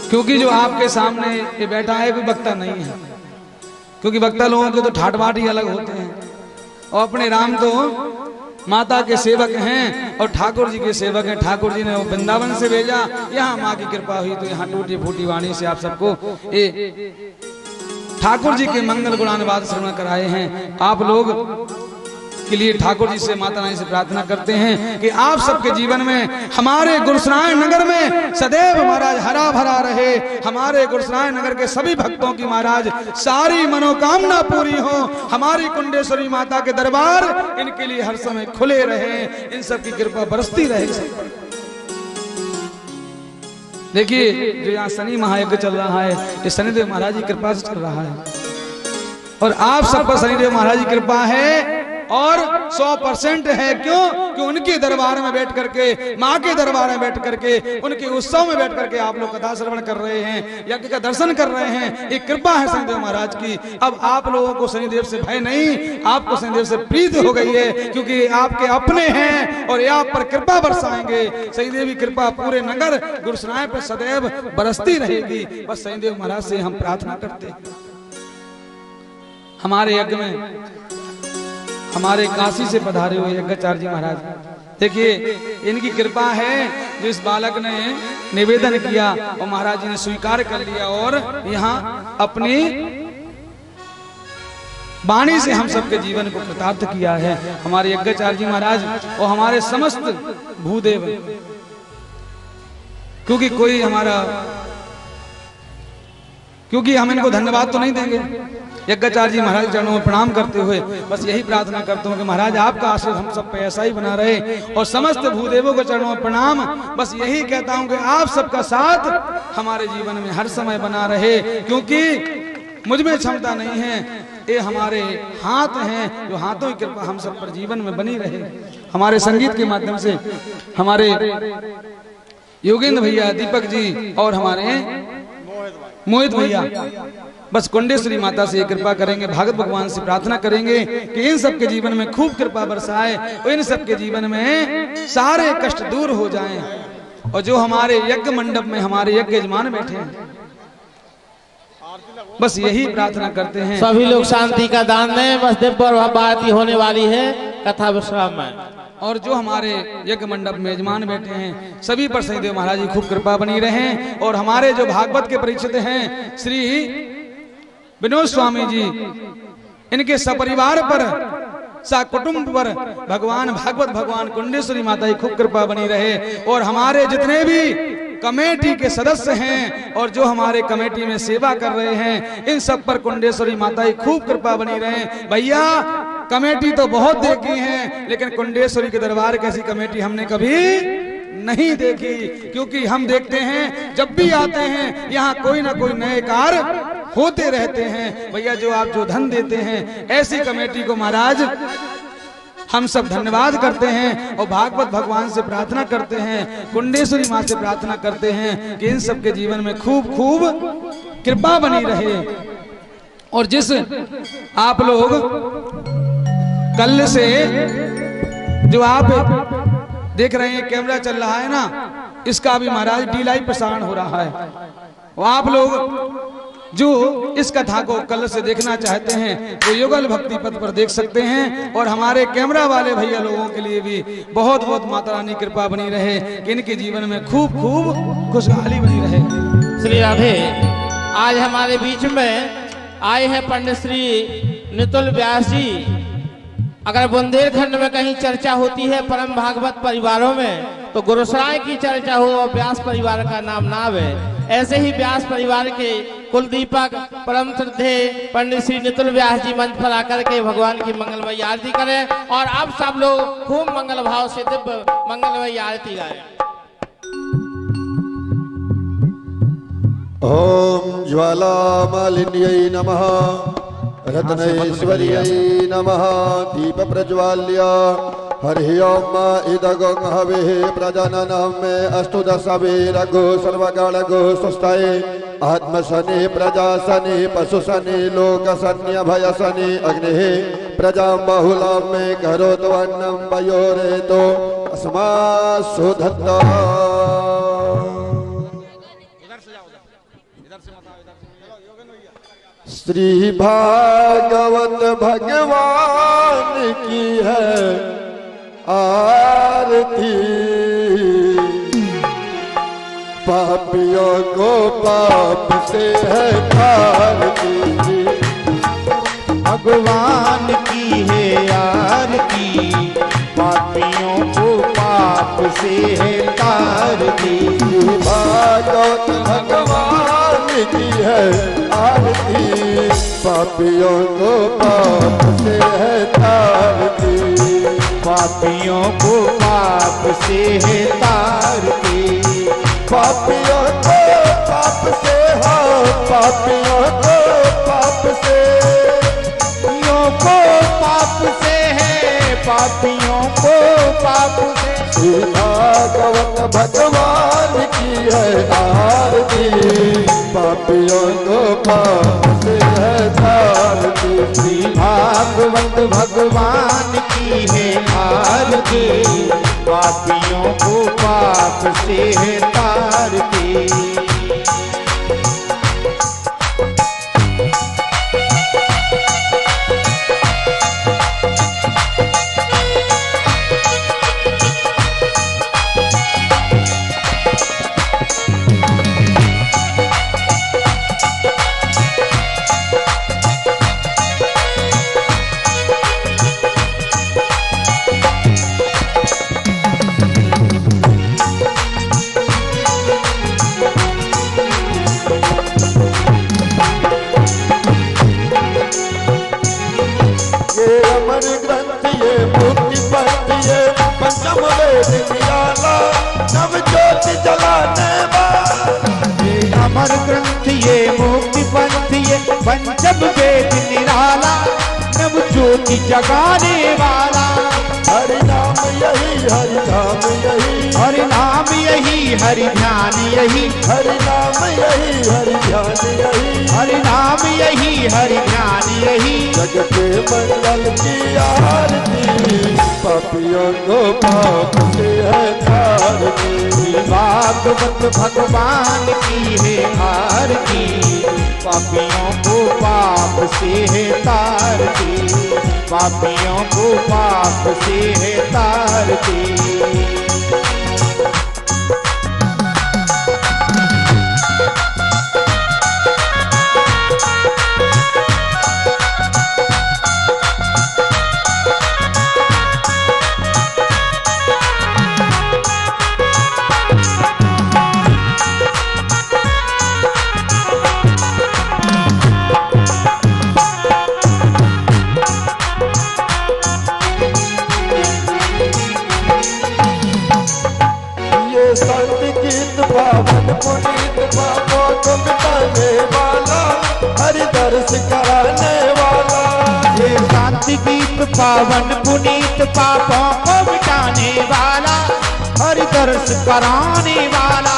Speaker 1: क्योंकि जो आपके सामने ये बैठा है कोई वक्ता नहीं है, क्योंकि वक्ता लोगों के तो ठाट बाट ही अलग होते हैं। और अपने राम तो माता के सेवक हैं और ठाकुर जी के सेवक हैं। ठाकुर जी ने वो वृंदावन से भेजा, यहाँ माँ की कृपा हुई तो यहाँ टूटी फूटी वाणी से आप सबको ठाकुर जी के मंगल गुणानुवाद श्रवण कराए हैं। आप लोग के लिए ठाकुर जी से, माता रानी से प्रार्थना करते हैं कि आप सबके जीवन में, हमारे गुरसराय नगर में सदैव महाराज हरा भरा रहे। हमारे गुरसराय नगर के सभी भक्तों की महाराज सारी मनोकामना पूरी हो। हमारी कुंडेश्वरी माता के दरबार इनके लिए हर समय खुले रहे, इन सब की कृपा बरसती रहे। देखिए जो यहाँ शनि महायज्ञ चल रहा है, ये शनिदेव महाराज की कृपा से चल रहा है और आप सब पर शनिदेव महाराज की कृपा है और 100% है। क्यों? कि उनके दरबार में बैठ करके, माँ के दरबार में बैठ करके, उनके उत्सव में बैठ करके आप लोग कथा श्रवण कर रहे हैं, यज्ञ का दर्शन कर रहे हैं। एक कृपा है शनिदेव महाराज की। अब आप लोगों को शनिदेव से भय नहीं, आपको शनिदेव से प्रीति हो गई है, क्योंकि आपके अपने हैं और ये आप पर कृपा बरसाएंगे। शनिदेव की कृपा पूरे नगर गुरुसराय पर सदैव बरसती रहेगी। बस शनिदेव महाराज से हम प्रार्थना करते हैं। हमारे यज्ञ में हमारे काशी से पधारे हुए यज्ञाचार्य जी महाराज, देखिए इनकी कृपा है जो इस बालक ने निवेदन किया और महाराज जी ने स्वीकार कर लिया और यहाँ अपनी वाणी से हम सबके जीवन को कृतार्थ किया है। हमारे यज्ञाचार्य जी महाराज और हमारे समस्त भूदेव, क्योंकि हम इनको धन्यवाद तो नहीं देंगे। यज्ञाचार्य जी महाराज चरणों में प्रणाम करते हुए बस यही प्रार्थना करता हूँ कि महाराज आपका आशीर्वाद हम सब पे ऐसा ही बना रहे, और समस्त भूदेवों के चरणों में प्रणाम। बस यही कहता हूँ कि आप सबका साथ हमारे जीवन में हर समय बना रहे, क्योंकि मुझ में क्षमता नहीं है, ये हमारे हाथ हैं, जो हाथों की कृपा हम सब पर जीवन में बनी रहे। हमारे संगीत के माध्यम से हमारे योगेंद्र भैया, दीपक जी और हमारे मोहित भैया बस कुंडेश्वरी माता से कृपा करेंगे, भागवत भगवान से प्रार्थना करेंगे कि इन सबके जीवन में खूब कृपा बरसाए और इन सबके जीवन में सारे कष्ट दूर हो जाएं। और जो हमारे यज्ञ मंडप में हमारे यज्ञ यजमान बैठे हैं, बस यही प्रार्थना करते हैं
Speaker 3: सभी लोग शांति का दान दें। बस दिव्य बात होने वाली है कथा विश्राम में।
Speaker 1: और जो हमारे यज्ञ मंडप में यजमान बैठे हैं सभी पर शनिदेव महाराज की खूब कृपा बनी रहे। और हमारे जो भागवत के परीक्षित हैं श्री विनोद स्वामी जी, इनके सपरिवार पर कुटुंब पर भगवान भागवत भगवान कुंडेश्वरी माता की खूब कृपा बनी रहे। और हमारे जितने भी कमेटी के सदस्य हैं और जो हमारे कमेटी में सेवा कर रहे हैं, इन सब पर कुंडेश्वरी माता की खूब कृपा बनी रहे। भैया कमेटी तो बहुत देखी है, लेकिन कुंडेश्वरी के दरबार कैसी कमेटी हमने कभी नहीं देखी, क्योंकि हम देखते हैं जब भी आते हैं यहाँ कोई ना कोई नए कार्य होते रहते हैं। भैया जो आप जो धन देते हैं ऐसी कमेटी को महाराज हम सब धन्यवाद करते हैं और भागवत भगवान से प्रार्थना करते हैं, कुंडेश्वरी माँ से प्रार्थना करते हैं कि इन सब के जीवन में खूब खूब कृपा बनी रहे। और जिस आप लोग कल से जो आप देख रहे हैं कैमरा चल रहा है ना, इसका भी महाराज डी लाइव प्रसारण हो रहा है। और आप लोग जो इस कथा को कल से देखना चाहते हैं वो युगल भक्ति पथ पर देख सकते हैं। और हमारे कैमरा वाले भैया लोगों के लिए भी बहुत बहुत माता रानी कृपा बनी रहे कि इनके जीवन में खूब खूब खुशहाली बनी रहे।
Speaker 3: श्री राधे। आज हमारे बीच में आए हैं पंडित श्री नितुल व्यास जी। अगर बुंदेलखंड में कहीं चर्चा होती है परम भागवत परिवारों में तो गुरुसराय की चर्चा हो और व्यास परिवार का नाम ना आवे। ऐसे ही व्यास परिवार के कुलदीपक परम श्रद्धे पंडित श्री नितुल व्यास जी मंच पर आकर के भगवान की मंगलमयी आरती करें। और अब सब लोग खूब मंगल भाव से दिव्य मंगलमयी आरती गाएं।
Speaker 4: ओम ज्वालामालिन्यै नमः, रत्नैश्वर्यै नमः, दीप प्रज्वाल्य हरि ओम इदगं हविः प्रजननं मे अस्तु दशवे रघु सर्वगणगु सुस्थये आत्मशनि प्रजाशनि पशुशनि लोकशन्यभयशनि अग्निः प्रजां बहुलं मे करोतु अन्नं वयोरेतो अस्मासु धत्ता। श्री भागवत भगवान की है आरती, पापियों को पाप से है तारती।
Speaker 2: भगवान की है आरती, पापियों को पाप से है तारती।
Speaker 4: भागवत भगवान की है आरती, पापियों को पाप से है तारती।
Speaker 2: पापियों को पाप से है तारती।
Speaker 4: पापियों को पाप से हो, पापियों को पाप से,
Speaker 2: पापियों को पाप से है, पापियों को पाप
Speaker 4: श्री भागवत भगवान की है आरती, पापियों को पाप से है तारती।
Speaker 2: श्री भागवत भगवान की है आरती, पापियों को पाप से है तारती।
Speaker 4: पंचम वेद निराला नव ज्योति जलाने वाला।
Speaker 2: ये अमर ग्रंथ ये मुक्ति पंथ ये पंचम वेद निराला, नव ज्योति जगाने वाला।
Speaker 4: हरि नाम यही हरि धाम यही,
Speaker 2: हरि नाम यही हरि ध्यान यही,
Speaker 4: हरि नाम यही हरि ध्यान यही,
Speaker 2: हरि नाम यही हरि ध्यान यही।
Speaker 4: जग के मंगल की आरती, पापियों को पाप से है तारती।
Speaker 2: भागवत भगवान की है आरती, पापियों को पाप से है तारती, पापियों को पाप से है तारती।
Speaker 4: संत गीत पावन पुनीत पापों को मिटाने वाला, हरि दर्श कराने वाला।
Speaker 2: ये शांति गीत पावन पुनीत पापों को मिटाने वाला, हरि दर्श कराने वाला।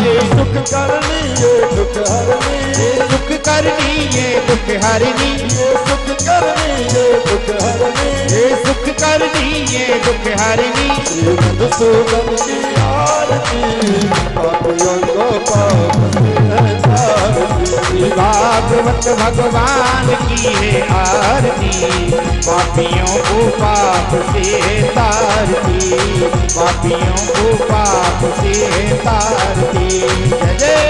Speaker 4: ये सुख करनी ये दुख हरनी,
Speaker 2: ये सुख करनी ये दुख हरनी,
Speaker 4: ये सुख करनी ये दुख हरनी,
Speaker 2: ये सुख करनी ये दुख हरनी।
Speaker 4: श्री मधुसूदन की आरती, पापियों को पाप से है तारती।
Speaker 2: भागवत भगवान की है आरती, पापियों को पाप से है तारती, पापियों को पाप से है तारती। जय जय।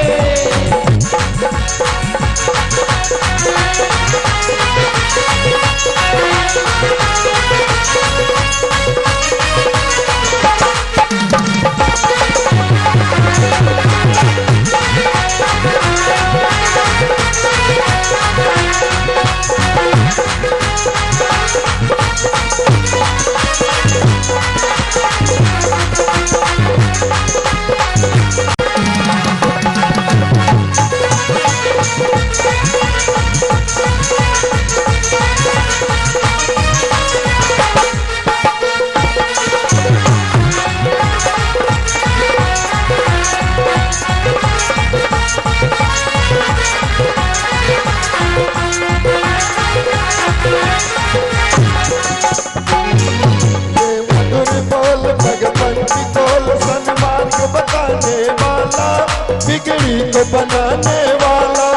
Speaker 4: बिगड़ी को बनाने वाला।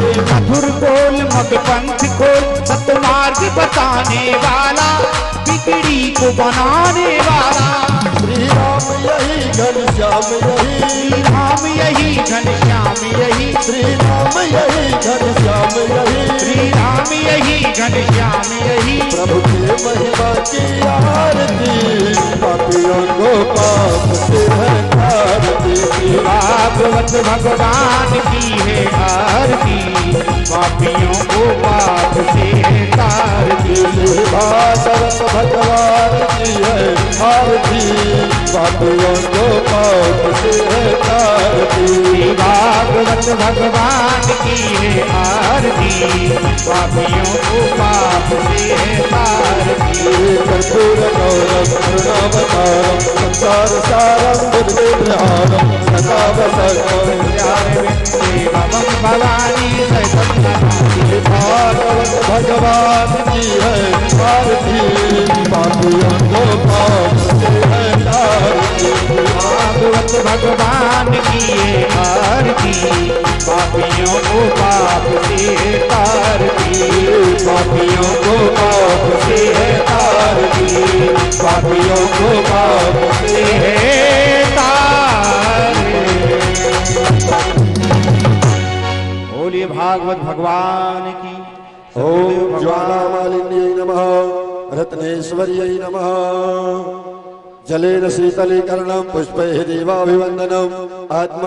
Speaker 2: ये मधुर बोल मग पंथ को सतमार्ग बताने वाला, बिगड़ी को बनाने वाला।
Speaker 4: श्री राम यही घनश्याम यही,
Speaker 2: श्री राम यही घनश्याम यही,
Speaker 4: श्री राम यही घनश्याम यही,
Speaker 2: श्री राम यही घनश्याम यही।
Speaker 4: प्रभु के महिमा की आरती, पापियों को पाप से है तारती।
Speaker 2: भागवत भगवान की है आरती, पापियों को पाप से है तारती।
Speaker 4: भागवत भगवान की है आरती, पापियों को पाप से है तारती।
Speaker 2: भागवत भगवान की है आरती, पापियों को पाप से है तारती।
Speaker 4: कर्पूर गौरम करुणावतारम संसार सारम दुर्गेन्द्रहारम सदा वसंतम
Speaker 2: भवम भवानी
Speaker 4: भागवत भगवान की है आरती पापियों को पाप से है तारती
Speaker 2: भागवत भगवान की ये आरती पापियों को पाप से तारती
Speaker 4: पापियों को पाप से है तारती पापियों को पाप से है
Speaker 2: बोलिए भागवत भगवान की।
Speaker 4: ओम ज्वालामालिन्यै नमः रत्नेश्वर्यै नमः जलेन शीतलीकरणं पुष्पैः देवाभिवन्दनम् आत्मा